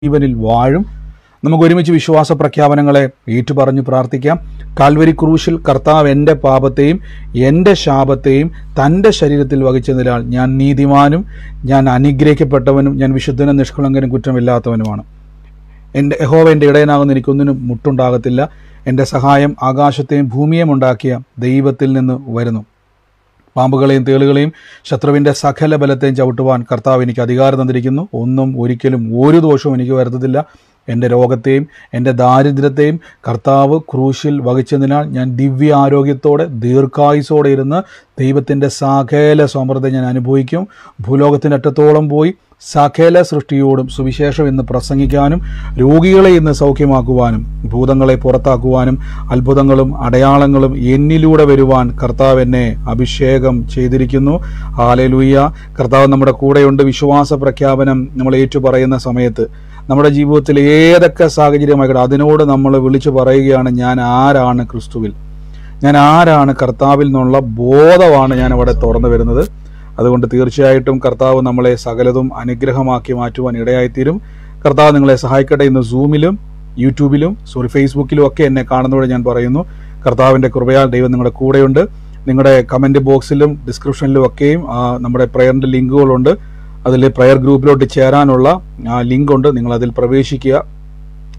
ജീവനിൽ വാഴും. നമുക്ക് ഒരുമിച്ച് വിശ്വാസ പ്രഖ്യാപനങ്ങളെ ഏറ്റുപറഞ്ഞു പ്രാർത്ഥിക്കാം. കാൽവരി ക്രൂശിൽ കർത്താവ് എൻ്റെ പാപത്തെയും എൻ്റെ ശാപത്തെയും തൻ്റെ ശരീരത്തിൽ വഹിച്ചതിനാൽ ഞാൻ നീതിമാനും ഞാൻ അനുഗ്രഹിക്കപ്പെട്ടവനും ഞാൻ വിശുദ്ധനും നിഷ്കളങ്കനും കുറ്റമില്ലാത്തവനുമാണ്. യഹോവ എൻ്റെ ഇടയനാകുന്ന എനിക്കൊന്നിനും മുട്ടുണ്ടാകത്തില്ല. എൻ്റെ സഹായം ആകാശത്തെയും ഭൂമിയെയും ഉണ്ടാക്കിയ ദൈവത്തിൽ നിന്ന് വരുന്നു. പാമ്പുകളെയും തേളുകളെയും ശത്രുവിൻ്റെ സകല ബലത്തെയും ചവിട്ടുവാൻ കർത്താവ് എനിക്ക് അധികാരം തന്നിരിക്കുന്നു. ഒന്നും ഒരിക്കലും ഒരു ദോഷവും എനിക്ക് വരുത്തത്തില്ല. എൻ്റെ രോഗത്തെയും എൻ്റെ ദാരിദ്ര്യത്തെയും കർത്താവ് ക്രൂശിൽ വഹിച്ചതിനാൽ ഞാൻ ദിവ്യ ആരോഗ്യത്തോടെ ദീർഘായുസോടെ ഇരുന്ന് ദൈവത്തിൻ്റെ സകല സമൃദ്ധി ഞാൻ അനുഭവിക്കും. ഭൂലോകത്തിൻ്റെ അറ്റത്തോളം പോയി സകല സൃഷ്ടിയോടും സുവിശേഷം ഇന്ന് പ്രസംഗിക്കാനും രോഗികളെ ഇന്ന് സൗഖ്യമാക്കുവാനും ഭൂതങ്ങളെ പുറത്താക്കുവാനും അത്ഭുതങ്ങളും അടയാളങ്ങളും എന്നിലൂടെ വരുവാൻ കർത്താവ് എന്നെ അഭിഷേകം ചെയ്തിരിക്കുന്നു. ഹല്ലേലൂയ. കർത്താവ് നമ്മുടെ കൂടെയുണ്ട്. വിശ്വാസ പ്രഖ്യാപനം നമ്മൾ ഏറ്റുപറയുന്ന സമയത്ത് നമ്മുടെ ജീവിതത്തിൽ ഏതൊക്കെ സാഹചര്യമായിക്കോട്ടെ അതിനോട് നമ്മൾ വിളിച്ചു പറയുകയാണ്, ഞാൻ ആരാണ് ക്രിസ്തുവിൽ, ഞാൻ ആരാണ് കർത്താവിൽ നിന്നുള്ള ബോധമാണ് ഞാൻ അവിടെ തുറന്നു വരുന്നത്. അതുകൊണ്ട് തീർച്ചയായിട്ടും കർത്താവ് നമ്മളെ സകലതും അനുഗ്രഹമാക്കി മാറ്റുവാൻ ഇടയായിത്തീരും. കർത്താവ് നിങ്ങളെ സഹായിക്കട്ടെ. ഇന്ന് സൂമിലും യൂട്യൂബിലും ഫേസ്ബുക്കിലും ഒക്കെ എന്നെ കാണുന്നതോടെ ഞാൻ പറയുന്നു, കർത്താവിൻ്റെ കൃപയാൽ ദൈവം നിങ്ങളുടെ കൂടെയുണ്ട്. നിങ്ങളുടെ കമൻറ്റ് ബോക്സിലും ഡിസ്ക്രിപ്ഷനിലും ഒക്കെയും നമ്മുടെ പ്രയറിൻ്റെ ലിങ്കുകളുണ്ട്. അതിൽ പ്രയർ ഗ്രൂപ്പിലോട്ട് ചേരാനുള്ള ലിങ്ക് ഉണ്ട്. നിങ്ങളതിൽ പ്രവേശിക്കുക.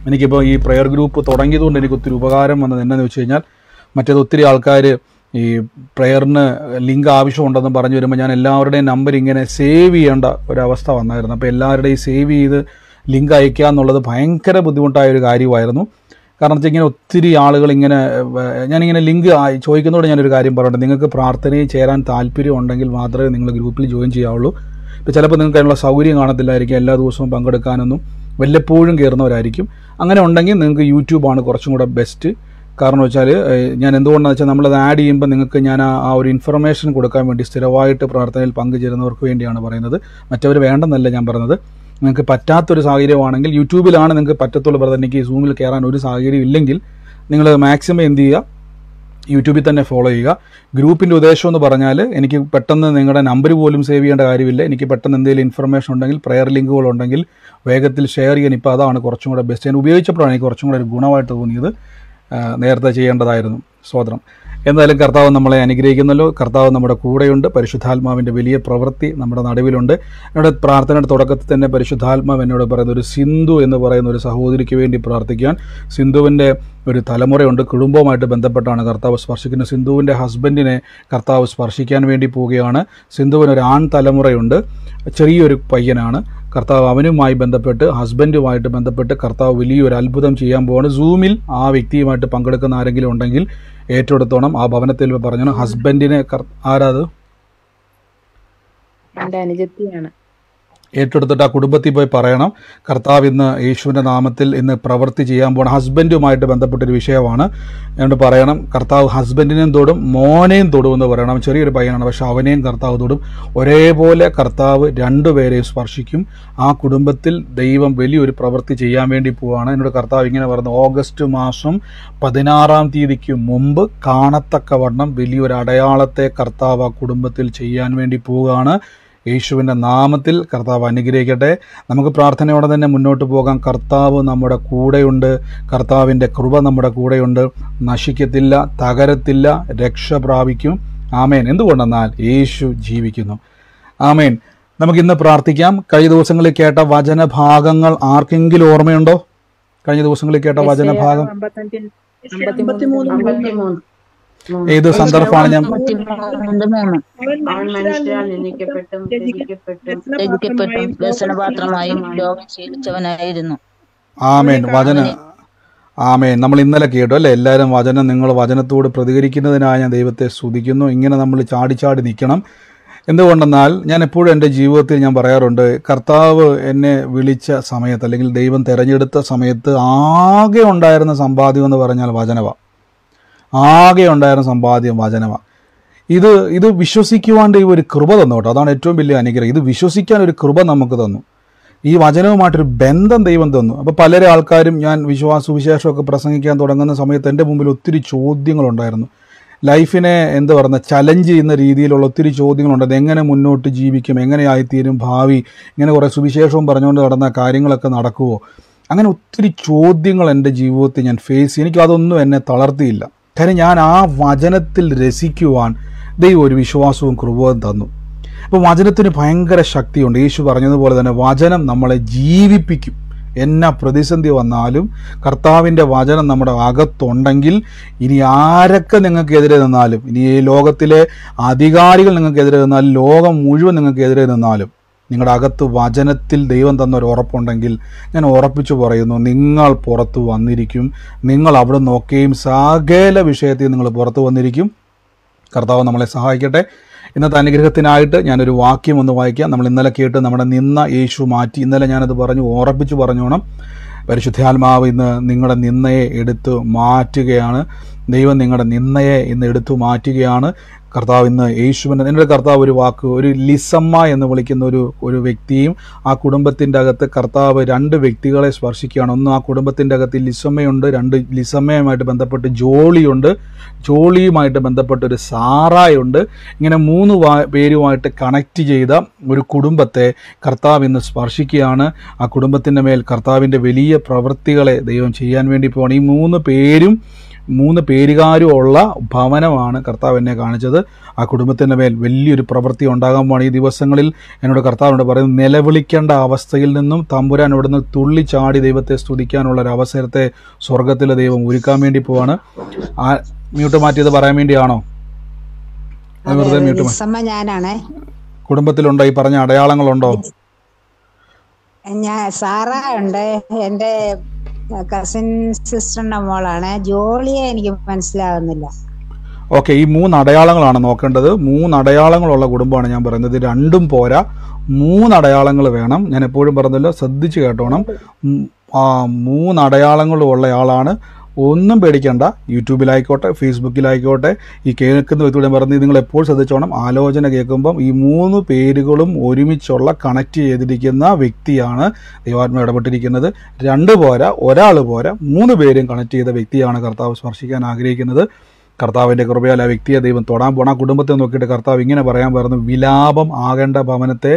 എനിക്കിപ്പോൾ ഈ പ്രയർ ഗ്രൂപ്പ് തുടങ്ങിയതുകൊണ്ട് എനിക്ക് ഒത്തിരി ഉപകാരം വന്നത് എന്താണെന്ന് വെച്ച് കഴിഞ്ഞാൽ, മറ്റേത് ഒത്തിരി ആൾക്കാർ ഈ പ്രയറിന് ലിങ്ക് ആവശ്യമുണ്ടെന്ന് പറഞ്ഞു വരുമ്പോൾ ഞാൻ എല്ലാവരുടെയും നമ്പർ ഇങ്ങനെ സേവ് ചെയ്യേണ്ട ഒരവസ്ഥ വന്നായിരുന്നു. അപ്പോൾ എല്ലാവരുടെയും സേവ് ചെയ്ത് ലിങ്ക് അയക്കുക എന്നുള്ളത് ഭയങ്കര ബുദ്ധിമുട്ടായൊരു കാര്യമായിരുന്നു. കാരണം വെച്ചാൽ ഇങ്ങനെ ഒത്തിരി ആളുകൾ ഞാനിങ്ങനെ ലിങ്ക് ചോദിക്കുന്നതോടെ ഞാനൊരു കാര്യം പറയട്ടെ. നിങ്ങൾക്ക് പ്രാർത്ഥനയിൽ ചേരാൻ താല്പര്യം ഉണ്ടെങ്കിൽ മാത്രമേ നിങ്ങൾ ഗ്രൂപ്പിൽ ജോയിൻ ചെയ്യാവുള്ളൂ. ഇപ്പോൾ ചിലപ്പോൾ നിങ്ങൾക്ക് അതിനുള്ള സൗകര്യം കാണത്തില്ലായിരിക്കും, എല്ലാ ദിവസവും പങ്കെടുക്കാനൊന്നും വല്ലപ്പോഴും കയറുന്നവരായിരിക്കും. അങ്ങനെ ഉണ്ടെങ്കിൽ നിങ്ങൾക്ക് യൂട്യൂബാണ് കുറച്ചും കൂടെ ബെസ്റ്റ്. കാരണം വെച്ചാൽ ഞാൻ എന്തുകൊണ്ടാണെന്ന് വെച്ചാൽ നമ്മളത് ആഡ് ചെയ്യുമ്പോൾ നിങ്ങൾക്ക് ഞാൻ ആ ഒരു ഇൻഫർമേഷൻ കൊടുക്കാൻ വേണ്ടി സ്ഥിരമായിട്ട് പ്രാർത്ഥനയിൽ പങ്കുചേരുന്നവർക്ക് വേണ്ടിയാണ് പറയുന്നത്. മറ്റവർ വേണ്ടെന്നല്ല ഞാൻ പറയുന്നത്. നിങ്ങൾക്ക് പറ്റാത്തൊരു സാഹചര്യമാണെങ്കിൽ യൂട്യൂബിലാണ് നിങ്ങൾക്ക് പറ്റത്തുള്ളൂ. പറഞ്ഞാൽ എനിക്ക് സൂമിൽ കയറാൻ ഒരു സാഹചര്യം ഇല്ലെങ്കിൽ നിങ്ങൾ മാക്സിമം എന്ത് ചെയ്യുക, യൂട്യൂബിൽ തന്നെ ഫോളോ ചെയ്യുക. ഗ്രൂപ്പിൻ്റെ ഉദ്ദേശം എന്ന് പറഞ്ഞാൽ എനിക്ക് പെട്ടെന്ന് നിങ്ങളുടെ നമ്പർ പോലും സേവ് ചെയ്യേണ്ട കാര്യമില്ല. എനിക്ക് പെട്ടെന്ന് എന്തെങ്കിലും ഇൻഫർമേഷൻ ഉണ്ടെങ്കിൽ പ്രയർ ലിങ്കുകളുണ്ടെങ്കിൽ വേഗത്തിൽ ഷെയർ ചെയ്യാൻ ഇപ്പോൾ അതാണ് കുറച്ചും കൂടെ ബെസ്റ്റ്. ഞാൻ ഉപയോഗിച്ചപ്പോഴാണ് എനിക്ക് കുറച്ചും കൂടെ ഒരു ഗുണമായിട്ട് തോന്നിയത്. നേരത്തെ ചെയ്യേണ്ടതായിരുന്നു. സ്തോത്രം. എന്തായാലും കർത്താവ് നമ്മളെ അനുഗ്രഹിക്കുന്നല്ലോ. കർത്താവ് നമ്മുടെ കൂടെയുണ്ട്. പരിശുദ്ധാത്മാവിൻ്റെ വലിയ പ്രവൃത്തി നമ്മുടെ നടുവിലുണ്ട്. എന്നോട് പ്രാർത്ഥനയുടെ തുടക്കത്തിൽ തന്നെ പരിശുദ്ധാത്മാവ് എന്നോട് പറയുന്ന ഒരു സിന്ധു എന്ന് പറയുന്ന ഒരു സഹോദരിക്ക് വേണ്ടി പ്രാർത്ഥിക്കാൻ. സിന്ധുവിൻ്റെ ഒരു തലമുറയുണ്ട്, കുടുംബവുമായിട്ട് ബന്ധപ്പെട്ടാണ് കർത്താവ് സ്പർശിക്കുന്നത്. സിന്ധുവിൻ്റെ ഹസ്ബൻഡിനെ കർത്താവ് സ്പർശിക്കാൻ വേണ്ടി പോവുകയാണ്. സിന്ധുവിനൊരു ആൺ തലമുറയുണ്ട്, ചെറിയൊരു പയ്യനാണ്. കർത്താവ് അവനുമായി ബന്ധപ്പെട്ട് ഹസ്ബൻഡുമായിട്ട് ബന്ധപ്പെട്ട് കർത്താവ് വലിയൊരു അത്ഭുതം ചെയ്യാൻ പോവാണ്. സൂമിൽ ആ വ്യക്തിയുമായിട്ട് പങ്കെടുക്കുന്ന ആരെങ്കിലും ഉണ്ടെങ്കിൽ ഏറ്റെടുത്തോണം. ആ ഭവനത്തിൽ പറഞ്ഞു ഹസ്ബൻഡിനെ ആരാത് ഏറ്റെടുത്തിട്ട് ആ കുടുംബത്തിൽ പോയി പറയണം, കർത്താവ് ഇന്ന് യേശുവിൻ്റെ നാമത്തിൽ ഇന്ന് പ്രവൃത്തി ചെയ്യാൻ പോകണം. ഹസ്ബൻഡുമായിട്ട് ബന്ധപ്പെട്ടൊരു വിഷയമാണ്. എന്നോട് പറയണം, കർത്താവ് ഹസ്ബൻഡിനെയും തൊടും മോനെയും തൊടും എന്ന് പറയണം. ചെറിയൊരു പയ്യനാണ്, പക്ഷെ അവനെയും കർത്താവ് തൊടും. ഒരേപോലെ കർത്താവ് രണ്ടുപേരെയും സ്പർശിക്കും. ആ കുടുംബത്തിൽ ദൈവം വലിയൊരു പ്രവൃത്തി ചെയ്യാൻ വേണ്ടി പോവുകയാണ്. എന്നോട് കർത്താവ് ഇങ്ങനെ പറഞ്ഞു, ഓഗസ്റ്റ് മാസം 16-ാം തീയതിക്ക് മുമ്പ് കാണത്തക്കവണ്ണം വലിയൊരു അടയാളത്തെ കർത്താവ് ആ കുടുംബത്തിൽ ചെയ്യാൻ വേണ്ടി പോവുകയാണ്. യേശുവിൻ്റെ നാമത്തിൽ കർത്താവ് അനുഗ്രഹിക്കട്ടെ. നമുക്ക് പ്രാർത്ഥനയോടെ തന്നെ മുന്നോട്ട് പോകാം. കർത്താവ് നമ്മുടെ കൂടെയുണ്ട്. കർത്താവിൻ്റെ കൃപ നമ്മുടെ കൂടെയുണ്ട്. നശിക്കത്തില്ല, തകരത്തില്ല, രക്ഷ പ്രാപിക്കും. ആമേൻ. എന്തുകൊണ്ടെന്നാൽ യേശു ജീവിക്കുന്നു. ആമേൻ. നമുക്കിന്ന് പ്രാർത്ഥിക്കാം. കഴിഞ്ഞ ദിവസങ്ങളിൽ കേട്ട വചനഭാഗങ്ങൾ ആർക്കെങ്കിലും ഓർമ്മയുണ്ടോ? കഴിഞ്ഞ ദിവസങ്ങളിൽ കേട്ട വചനഭാഗം ഏത് സന്ദർഭമാണ്? ഞാൻ ആമേൻ. ആമേൻ. നമ്മൾ ഇന്നലെ കേട്ടു അല്ലേ എല്ലാവരും വചനം. നിങ്ങൾ വചനത്തോട് പ്രതികരിക്കുന്നതിനായി ഞാൻ ദൈവത്തെ സ്തുതിക്കുന്നു. ഇങ്ങനെ നമ്മൾ ചാടി നിൽക്കണം. എന്തുകൊണ്ടെന്നാൽ ഞാൻ എപ്പോഴും എൻ്റെ ജീവിതത്തിൽ ഞാൻ പറയാറുണ്ട്, കർത്താവ് എന്നെ വിളിച്ച സമയത്ത് അല്ലെങ്കിൽ ദൈവം തിരഞ്ഞെടുത്ത സമയത്ത് ആകെ ഉണ്ടായിരുന്ന സമ്പാദ്യം എന്ന് പറഞ്ഞാൽ വചനമാണ്. ആകെ ഉണ്ടായിരുന്ന സമ്പാദ്യം വചനമാണ്. ഇത് വിശ്വസിക്കുവാൻ ദൈവം ഒരു കൃപ തന്നു കേട്ടോ. അതാണ് ഏറ്റവും വലിയ അനുഗ്രഹം. ഇത് വിശ്വസിക്കാൻ ഒരു കൃപ നമുക്ക് തന്നു. ഈ വചനവുമായിട്ടൊരു ബന്ധം ദൈവം തന്നു. അപ്പോൾ പല ആൾക്കാരും ഞാൻ സുവിശേഷമൊക്കെ പ്രസംഗിക്കാൻ തുടങ്ങുന്ന സമയത്ത് എൻ്റെ മുമ്പിൽ ഒത്തിരി ചോദ്യങ്ങളുണ്ടായിരുന്നു. ലൈഫിനെ എന്താ പറയുക ചലഞ്ച് ചെയ്യുന്ന രീതിയിലുള്ള ഒത്തിരി ചോദ്യങ്ങളുണ്ട്. എങ്ങനെ മുന്നോട്ട് ജീവിക്കും, എങ്ങനെയായിത്തീരും ഭാവി, ഇങ്ങനെ കുറേ സുവിശേഷവും പറഞ്ഞുകൊണ്ട് നടന്ന കാര്യങ്ങളൊക്കെ നടക്കുമോ, അങ്ങനെ ഒത്തിരി ചോദ്യങ്ങൾ എൻ്റെ ജീവിതത്തിൽ ഞാൻ ഫേസ് ചെയ്യും. എനിക്കതൊന്നും എന്നെ തളർത്തിയില്ല. കാര്യം ഞാൻ ആ വചനത്തിൽ രസിക്കുവാൻ ദൈവം ഒരു വിശ്വാസവും കൃപയും തന്നു. അപ്പോൾ വചനത്തിന് ഭയങ്കര ശക്തിയുണ്ട്. യേശു പറഞ്ഞതുപോലെ തന്നെ വചനം നമ്മളെ ജീവിപ്പിക്കും. എന്നാ പ്രതിസന്ധി വന്നാലും കർത്താവിൻ്റെ വചനം നമ്മുടെ അകത്തുണ്ടെങ്കിൽ ഇനി ആരൊക്കെ നിങ്ങൾക്കെതിരെ നിന്നാലും, ഇനി ഈ ലോകത്തിലെ അധികാരികൾ നിങ്ങൾക്കെതിരെ നിന്നാലും, ലോകം മുഴുവൻ നിങ്ങൾക്കെതിരെ നിന്നാലും, നിങ്ങളുടെ അകത്ത് വചനത്തിൽ ദൈവം തന്ന ഒരു ഉറപ്പുണ്ടെങ്കിൽ ഞാൻ ഉറപ്പിച്ചു പറയുന്നു, നിങ്ങൾ പുറത്തു വന്നിരിക്കും. നിങ്ങൾ അവിടെ നോക്കുകയും സകല വിഷയത്തിൽ നിങ്ങൾ പുറത്തു വന്നിരിക്കും. കർത്താവ് നമ്മളെ സഹായിക്കട്ടെ. ഇന്നത്തെ അനുഗ്രഹത്തിനായിട്ട് ഞാനൊരു വാക്യം ഒന്ന് വായിക്കാം. നമ്മൾ ഇന്നലെ കേട്ട് നമ്മുടെ നിന്ന യേശു മാറ്റി. ഇന്നലെ ഞാനത് പറഞ്ഞു, ഉറപ്പിച്ചു പറഞ്ഞോണം. പരിശുദ്ധാത്മാവ് ഇന്ന് നിങ്ങളുടെ നിന്നയെ എടുത്തു മാറ്റുകയാണ്. ദൈവം നിങ്ങളുടെ നിന്നയെ ഇന്ന് എടുത്തു മാറ്റുകയാണ്. കർത്താവ് ഇന്ന് യേശുവിൻ്റെ എൻ്റെ കർത്താവ് ഒരു വാക്ക്, ഒരു ലിസമ്മ എന്ന് വിളിക്കുന്ന ഒരു വ്യക്തിയും ആ കുടുംബത്തിൻ്റെ അകത്ത് കർത്താവ് 2 വ്യക്തികളെ സ്പർശിക്കുകയാണ്. ഒന്ന്, ആ കുടുംബത്തിൻ്റെ അകത്ത് ലിസമ്മയുണ്ട്. 2, ലിസമ്മയുമായിട്ട് ബന്ധപ്പെട്ട് ജോളിയുണ്ട്. ജോളിയുമായിട്ട് ബന്ധപ്പെട്ട് ഒരു സാറായുണ്ട്. ഇങ്ങനെ 3 പേരുമായിട്ട് കണക്ട് ചെയ്ത ഒരു കുടുംബത്തെ കർത്താവ് ഇന്ന് സ്പർശിക്കുകയാണ്. ആ കുടുംബത്തിൻ്റെ മേൽ കർത്താവിൻ്റെ വലിയ പ്രവൃത്തികളെ ദൈവം ചെയ്യാൻ വേണ്ടി പോവാണ്. ഈ 3 പേരുകാരും ഉള്ള ഭവനമാണ് കർത്താവ് എന്നെ കാണിച്ചത്. ആ കുടുംബത്തിൻ്റെ മേൽ വലിയൊരു പ്രവൃത്തി ഉണ്ടാകാൻ പോവാണ്. ഈ ദിവസങ്ങളിൽ എന്നോട് കർത്താവിനോട് പറയുന്നത്, നിലവിളിക്കേണ്ട അവസ്ഥയിൽ നിന്നും തമ്പുരാൻ ഇവിടുന്ന് തുള്ളിച്ചാടി ദൈവത്തെ സ്തുതിക്കാനുള്ള ഒരു അവസരത്തെ സ്വർഗത്തിലെ ദൈവം ഒരുക്കാൻ വേണ്ടി പോവാണ്. ആ മ്യൂട്ട് മാറ്റിയത് പറയാൻ വേണ്ടിയാണോ? വെറുതെ മ്യൂട്ട് മാറ്റി. കുടുംബത്തിലുണ്ടോ ഈ പറഞ്ഞ അടയാളങ്ങളുണ്ടോ? ഞാൻ സാറാ ഉണ്ട്, എന്റെ കസിൻ സിസ്റ്ററിന്റെ മോളാണ്. ജോളിയെ എനിക്ക് മനസ്സിലാകുന്നില്ല. ഓക്കെ, ഈ 3 അടയാളങ്ങളാണ് നോക്കേണ്ടത്. 3 അടയാളങ്ങളുള്ള കുടുംബമാണ് ഞാൻ പറയുന്നത്. 2 പോരാ, 3 അടയാളങ്ങൾ വേണം. ഞാൻ എപ്പോഴും പറഞ്ഞല്ലോ, ശ്രദ്ധിച്ച് കേട്ടോണം. 3 അടയാളങ്ങളുള്ള ആളാണ്. ഒന്നും പേടിക്കേണ്ട. യൂട്യൂബിലായിക്കോട്ടെ, ഫേസ്ബുക്കിലായിക്കോട്ടെ, ഈ കേൾക്കുന്ന വ്യക്തിയോട് പറഞ്ഞ് നിങ്ങൾ എപ്പോൾ ശ്രദ്ധിച്ചോണം. ആലോചന കേൾക്കുമ്പം ഈ 3 പേരുകളും ഒരുമിച്ചുള്ള കണക്ട് ചെയ്തിരിക്കുന്ന വ്യക്തിയാണ് ദൈവാത്മ ഇടപെട്ടിരിക്കുന്നത്. 2 പോരാ, 1 പോരാ, 3 പേരും കണക്ട് ചെയ്ത വ്യക്തിയാണ് കർത്താവ് സ്പർശിക്കാൻ ആഗ്രഹിക്കുന്നത്. കർത്താവിൻ്റെ കൃപയാൽ ആ വ്യക്തിയെ ദൈവം തൊടാൻ പോണ. ആ കുടുംബത്തെ നോക്കിയിട്ട് കർത്താവ് ഇങ്ങനെ പറയാൻ പറഞ്ഞു, വിലാപം ആകേണ്ട ഭവനത്തെ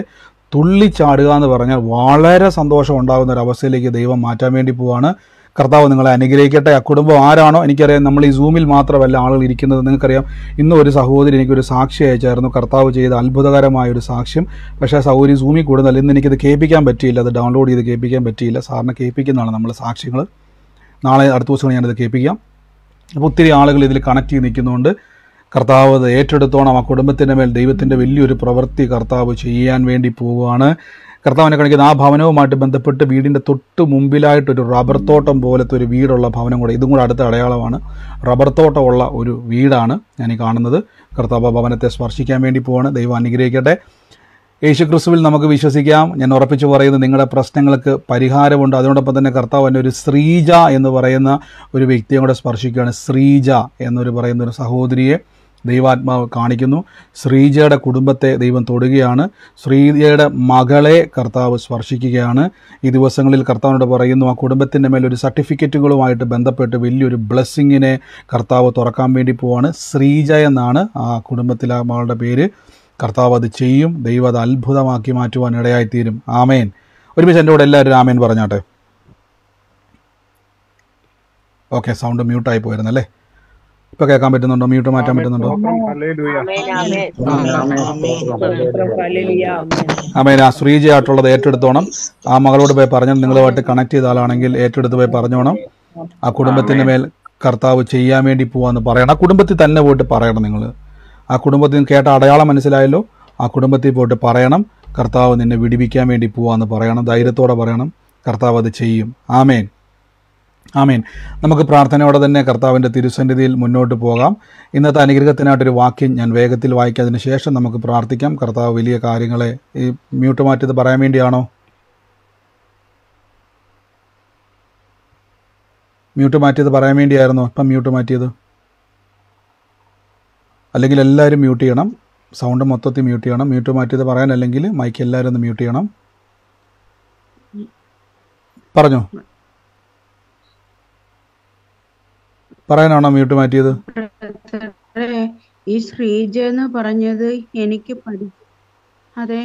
തുള്ളിച്ചാടുക എന്ന് പറഞ്ഞാൽ വളരെ സന്തോഷം ഉണ്ടാകുന്ന ഒരു അവസ്ഥയിലേക്ക് ദൈവം മാറ്റാൻ വേണ്ടി പോവാണ്. കർത്താവ് നിങ്ങളെ അനുഗ്രഹിക്കട്ടെ. ആ കുടുംബം ആരാണോ, എനിക്കറിയാം നമ്മൾ ഈ സൂമിൽ മാത്രമല്ല ആളുകൾ ഇരിക്കുന്നത്. നിങ്ങൾക്കറിയാം, ഇന്ന് ഒരു സഹോദരി എനിക്കൊരു സാക്ഷി അയച്ചായിരുന്നു, കർത്താവ് ചെയ്ത അത്ഭുതകരമായൊരു സാക്ഷ്യം. പക്ഷേ ആ സഹോദരി സൂമിൽ കൂടുന്നല്ല. ഇന്ന് എനിക്കത് കേൾപ്പിക്കാൻ പറ്റിയില്ല, അത് ഡൗൺലോഡ് ചെയ്ത് കേൾപ്പിക്കാൻ പറ്റിയില്ല. സാറിനെ കേൾപ്പിക്കുന്നതാണ് നമ്മൾ സാക്ഷ്യങ്ങൾ. നാളെ അടുത്ത ദിവസങ്ങൾ ഞാനത് കേൾപ്പിക്കാം. അപ്പോൾ ഒത്തിരി ആളുകൾ ഇതിൽ കണക്ട് ചെയ്ത് നിൽക്കുന്നുണ്ട്. കർത്താവ് അത് ഏറ്റെടുത്തോണം. ആ കുടുംബത്തിൻ്റെ മേൽ ദൈവത്തിൻ്റെ വലിയൊരു പ്രവൃത്തി കർത്താവ് ചെയ്യാൻ വേണ്ടി പോവുകയാണ്. കർത്താവിനെ കാണിക്കുന്ന ആ ഭവനവുമായിട്ട് ബന്ധപ്പെട്ട് വീടിൻ്റെ തൊട്ട് മുമ്പിലായിട്ടൊരു റബ്ബർ തോട്ടം പോലത്തെ ഒരു വീടുള്ള ഭവനം കൂടെ, ഇതും കൂടെ അടുത്ത അടയാളമാണ്. റബ്ബർ തോട്ടമുള്ള ഒരു വീടാണ് ഞാൻ ഈ കാണുന്നത്. കർത്താവ് ഭവനത്തെ സ്പർശിക്കാൻ വേണ്ടി പോവാണ്. ദൈവം അനുഗ്രഹിക്കട്ടെ. യേശുക്രിസ്തുവിൽ നമുക്ക് വിശ്വസിക്കാം. ഞാൻ ഉറപ്പിച്ചു പറയുന്നത്, നിങ്ങളുടെ പ്രശ്നങ്ങൾക്ക് പരിഹാരമുണ്ട്. അതിനോടൊപ്പം തന്നെ കർത്താവ് തന്നെ ഒരു ശ്രീജ എന്ന് പറയുന്ന ഒരു വ്യക്തിയെ കൂടെ സ്പർശിക്കുകയാണ്. ശ്രീജ എന്നൊരു പറയുന്ന ഒരു സഹോദരിയെ ദൈവാത്മാവ് കാണിക്കുന്നു. ശ്രീജയുടെ കുടുംബത്തെ ദൈവം തൊടുകയാണ്. ശ്രീജയുടെ മകളെ കർത്താവ് സ്പർശിക്കുകയാണ്. ഈ ദിവസങ്ങളിൽ കർത്താവിനോട് പറയുന്നു, ആ കുടുംബത്തിൻ്റെ മേൽ ഒരു സർട്ടിഫിക്കറ്റുകളുമായിട്ട് ബന്ധപ്പെട്ട് വലിയൊരു ബ്ലെസ്സിങ്ങിനെ കർത്താവ് തുറക്കാൻ വേണ്ടി പോവാണ്. ശ്രീജ എന്നാണ് ആ കുടുംബത്തിലെ മകളുടെ പേര്. കർത്താവ് അത് ചെയ്യും. ദൈവം അത് അത്ഭുതമാക്കി മാറ്റുവാൻ ഇടയായിത്തീരും. ആമേൻ. ഒരുമിച്ച് എൻ്റെ കൂടെ എല്ലാവരും ആമേൻ പറഞ്ഞാട്ടെ. ഓക്കെ, സൗണ്ട് മ്യൂട്ടായി പോയിരുന്നല്ലേ? ഇപ്പൊ കേൾക്കാൻ പറ്റുന്നുണ്ടോ? മ്യൂട്ട് മാറ്റാൻ പറ്റുന്നുണ്ടോ? ആമേൻ. ആ ശ്രീജയായിട്ടുള്ളത് ഏറ്റെടുത്തോണം. ആ മകളോട് പോയി പറഞ്ഞാൽ, നിങ്ങളുമായിട്ട് കണക്ട് ചെയ്ത ആളാണെങ്കിൽ ഏറ്റെടുത്ത് പോയി പറഞ്ഞോണം. ആ കുടുംബത്തിൻ്റെ മേൽ കർത്താവ് ചെയ്യാൻ വേണ്ടി പോവാന്ന് പറയണം. ആ കുടുംബത്തിൽ തന്നെ പോയിട്ട് പറയണം. നിങ്ങൾ ആ കുടുംബത്തിൽ കേട്ട അടയാളം മനസ്സിലായല്ലോ, ആ കുടുംബത്തിൽ പോയിട്ട് പറയണം, കർത്താവ് നിന്നെ വിടിവിക്കാൻ വേണ്ടി പോവാന്ന് പറയണം. ധൈര്യത്തോടെ പറയണം. കർത്താവ് അത് ചെയ്യും. ആമേൻ, ആമേൻ. നമുക്ക് പ്രാർത്ഥനയോടെ തന്നെ കർത്താവിൻ്റെ തിരുസന്നിധിയിൽ മുന്നോട്ട് പോകാം. ഇന്നത്തെ അനുഗ്രഹത്തിനായിട്ടൊരു വാക്യം ഞാൻ വേഗത്തിൽ വായിക്കാതിന് ശേഷം നമുക്ക് പ്രാർത്ഥിക്കാം. കർത്താവ് വലിയ കാര്യങ്ങളെ ഈ മ്യൂട്ട് മാറ്റിയത് പറയാൻ വേണ്ടിയാണോ? മ്യൂട്ട് മാറ്റിയത് പറയാൻ വേണ്ടിയായിരുന്നോ ഇപ്പം മ്യൂട്ട് മാറ്റിയത്? അല്ലെങ്കിൽ എല്ലാവരും മ്യൂട്ട് ചെയ്യണം. സൗണ്ട് മൊത്തത്തിൽ മ്യൂട്ട് ചെയ്യണം. മ്യൂട്ട് മാറ്റിയത് പറയാനല്ലെങ്കിൽ മൈക്ക് എല്ലാവരും ഒന്ന് മ്യൂട്ട് ചെയ്യണം. പറഞ്ഞോ, പറയാനാണോ മ്യൂട്ട് മാറ്റിയത്? ഈ ശ്രീജ എന്ന് പറഞ്ഞത് എനിക്ക് അതെ,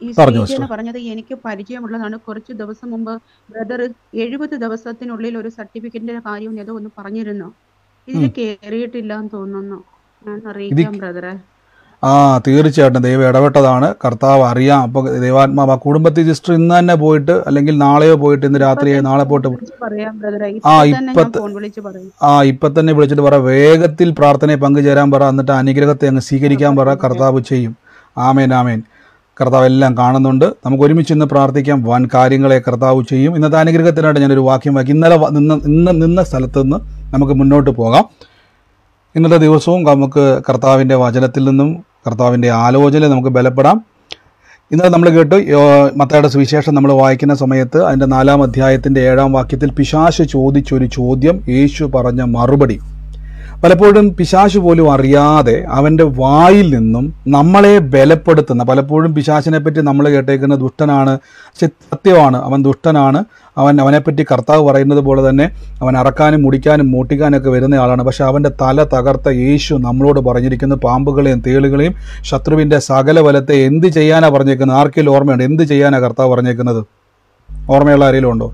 ഈ പറഞ്ഞു ശ്രീജ എന്ന് സിസ്റ്റർ. പറഞ്ഞത് എനിക്ക് പരിചയമുള്ളതാണ്. കുറച്ച് ദിവസം മുമ്പ് ബ്രദർ 70 ദിവസത്തിനുള്ളിൽ ഒരു സർട്ടിഫിക്കറ്റിന്റെ കാര്യം ഏതോ ഒന്ന് പറഞ്ഞിരുന്നു. ഇതിൽ കേറിയിട്ടില്ല എന്ന് തോന്നുന്നു. ഞാൻ ഇത് അറിയിക്കാം ബ്രദറെ. തീർച്ചയായിട്ടും ദൈവം ഇടപെട്ടതാണ്. കർത്താവ് അറിയാം. അപ്പോൾ ദൈവാത്മാവ് ആ കുടുംബത്തിൽ സിസ്റ്റർ ഇന്ന് തന്നെ പോയിട്ട്, അല്ലെങ്കിൽ നാളെയോ പോയിട്ട്, ഇന്ന് രാത്രിയായി നാളെ പോയിട്ട് പറയാം ബ്രദറെ. ആ ഇപ്പൊ തന്നെ ഞാൻ ഫോൺ വിളിച്ച് പറയും. ഇപ്പൊ തന്നെ വിളിച്ചിട്ട് പറ, വേഗത്തിൽ പ്രാർത്ഥനയിൽ പങ്കുചേരാൻ പറ, എന്നിട്ട് അനുഗ്രഹത്തെ അങ്ങ് സ്വീകരിക്കാൻ പറ. കർത്താവ് ചെയ്യും. ആമേൻ ആമേൻ. കർത്താവ് എല്ലാം കാണുന്നുണ്ട്. നമുക്ക് ഒരുമിച്ച് ഇന്ന് പ്രാർത്ഥിക്കാം. വൻ കാര്യങ്ങളെ കർത്താവ് ചെയ്യും. ഇന്നത്തെ അനുഗ്രഹത്തിനായിട്ട് ഞാനൊരു വാക്യം വാക്കി ഇന്നലെ നിന്ന സ്ഥലത്ത് നിന്ന് നമുക്ക് മുന്നോട്ട് പോകാം. ഇന്നത്തെ ദിവസവും നമുക്ക് കർത്താവിൻ്റെ വചനത്തിൽ നിന്നും കർത്താവിൻ്റെ ആലോചനയിൽ നമുക്ക് ബലപ്പെടാം. ഇന്നലെ നമ്മൾ കേട്ടു മത്തായിയുടെ സുവിശേഷം നമ്മൾ വായിക്കുന്ന സമയത്ത് അതിൻ്റെ 4-ാം അധ്യായത്തിൻ്റെ 7-ാം വാക്യത്തിൽ പിശാച് ചോദിച്ചൊരു ചോദ്യം, യേശു പറഞ്ഞ മറുപടി. പലപ്പോഴും പിശാച് പോലും അറിയാതെ അവൻ്റെ വായിൽ നിന്നും നമ്മളെ ബലപ്പെടുത്തുന്ന, പലപ്പോഴും പിശാചിനെ പറ്റി നമ്മൾ കേട്ടേക്കുന്ന ദുഷ്ടനാണ്, സത്യമാണ്, അവൻ ദുഷ്ടനാണ്, അവനെപ്പറ്റി കർത്താവ് പറയുന്നത് പോലെ തന്നെ അവൻ അറക്കാനും മുടിക്കാനും മൂട്ടിക്കാനൊക്കെ വരുന്ന ആളാണ്. പക്ഷെ അവൻ്റെ തല തകർത്ത യേശു നമ്മളോട് പറഞ്ഞിരിക്കുന്ന പാമ്പുകളെയും തേളുകളെയും ശത്രുവിൻ്റെ സകല ബലത്തെ എന്ത് ചെയ്യാനാണ് പറഞ്ഞേക്കുന്നത്? ആർക്കെങ്കിലും ഓർമ്മയുണ്ട് എന്ത് ചെയ്യാനാണ് കർത്താവ് പറഞ്ഞേക്കുന്നത്? ഓർമ്മയുള്ള ആരെങ്കിലും ഉണ്ടോ?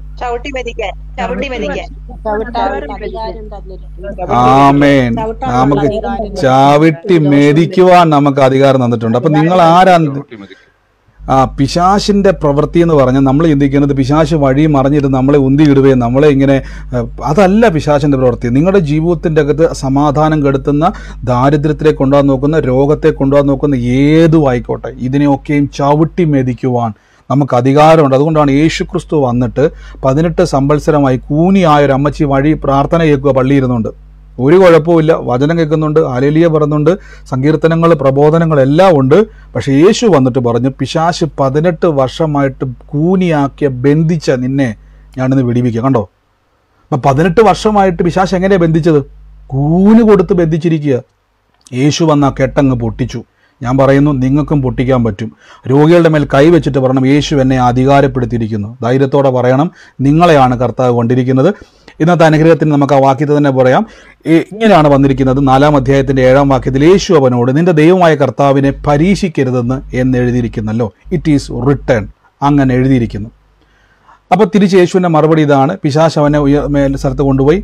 ആമേൻ. നമുക്ക് ചവിട്ടി മെതിക്കുവാൻ നമുക്ക് അധികാരം തന്നിട്ടുണ്ട്. അപ്പൊ നിങ്ങൾ ആരാണ്? പിശാചിന്റെ പ്രവൃത്തി എന്ന് പറഞ്ഞാൽ നമ്മൾ ചിന്തിക്കുന്നത് പിശാച് വഴി മറിഞ്ഞിരുന്ന് നമ്മളെ ഉന്തിയിടുകയും നമ്മളെ ഇങ്ങനെ, അതല്ല പിശാചിന്റെ പ്രവൃത്തി. നിങ്ങളുടെ ജീവിതത്തിന്റെ അകത്ത് സമാധാനം കെടുത്തുന്ന, ദാരിദ്ര്യത്തിലേക്ക് കൊണ്ടുപോകാൻ നോക്കുന്ന, രോഗത്തെ കൊണ്ടുപോകാൻ നോക്കുന്ന ഏതും ആയിക്കോട്ടെ, ഇതിനെയൊക്കെയും ചവിട്ടി മെതിക്കുവാൻ നമുക്ക് അധികാരമുണ്ട്. അതുകൊണ്ടാണ് യേശുക്രിസ്തു വന്നിട്ട് 18 സംവത്സരമായി കൂനിയായൊരു അമ്മച്ചി വഴി പ്രാർത്ഥന കേൾക്കുക, പള്ളിയിരുന്നുണ്ട്. ഒരു കുഴപ്പമില്ല, വചനം കേൾക്കുന്നുണ്ട്, ഹല്ലേലൂയ പറയുന്നുണ്ട്, സങ്കീർത്തനങ്ങൾ, പ്രബോധനങ്ങൾ എല്ലാം ഉണ്ട്. പക്ഷെ യേശു വന്നിട്ട് പറഞ്ഞു, പിശാച് 18 വർഷമായിട്ട് കൂനിയാക്കിയ ബന്ധിച്ച നിന്നെ ഞാനിന്ന് വിടിവിക്കുക. കണ്ടോ? അപ്പം 18 വർഷമായിട്ട് പിശാച് എങ്ങനെയാണ് ബന്ധിച്ചത്? കൂന് കൊടുത്ത് ബന്ധിച്ചിരിക്കുക. യേശു വന്ന കെട്ടങ്ങ് പൊട്ടിച്ചു. ഞാൻ പറയുന്നു, നിങ്ങൾക്കും പൊട്ടിക്കാൻ പറ്റും. രോഗികളുടെ മേൽ കൈവച്ചിട്ട് പറയണം, യേശു എന്നെ അധികാരപ്പെടുത്തിയിരിക്കുന്നു. ധൈര്യത്തോടെ പറയണം, നിങ്ങളെയാണ് കർത്താവ് കൊണ്ടിരിക്കുന്നത്. ഇന്നത്തെ അനുഗ്രഹത്തിന് നമുക്ക് ആ വാക്യത്തിൽ തന്നെ പറയാം. ഇങ്ങനെയാണ് വന്നിരിക്കുന്നത്. 4-ാം അധ്യായത്തിന്റെ 7-ാം വാക്യത്തിൽ യേശു അവനോട്, നിന്റെ ദൈവമായ കർത്താവിനെ പരീക്ഷിക്കരുതെന്ന് എന്നെഴുതിയിരിക്കുന്നല്ലോ. It is return. അങ്ങനെ എഴുതിയിരിക്കുന്നു. അപ്പോൾ തിരിച്ച് യേശുവിൻ്റെ മറുപടി ഇതാണ്. പിശാച് അവനെ സ്ഥലത്ത് കൊണ്ടുപോയി.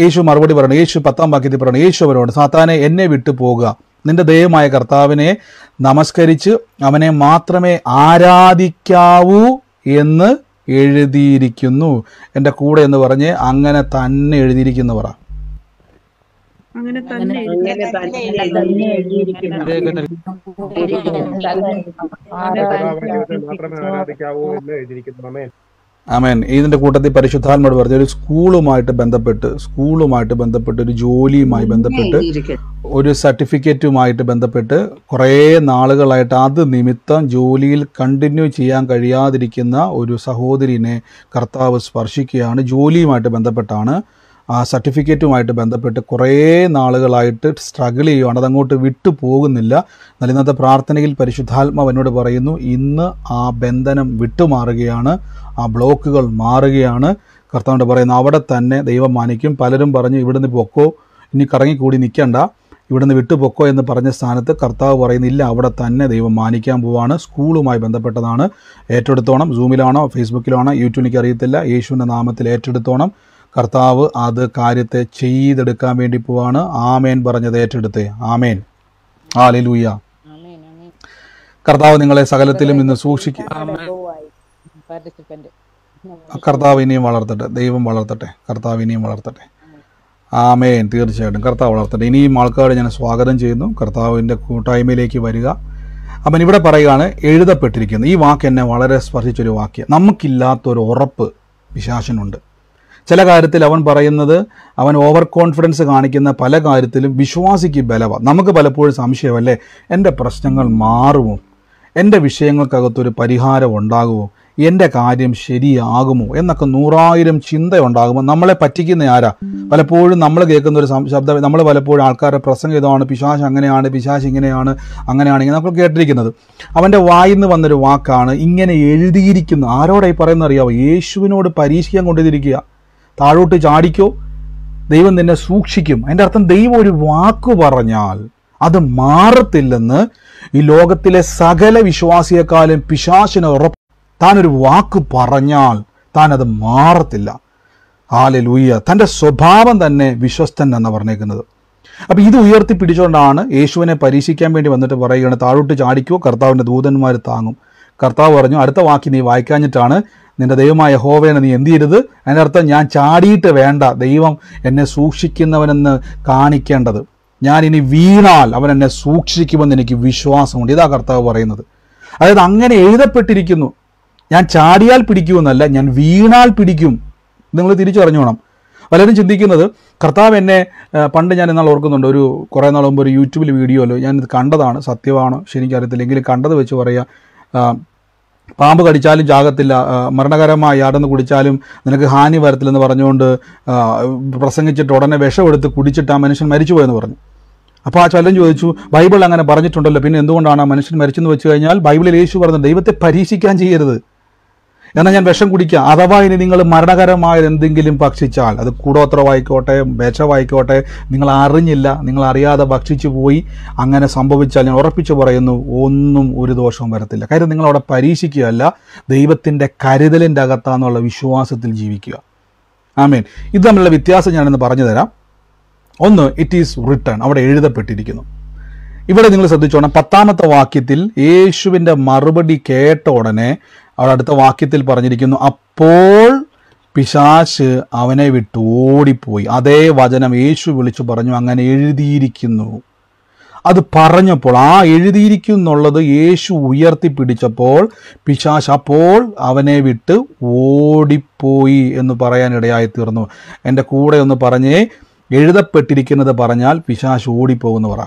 യേശു മറുപടി പറയണം. യേശു 10-ാം വാക്യത്തിൽ പറയണം, യേശു അവനോട്, സാത്താനെ എന്നെ വിട്ടു പോകുക, നിന്റെ ദൈവമായ കർത്താവിനെ നമസ്കരിച്ച് അവനെ മാത്രമേ ആരാധിക്കാവൂ എന്ന് എഴുതിയിരിക്കുന്നു. എൻ്റെ കൂടെ എന്ന് പറഞ്ഞ് അങ്ങനെ തന്നെ എഴുതിയിരിക്കുന്നു പറ. അങ്ങനെ തന്നെ ആമേൻ. ഇതിൻ്റെ കൂട്ടത്തിൽ പരിശുദ്ധാത്മാവ് പറഞ്ഞ ഒരു സ്കൂളുമായിട്ട് ബന്ധപ്പെട്ട് ഒരു ജോലിയുമായി ബന്ധപ്പെട്ട് ഒരു സർട്ടിഫിക്കറ്റുമായിട്ട് ബന്ധപ്പെട്ട് കുറേ നാളുകളായിട്ട് അത് നിമിത്തം ജോലിയിൽ കണ്ടിന്യൂ ചെയ്യാൻ കഴിയാതിരിക്കുന്ന ഒരു സഹോദരിനെ കർത്താവ് സ്പർശിക്കുകയാണ്. ജോലിയുമായിട്ട് ബന്ധപ്പെട്ടാണ്, ആ സർട്ടിഫിക്കറ്റുമായിട്ട് ബന്ധപ്പെട്ട് കുറേ നാളുകളായിട്ട് സ്ട്രഗിൾ ചെയ്യുകയാണ്, അതങ്ങോട്ട് വിട്ടു പോകുന്നില്ല. എന്നാൽ ഇന്നത്തെ പ്രാർത്ഥനയിൽ പരിശുദ്ധാത്മാവ് എന്നോട് പറയുന്നു, ഇന്ന് ആ ബന്ധനം വിട്ടുമാറുകയാണ്, ആ ബ്ലോക്കുകൾ മാറുകയാണ്. കർത്താവിനോട് പറയുന്നു, അവിടെ തന്നെ ദൈവം മാനിക്കും. പലരും പറഞ്ഞു, ഇവിടുന്ന് പൊക്കോ, ഇനി കറങ്ങിക്കൂടി നിൽക്കണ്ട, ഇവിടുന്ന് വിട്ടുപൊക്കോ എന്ന് പറഞ്ഞ സ്ഥാനത്ത് കർത്താവ് പറയുന്നില്ല, അവിടെ തന്നെ ദൈവം മാനിക്കാൻ പോവാണ്. സ്കൂളുമായി ബന്ധപ്പെട്ടതാണ്. ഏറ്റെടുത്തോണം. സൂമിലാണോ ഫേസ്ബുക്കിലാണോ യൂട്യൂബ് എനിക്ക് അറിയത്തില്ല. യേശുവിൻ്റെ നാമത്തിൽ ഏറ്റെടുത്തോണം. കർത്താവ് അത് കാര്യത്തെ ചെയ്തെടുക്കാൻ വേണ്ടി പോവാണ്. ആമേൻ പറഞ്ഞത് ഏറ്റെടുത്തേ. ആമേൻ. ഹല്ലേലൂയ. കർത്താവ് നിങ്ങളെ സകലത്തിലും ഇന്ന് സൂക്ഷിക്കുക. കർത്താവ് ഇനിയും വളർത്തട്ടെ. ദൈവം വളർത്തട്ടെ. കർത്താവ് ഇനിയും വളർത്തട്ടെ. ആമേൻ. തീർച്ചയായിട്ടും കർത്താവ് വളർത്തട്ടെ. ഇനിയും ആൾക്കാരെ ഞാൻ സ്വാഗതം ചെയ്യുന്നു. കർത്താവിൻ്റെ കൂട്ടായ്മയിലേക്ക് വരിക. അവൻ ഇവിടെ പറയുകയാണ്, എഴുതപ്പെട്ടിരിക്കുന്നു. ഈ വാക്ക് എന്നെ വളരെ സ്പർശിച്ചൊരു വാക്യം. നമുക്കില്ലാത്തൊരു ഉറപ്പ് പിശാചിനുണ്ട്. ചില കാര്യത്തിൽ അവൻ പറയുന്നത്, അവൻ ഓവർ കോൺഫിഡൻസ് കാണിക്കുന്ന പല കാര്യത്തിലും വിശ്വാസിക്ക് ബലമാണ്. നമുക്ക് പലപ്പോഴും സംശയമല്ലേ, എൻ്റെ പ്രശ്നങ്ങൾ മാറുമോ, എൻ്റെ വിഷയങ്ങൾക്കകത്തൊരു പരിഹാരം ഉണ്ടാകുമോ, എൻ്റെ കാര്യം ശരിയാകുമോ എന്നൊക്കെ 100,000 ചിന്തയുണ്ടാകുമ്പോൾ നമ്മളെ പറ്റിക്കുന്ന ആരാ? പലപ്പോഴും നമ്മൾ കേൾക്കുന്ന ഒരു ശബ്ദം, നമ്മൾ പലപ്പോഴും ആൾക്കാരുടെ പ്രസംഗം ഇതാണ്, പിശാച് അങ്ങനെയാണ്, പിശാച് ഇങ്ങനെയാണ്, അങ്ങനെയാണ്, ഇങ്ങനെ നമ്മൾ കേട്ടിരിക്കുന്നത്. അവൻ്റെ വായിൽ നിന്ന് വന്നൊരു വാക്കാണ് ഇങ്ങനെ എഴുതിയിരിക്കുന്നു. ആരോടായി പറയുന്നത് അറിയാമോ? യേശുവിനോട് പരീക്ഷിക്കാൻ കൊണ്ടുവന്നിരിക്കുക. താഴോട്ട് ചാടിക്കോ, ദൈവം നിന്നെ സൂക്ഷിക്കും. അതിൻ്റെ അർത്ഥം ദൈവം ഒരു വാക്ക് പറഞ്ഞാൽ അത് മാറത്തില്ലെന്ന് ഈ ലോകത്തിലെ സകല വിശ്വാസിയെക്കാളും പിശാചിന് ഉറപ്പ്. താൻ ഒരു വാക്ക് പറഞ്ഞാൽ താൻ അത് മാറത്തില്ല. ഹല്ലേലൂയ. തൻ്റെ സ്വഭാവം തന്നെ വിശ്വസ്തൻ എന്ന് പറഞ്ഞേക്കുന്നത്. അപ്പം ഇത് ഉയർത്തിപ്പിടിച്ചുകൊണ്ടാണ് യേശുവിനെ പരീക്ഷിക്കാൻ വേണ്ടി വന്നിട്ട് പറയുകയാണ്, താഴോട്ട് ചാടിക്കോ, കർത്താവിൻ്റെ ദൂതന്മാർ താങ്ങും. കർത്താവ് പറഞ്ഞു, അടുത്ത വാക്കി നീ വായിക്കാഞ്ഞിട്ടാണ് നിന്റെ ദൈവമായ യഹോവയെ നീ എന്ത് ചെയ്യരുത്. അതിൻ്റെ അർത്ഥം ഞാൻ ചാടിയിട്ട് വേണ്ട ദൈവം എന്നെ സൂക്ഷിക്കുന്നവനെന്ന് കാണിക്കേണ്ടത്. ഞാൻ ഇനി വീണാൽ അവൻ എന്നെ സൂക്ഷിക്കുമെന്ന് എനിക്ക് വിശ്വാസമുണ്ട്. ഇതാ കർത്താവ് പറയുന്നത്. അതായത് അങ്ങനെ എഴുതപ്പെട്ടിരിക്കുന്നു. ഞാൻ ചാടിയാൽ പിടിക്കുമെന്നല്ല, ഞാൻ വീണാൽ പിടിക്കും. നിങ്ങൾ തിരിച്ചറിഞ്ഞോണം. പലരും ചിന്തിക്കുന്നത് കർത്താവ് എന്നെ പണ്ട് ഞാൻ എന്നാൽ ഓർക്കുന്നുണ്ട്, ഒരു കുറേ നാൾ മുമ്പ് ഒരു യൂട്യൂബിൽ വീഡിയോയിൽ ഞാനിത് കണ്ടതാണ്, സത്യമാണോ പക്ഷെ എനിക്കറിയത്തില്ല, എങ്കിലും കണ്ടത് വെച്ച് പറയുക, പാമ്പ് കടിച്ചാലും ചാകത്തില്ല, മരണകരമായ യാതൊന്ന് കുടിച്ചാലും നിനക്ക് ഹാനി വരത്തില്ലെന്ന് പറഞ്ഞുകൊണ്ട് പ്രസംഗിച്ചിട്ട് ഉടനെ വിഷമെടുത്ത് കുടിച്ചിട്ട് ആ മനുഷ്യൻ മരിച്ചുപോയെന്ന് പറഞ്ഞു. അപ്പോൾ ആ ചലം ചോദിച്ചു, ബൈബിൾ അങ്ങനെ പറഞ്ഞിട്ടുണ്ടല്ലോ, പിന്നെ എന്തുകൊണ്ടാണ് ആ മനുഷ്യൻ മരിച്ചെന്ന് വെച്ച് കഴിഞ്ഞാൽ ബൈബിളിൽ യേശു പറഞ്ഞു, ദൈവത്തെ പരീക്ഷിക്കാൻ ചെയ്യരുത്, എന്നാൽ ഞാൻ വിഷം കുടിക്കുക. അഥവാ ഇനി നിങ്ങൾ മരണകരമായ എന്തെങ്കിലും ഭക്ഷിച്ചാൽ, അത് കൂടോത്രമായിക്കോട്ടെ വിഷമായിക്കോട്ടെ, നിങ്ങൾ അറിഞ്ഞില്ല, നിങ്ങൾ അറിയാതെ ഭക്ഷിച്ചു പോയി, അങ്ങനെ സംഭവിച്ചാൽ ഞാൻ ഉറപ്പിച്ചു പറയുന്നു ഒന്നും ഒരു ദോഷവും വരത്തില്ല. കാര്യം നിങ്ങളവിടെ പരീക്ഷിക്കുകയല്ല, ദൈവത്തിൻ്റെ കരുതലിൻ്റെ അകത്താന്നുള്ള വിശ്വാസത്തിൽ ജീവിക്കുക. ആമേൻ. ഇത് തമ്മിലുള്ള വ്യത്യാസം ഞാനിന്ന് പറഞ്ഞു തരാം. ഒന്ന്, ഇറ്റ് ഈസ് റിട്ടൺ, അവിടെ എഴുതപ്പെട്ടിരിക്കുന്നു. ഇവിടെ നിങ്ങൾ ശ്രദ്ധിച്ചോണം, 10ാമത്തെ വാക്യത്തിൽ യേശുവിൻ്റെ മറുപടി കേട്ട ഉടനെ അവിടെ അടുത്ത വാക്യത്തിൽ പറഞ്ഞിരിക്കുന്നു, അപ്പോൾ പിശാച് അവനെ വിട്ട് ഓടിപ്പോയി. അതേ വചനം യേശു വിളിച്ചു പറഞ്ഞു, അങ്ങനെ എഴുതിയിരിക്കുന്നു. അത് പറഞ്ഞപ്പോൾ, ആ എഴുതിയിരിക്കുന്നുള്ളത് യേശു ഉയർത്തിപ്പിടിച്ചപ്പോൾ പിശാച് അപ്പോൾ അവനെ വിട്ട് ഓടിപ്പോയി എന്ന് പറയാനിടയായി തീർന്നു. എൻ്റെ കൂടെ ഒന്ന് പറഞ്ഞേ, എഴുതപ്പെട്ടിരിക്കുന്നത് പറഞ്ഞാൽ പിശാച് ഓടിപ്പോകുന്നു പറ.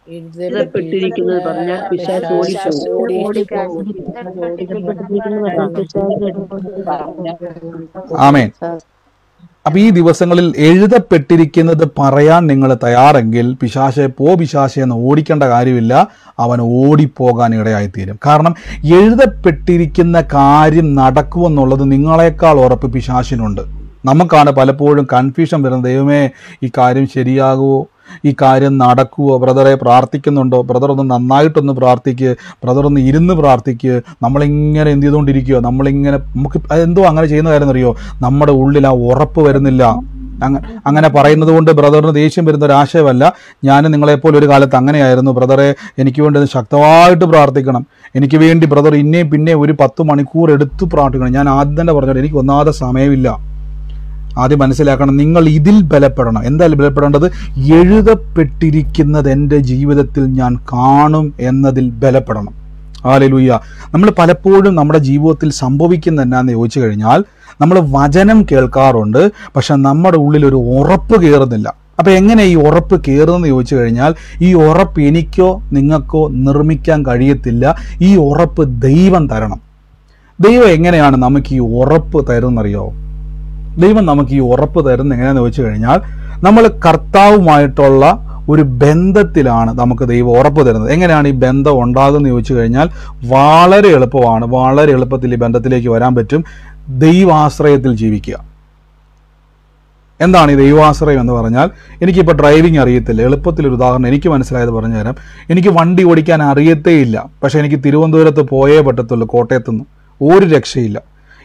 എഴുതപ്പെട്ടിരിക്കുന്നത് പറഞ്ഞാൽ പിശാച് ഓടിപ്പോകും. ആമേൻ. അപ്പൊ ഈ ദിവസങ്ങളിൽ എഴുതപ്പെട്ടിരിക്കുന്നത് പറയാൻ നിങ്ങൾ തയ്യാറെങ്കിൽ പിശാചെ എന്ന് ഓടിക്കേണ്ട കാര്യമില്ല, അവൻ ഓടിപ്പോകാൻ ഇടയായിത്തീരും. കാരണം എഴുതപ്പെട്ടിരിക്കുന്ന കാര്യം നടക്കുമെന്നുള്ളത് നിങ്ങളെക്കാൾ ഉറപ്പ് പിശാചിനുണ്ട്. നമുക്കാണ് പലപ്പോഴും കൺഫ്യൂഷൻ വരുന്നത്, ദൈവമേ ഈ കാര്യം ശരിയാകുമോ, ഈ കാര്യം നടക്കുമോ, ബ്രദറെ പ്രാർത്ഥിക്കുന്നുണ്ടോ, ബ്രദർ ഒന്ന് നന്നായിട്ടൊന്ന് പ്രാർത്ഥിക്കുക, ബ്രദർ ഒന്ന് ഇരുന്ന് പ്രാർത്ഥിക്കുക. നമ്മളിങ്ങനെ എന്ത് ചെയ്തുകൊണ്ടിരിക്കുകയോ, നമ്മളിങ്ങനെ നമുക്ക് എന്തോ അങ്ങനെ ചെയ്യുന്ന കാര്യം അറിയോ, നമ്മുടെ ഉള്ളിൽ ആ ഉറപ്പ് വരുന്നില്ല. അങ്ങനെ പറയുന്നത് കൊണ്ട് ബ്രദറിന് ദേഷ്യം വരുന്ന ഒരു ആശയമല്ല. ഞാൻ നിങ്ങളെപ്പോലെ ഒരു കാലത്ത് അങ്ങനെയായിരുന്നു. ബ്രദറെ എനിക്ക് വേണ്ടി ശക്തമായിട്ട് പ്രാർത്ഥിക്കണം, എനിക്ക് വേണ്ടി ബ്രദർ ഇന്നേയും പിന്നെ ഒരു 10 മണിക്കൂർ എടുത്ത് പ്രാർത്ഥിക്കണം. ഞാൻ ആദ്യം തന്നെ പറഞ്ഞോട്ടെ, എനിക്ക് ഒന്നാമത്തെ സമയമില്ല. ആദ്യം മനസ്സിലാക്കണം, നിങ്ങൾ ഇതിൽ ബലപ്പെടണം. എന്തായാലും ബലപ്പെടേണ്ടത്, എഴുതപ്പെട്ടിരിക്കുന്നത് എൻ്റെ ജീവിതത്തിൽ ഞാൻ കാണും എന്നതിൽ ബലപ്പെടണം. ഹല്ലേലൂയ. നമ്മൾ പലപ്പോഴും നമ്മുടെ ജീവിതത്തിൽ സംഭവിക്കുന്ന എന്നാന്ന് ചോദിച്ചു കഴിഞ്ഞാൽ, നമ്മൾ വചനം കേൾക്കാറുണ്ട്, പക്ഷെ നമ്മുടെ ഉള്ളിൽ ഒരു ഉറപ്പ് കയറുന്നില്ല. അപ്പം എങ്ങനെ ഈ ഉറപ്പ് കയറുമെന്ന് ചോദിച്ചു കഴിഞ്ഞാൽ, ഈ ഉറപ്പ് എനിക്കോ നിങ്ങൾക്കോ നിർമ്മിക്കാൻ കഴിയത്തില്ല. ഈ ഉറപ്പ് ദൈവം തരണം. ദൈവം എങ്ങനെയാണ് നമുക്ക് ഈ ഉറപ്പ് തരുന്നറിയോ? ദൈവം നമുക്ക് ഈ ഉറപ്പ് തരുന്നത് എങ്ങനെയാണെന്ന് ചോദിച്ചു കഴിഞ്ഞാൽ, നമ്മൾ കർത്താവുമായിട്ടുള്ള ഒരു ബന്ധത്തിലാണ് നമുക്ക് ദൈവം ഉറപ്പ് തരുന്നത്. എങ്ങനെയാണ് ഈ ബന്ധം ഉണ്ടാകുന്നത് ചോദിച്ചു കഴിഞ്ഞാൽ, വളരെ എളുപ്പമാണ്. വളരെ എളുപ്പത്തിൽ ഈ ബന്ധത്തിലേക്ക് വരാൻ പറ്റും. ദൈവാശ്രയത്തിൽ ജീവിക്കുക. എന്താണ് ഈ ദൈവാശ്രയം എന്ന് പറഞ്ഞാൽ, എനിക്കിപ്പോൾ ഡ്രൈവിംഗ് അറിയത്തില്ല. എളുപ്പത്തിലൊരു ഉദാഹരണം എനിക്ക് മനസ്സിലായത് പറഞ്ഞു തരാം. എനിക്ക് വണ്ടി ഓടിക്കാൻ അറിയത്തേയില്ല, പക്ഷെ എനിക്ക് തിരുവനന്തപുരത്ത് പോയേ പറ്റത്തുള്ളൂ, കോട്ടയത്തുനിന്ന്. ഒരു രക്ഷയില്ല,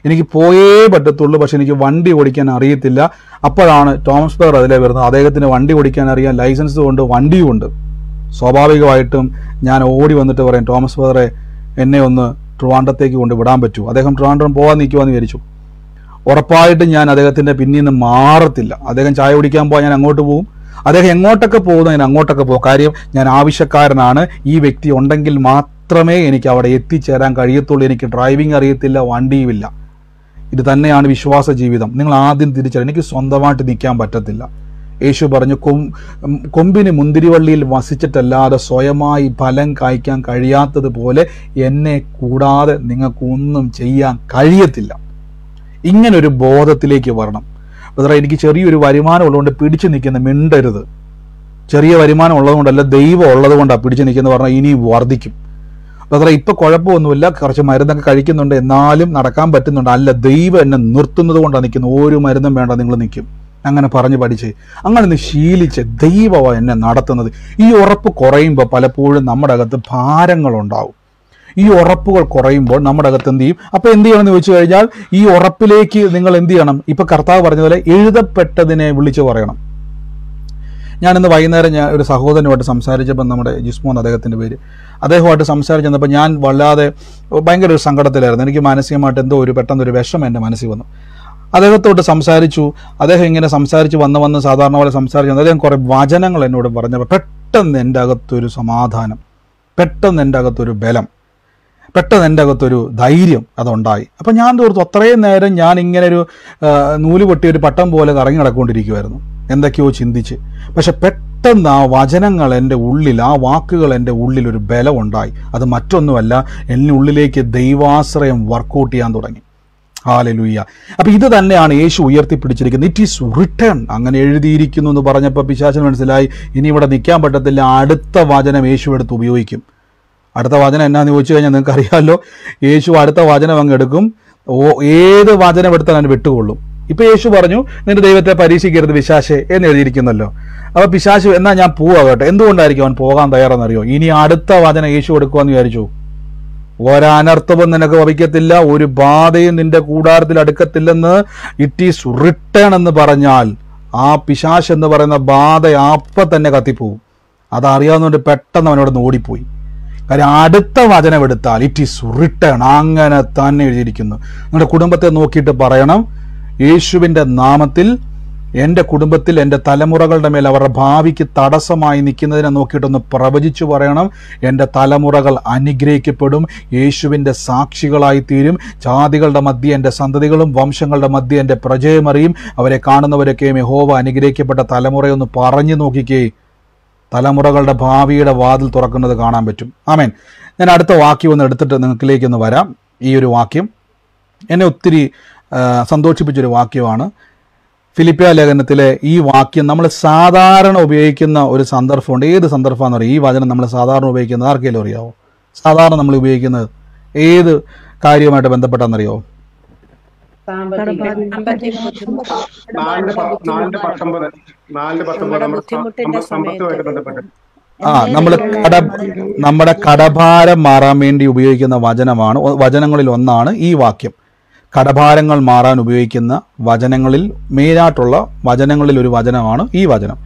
എനിക്ക് പോയേ പറ്റത്തുള്ളൂ, പക്ഷെ എനിക്ക് വണ്ടി ഓടിക്കാൻ അറിയത്തില്ല. അപ്പോഴാണ് തോമസ് ബ്രദർ അതിലെ വരുന്നത്. അദ്ദേഹത്തിന് വണ്ടി ഓടിക്കാൻ അറിയാൻ ലൈസൻസ് കൊണ്ട് വണ്ടിയും ഉണ്ട്. സ്വാഭാവികമായിട്ടും ഞാൻ ഓടി വന്നിട്ട് പറയും, തോമസ് ബ്രദറെ എന്നെ ഒന്ന് ട്രിവാൻഡ്രത്തേക്ക് കൊണ്ട് വിടാൻ പറ്റുമോ? അദ്ദേഹം ട്രിവാൻഡ്രം പോകാൻ നിൽക്കുവാന്ന് വിചാരിച്ചു. ഉറപ്പായിട്ടും ഞാൻ അദ്ദേഹത്തിൻ്റെ പിന്നിൽ നിന്ന് മാറത്തില്ല. അദ്ദേഹം ചായ കുടിക്കാൻ പോകാൻ ഞാൻ അങ്ങോട്ട് പോകും, അദ്ദേഹം എങ്ങോട്ടൊക്കെ പോകുന്നു ഞാൻ അങ്ങോട്ടൊക്കെ പോകും. കാര്യം ഞാൻ ആവശ്യക്കാരനാണ്. ഈ വ്യക്തി ഉണ്ടെങ്കിൽ മാത്രമേ എനിക്ക് അവിടെ എത്തിച്ചേരാൻ കഴിയത്തുള്ളൂ. എനിക്ക് ഡ്രൈവിംഗ് അറിയത്തില്ല, വണ്ടിയുമില്ല. ഇത് തന്നെയാണ് വിശ്വാസ ജീവിതം. നിങ്ങൾ ആദ്യം തിരിച്ചറിയാം, എനിക്ക് സ്വന്തമായിട്ട് നിൽക്കാൻ പറ്റത്തില്ല. യേശു പറഞ്ഞു, കൊമ്പിന് മുന്തിരിവള്ളിയിൽ വസിച്ചിട്ടല്ലാതെ സ്വയമായി ഫലം കായ്ക്കാൻ കഴിയാത്തതുപോലെ എന്നെ കൂടാതെ നിങ്ങൾക്കൊന്നും ചെയ്യാൻ കഴിയത്തില്ല. ഇങ്ങനൊരു ബോധത്തിലേക്ക് വരണം. ബ്രദറെ എനിക്ക് ചെറിയൊരു വരുമാനം ഉള്ളതുകൊണ്ട് പിടിച്ചു നിൽക്കുന്ന മിണ്ടരുത്. ചെറിയ വരുമാനം ഉള്ളതുകൊണ്ടല്ല, ദൈവം ഉള്ളത് കൊണ്ടാണ് പിടിച്ചു നിൽക്കുന്നത് പറഞ്ഞാൽ ഇനി വർദ്ധിക്കും. ബ്രദറെ ഇപ്പം കുഴപ്പമൊന്നുമില്ല, കുറച്ച് മരുന്നൊക്കെ കഴിക്കുന്നുണ്ട്, എന്നാലും നടക്കാൻ പറ്റുന്നുണ്ട്. അല്ല, ദൈവം എന്നെ നിർത്തുന്നത് കൊണ്ടാണ് നിൽക്കുന്നത്. ഒരു മരുന്നും വേണ്ട, നിങ്ങൾ നിൽക്കും. അങ്ങനെ പറഞ്ഞ് പഠിച്ച് അങ്ങനെ ഒന്ന് ശീലിച്ച് ദൈവമാണ് എന്നെ നടത്തുന്നത്. ഈ ഉറപ്പ് കുറയുമ്പോൾ പലപ്പോഴും നമ്മുടെ അകത്ത് ഭാരങ്ങളുണ്ടാവും. ഈ ഉറപ്പുകൾ കുറയുമ്പോൾ നമ്മുടെ അകത്ത് എന്ത് ചെയ്യും? അപ്പോൾ എന്ത് ചെയ്യണമെന്ന് ചോദിച്ചു കഴിഞ്ഞാൽ ഈ ഉറപ്പിലേക്ക് നിങ്ങൾ എന്ത് ചെയ്യണം? ഇപ്പം കർത്താവ് പറഞ്ഞതുപോലെ എഴുതപ്പെട്ടതിനെ വിളിച്ചു പറയണം. ഞാനിന്ന് വൈകുന്നേരം ഞാൻ ഒരു സഹോദരനുമായിട്ട് സംസാരിച്ചപ്പോൾ, നമ്മുടെ ജിസ്മോൻ അദ്ദേഹത്തിൻ്റെ പേര്, അദ്ദേഹമായിട്ട് സംസാരിച്ചപ്പോൾ ഞാൻ വല്ലാതെ ഭയങ്കര ഒരു സങ്കടത്തിലായിരുന്നു. എനിക്ക് മാനസികമായിട്ട് എന്തോ പെട്ടെന്നൊരു വിഷമം എൻ്റെ മനസ്സിൽ വന്നു. അദ്ദേഹത്തോട്ട് സംസാരിച്ചു. അദ്ദേഹം ഇങ്ങനെ സംസാരിച്ച് വന്ന് സാധാരണ പോലെ സംസാരിച്ചു. അദ്ദേഹം കുറേ വചനങ്ങൾ എന്നോട് പറഞ്ഞപ്പോൾ പെട്ടെന്ന് എൻ്റെ അകത്തൊരു സമാധാനം, പെട്ടെന്ന് എൻ്റെ അകത്തൊരു ബലം, പെട്ടെന്ന് എൻ്റെ അകത്തൊരു ധൈര്യം അതുണ്ടായി. അപ്പം ഞാൻ തോർത്തു അത്രയും നേരം ഞാൻ ഇങ്ങനെ ഒരു നൂല് പൊട്ടിയ ഒരു പട്ടം പോലെ കറങ്ങി നടക്കൊണ്ടിരിക്കുമായിരുന്നു, എന്തൊക്കെയോ ചിന്തിച്ച്. പക്ഷെ പെട്ടെന്ന് ആ വചനങ്ങൾ എൻ്റെ ഉള്ളിൽ, ആ വാക്കുകൾ എൻ്റെ ഉള്ളിൽ ഒരു ബലം ഉണ്ടായി. അത് മറ്റൊന്നുമല്ല, എൻ്റെ ഉള്ളിലേക്ക് ദൈവാശ്രയം വർക്കൗട്ട് ചെയ്യാൻ തുടങ്ങി. ഹല്ലേലൂയ. അപ്പം ഇത് തന്നെയാണ് യേശു ഉയർത്തിപ്പിടിച്ചിരിക്കുന്നത്. ഇറ്റ് ഈസ് റിട്ടേൺ, അങ്ങനെ എഴുതിയിരിക്കുന്നു എന്ന് പറഞ്ഞപ്പോൾ പിശാചിന് മനസ്സിലായി ഇനി ഇവിടെ നിൽക്കാൻ പറ്റത്തില്ല, അടുത്ത വചനം യേശു എടുത്ത് ഉപയോഗിക്കും. അടുത്ത വചനം എന്നാന്ന് ചോദിച്ചു കഴിഞ്ഞാൽ നിങ്ങൾക്ക് അറിയാമല്ലോ, യേശു അടുത്ത വചനം അങ്ങ് എടുക്കും. ഏത് വചനം എടുത്താൽ അതിന് വിട്ടുകൊള്ളും. ഇപ്പൊ യേശു പറഞ്ഞു നിന്റെ ദൈവത്തെ പരീക്ഷിക്കരുത് പിശാചേ എന്ന് എഴുതിയിരിക്കുന്നല്ലോ. അപ്പൊ പിശാചു എന്നാ ഞാൻ പോവാകട്ടെ. എന്തുകൊണ്ടായിരിക്കും അവൻ പോകാൻ തയ്യാറെന്നറിയോ? ഇനി അടുത്ത വചനം യേശു എടുക്കുവാന്ന് വിചാരിച്ചു. ഒരനർത്ഥവും നിനക്ക് ഭവിക്കത്തില്ല, ഒരു ബാധയും നിന്റെ കൂടാരത്തിൽ അടുക്കത്തില്ലെന്ന് ഇറ്റ് ഈസ് റിട്ടേൺ എന്ന് പറഞ്ഞാൽ ആ പിശാച് എന്ന് പറയുന്ന ബാധ അപ്പം തന്നെ കത്തിപ്പോവും. അതറിയാവുന്നതുകൊണ്ട് പെട്ടെന്ന് അവനോട് ഓടിപ്പോയി. കാര്യം അടുത്ത വചനം എടുത്താൽ ഇറ്റ് ഈസ് റിട്ടേൺ, അങ്ങനെ തന്നെ എഴുതിയിരിക്കുന്നു. നിങ്ങളുടെ കുടുംബത്തെ നോക്കിയിട്ട് പറയണം, യേശുവിൻ്റെ നാമത്തിൽ എൻ്റെ കുടുംബത്തിൽ എൻ്റെ തലമുറകളുടെ മേൽ അവരുടെ ഭാവിക്ക് തടസ്സമായി നിൽക്കുന്നതിനെ നോക്കിയിട്ടൊന്ന് പ്രവചിച്ചു പറയണം, എൻ്റെ തലമുറകൾ അനുഗ്രഹിക്കപ്പെടും, യേശുവിൻ്റെ സാക്ഷികളായി തീരും, ജാതികളുടെ മധ്യ എൻ്റെ സന്തതികളും വംശങ്ങളുടെ മധ്യ എൻ്റെ പ്രജയമറിയും, അവരെ കാണുന്നവരൊക്കെയും യഹോവ അനുഗ്രഹിക്കപ്പെട്ട തലമുറയൊന്ന് പറഞ്ഞു നോക്കിക്കേ, തലമുറകളുടെ ഭാവിയുടെ വാതിൽ തുറക്കുന്നത് കാണാൻ പറ്റും. ആമേൻ. ഞാൻ അടുത്ത വാക്യം ഒന്ന് എടുത്തിട്ട് നിങ്ങൾക്കിലേക്കൊന്ന് വരാം. ഈ ഒരു വാക്യം എന്നെ ഒത്തിരി സന്തോഷിപ്പിച്ചൊരു വാക്യമാണ്. ഫിലിപ്പിയ ലേഖനത്തിലെ ഈ വാക്യം നമ്മൾ സാധാരണ ഉപയോഗിക്കുന്ന ഒരു സന്ദർഭമുണ്ട്. ഏത് സന്ദർഭമാണെന്ന് അറിയാം? ഈ വചനം നമ്മൾ സാധാരണ ഉപയോഗിക്കുന്നത് ആർക്കെങ്കിലും അറിയാവോ? സാധാരണ നമ്മൾ ഉപയോഗിക്കുന്നത് ഏത് കാര്യവുമായിട്ട് ബന്ധപ്പെട്ടാണെന്നറിയാവോ? നമ്മുടെ കടഭാരം മാറാൻ വേണ്ടി ഉപയോഗിക്കുന്ന വചനങ്ങളിൽ ഒന്നാണ് ഈ വാക്യം. കടഭാരങ്ങൾ മാറാൻ ഉപയോഗിക്കുന്ന വചനങ്ങളിൽ മെയിനായിട്ടുള്ള വചനങ്ങളിൽ ഒരു വചനമാണ് ഈ വചനം.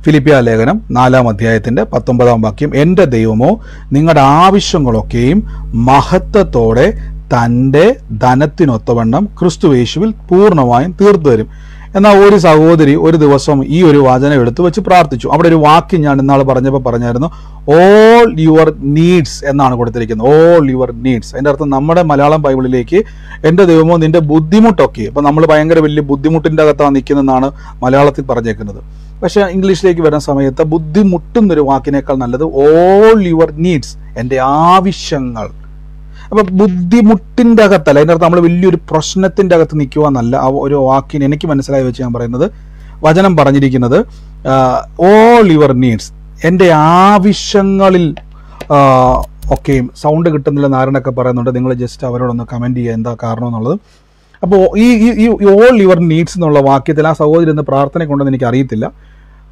ഫിലിപ്പിയ ലേഖനം 4-ാം അധ്യായത്തിന്റെ 19-ാം വാക്യം, എൻ്റെ ദൈവമോ നിങ്ങളുടെ ആവശ്യങ്ങളൊക്കെയും മഹത്വത്തോടെ തൻ്റെ ധനത്തിനൊത്തവണ്ണം ക്രിസ്തുയേശുവിൽ പൂർണ്ണമായും തീർത്തു തരും. എന്നാൽ ഒരു സഹോദരി ഒരു ദിവസം ഈ ഒരു വചനം എടുത്തു വെച്ച് പ്രാർത്ഥിച്ചു. അവിടെ ഒരു വാക്യം ഞാൻ ഇന്നാൾ പറഞ്ഞപ്പോൾ പറഞ്ഞായിരുന്നു, ഓൾ യുവർ നീഡ്സ് എന്നാണ് കൊടുത്തിരിക്കുന്നത്. All your needs. അതിൻ്റെ അർത്ഥം നമ്മുടെ മലയാളം ബൈബിളിലേക്ക് എൻ്റെ ദൈവമോ നിന്റെ ബുദ്ധിമുട്ടൊക്കെ, ഇപ്പം നമ്മൾ ഭയങ്കര വലിയ ബുദ്ധിമുട്ടിൻ്റെ അകത്താണ് നിൽക്കുന്നതെന്നാണ് മലയാളത്തിൽ പറഞ്ഞേക്കുന്നത്. പക്ഷേ ഇംഗ്ലീഷിലേക്ക് വരുന്ന സമയത്ത് ബുദ്ധിമുട്ടുന്നൊരു വാക്കിനേക്കാൾ നല്ലത് ഓൾ യുവർ നീഡ്സ്, എൻ്റെ ആവശ്യങ്ങൾ. അപ്പം ബുദ്ധിമുട്ടിൻ്റെ അകത്തല്ല, അതിൻ്റെ അർത്ഥം നമ്മൾ വലിയൊരു പ്രശ്നത്തിൻ്റെ അകത്ത് നിൽക്കുക എന്നല്ല. ആ ഒരു വാക്കിന് എനിക്ക് മനസ്സിലായി വെച്ച് ഞാൻ പറയുന്നത്, വചനം പറഞ്ഞിരിക്കുന്നത് ഓൾ യുവർ നീഡ്സ്, എൻ്റെ ആവശ്യങ്ങളിൽ ഒക്കെയും. സൗണ്ട് കിട്ടുന്നില്ലെന്ന് ആരെന്നൊക്കെ പറയുന്നുണ്ട്, നിങ്ങൾ ജസ്റ്റ് അവരോടൊന്ന് കമൻറ്റ് ചെയ്യുക എന്താ കാരണം എന്നുള്ളത്. അപ്പോൾ ഈ ഓൾ യുവർ നീഡ്സ് എന്നുള്ള വാക്യത്തിൽ ആ സഹോദരി എന്ന് പ്രാർത്ഥന കൊണ്ടെന്ന് എനിക്ക് അറിയത്തില്ല.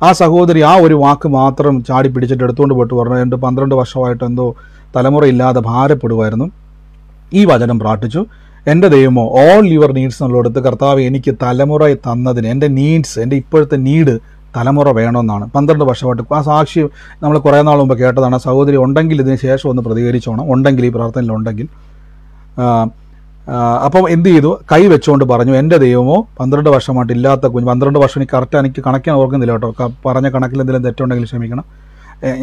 ആ സഹോദരി ആ ഒരു വാക്ക് മാത്രം ചാടി പിടിച്ചിട്ട് എടുത്തുകൊണ്ട് പോയിട്ട് പറഞ്ഞു, 12 വർഷമായിട്ട് എന്തോ തലമുറയില്ലാതെ ഭാരപ്പെടുമായിരുന്നു. ഈ വചനം പ്രാർത്ഥിച്ചു, എൻ്റെ ദൈവമോ ഓൾ യുവർ നീഡ്സ് എന്നുള്ളടത്ത് കർത്താവ് എനിക്ക് തലമുറ തന്നതിന്, എൻ്റെ നീഡ്സ്, എൻ്റെ ഇപ്പോഴത്തെ നീഡ് തലമുറ വേണമെന്നാണ്. 12 വർഷമായിട്ട് ആ സാക്ഷി നമ്മൾ കുറേ നാൾ മുമ്പ് കേട്ടതാണ്. സഹോദരി ഉണ്ടെങ്കിൽ ഇതിന് ശേഷം ഒന്ന് പ്രതികരിച്ചോണം, ഉണ്ടെങ്കിൽ ഈ പ്രാർത്ഥനയിലുണ്ടെങ്കിൽ. അപ്പം എന്ത് ചെയ്തു? കൈ വെച്ചുകൊണ്ട് പറഞ്ഞു, എൻ്റെ ദൈവമോ 12 വർഷമായിട്ട് ഇല്ലാത്ത കുഞ്ഞ്, 12 വർഷം എനിക്ക് കണക്കാൻ ഓർക്കുന്നില്ല കേട്ടോ, പറഞ്ഞ കണക്കിൽ എന്തെങ്കിലും തെറ്റുണ്ടെങ്കിൽ ക്ഷമിക്കണം.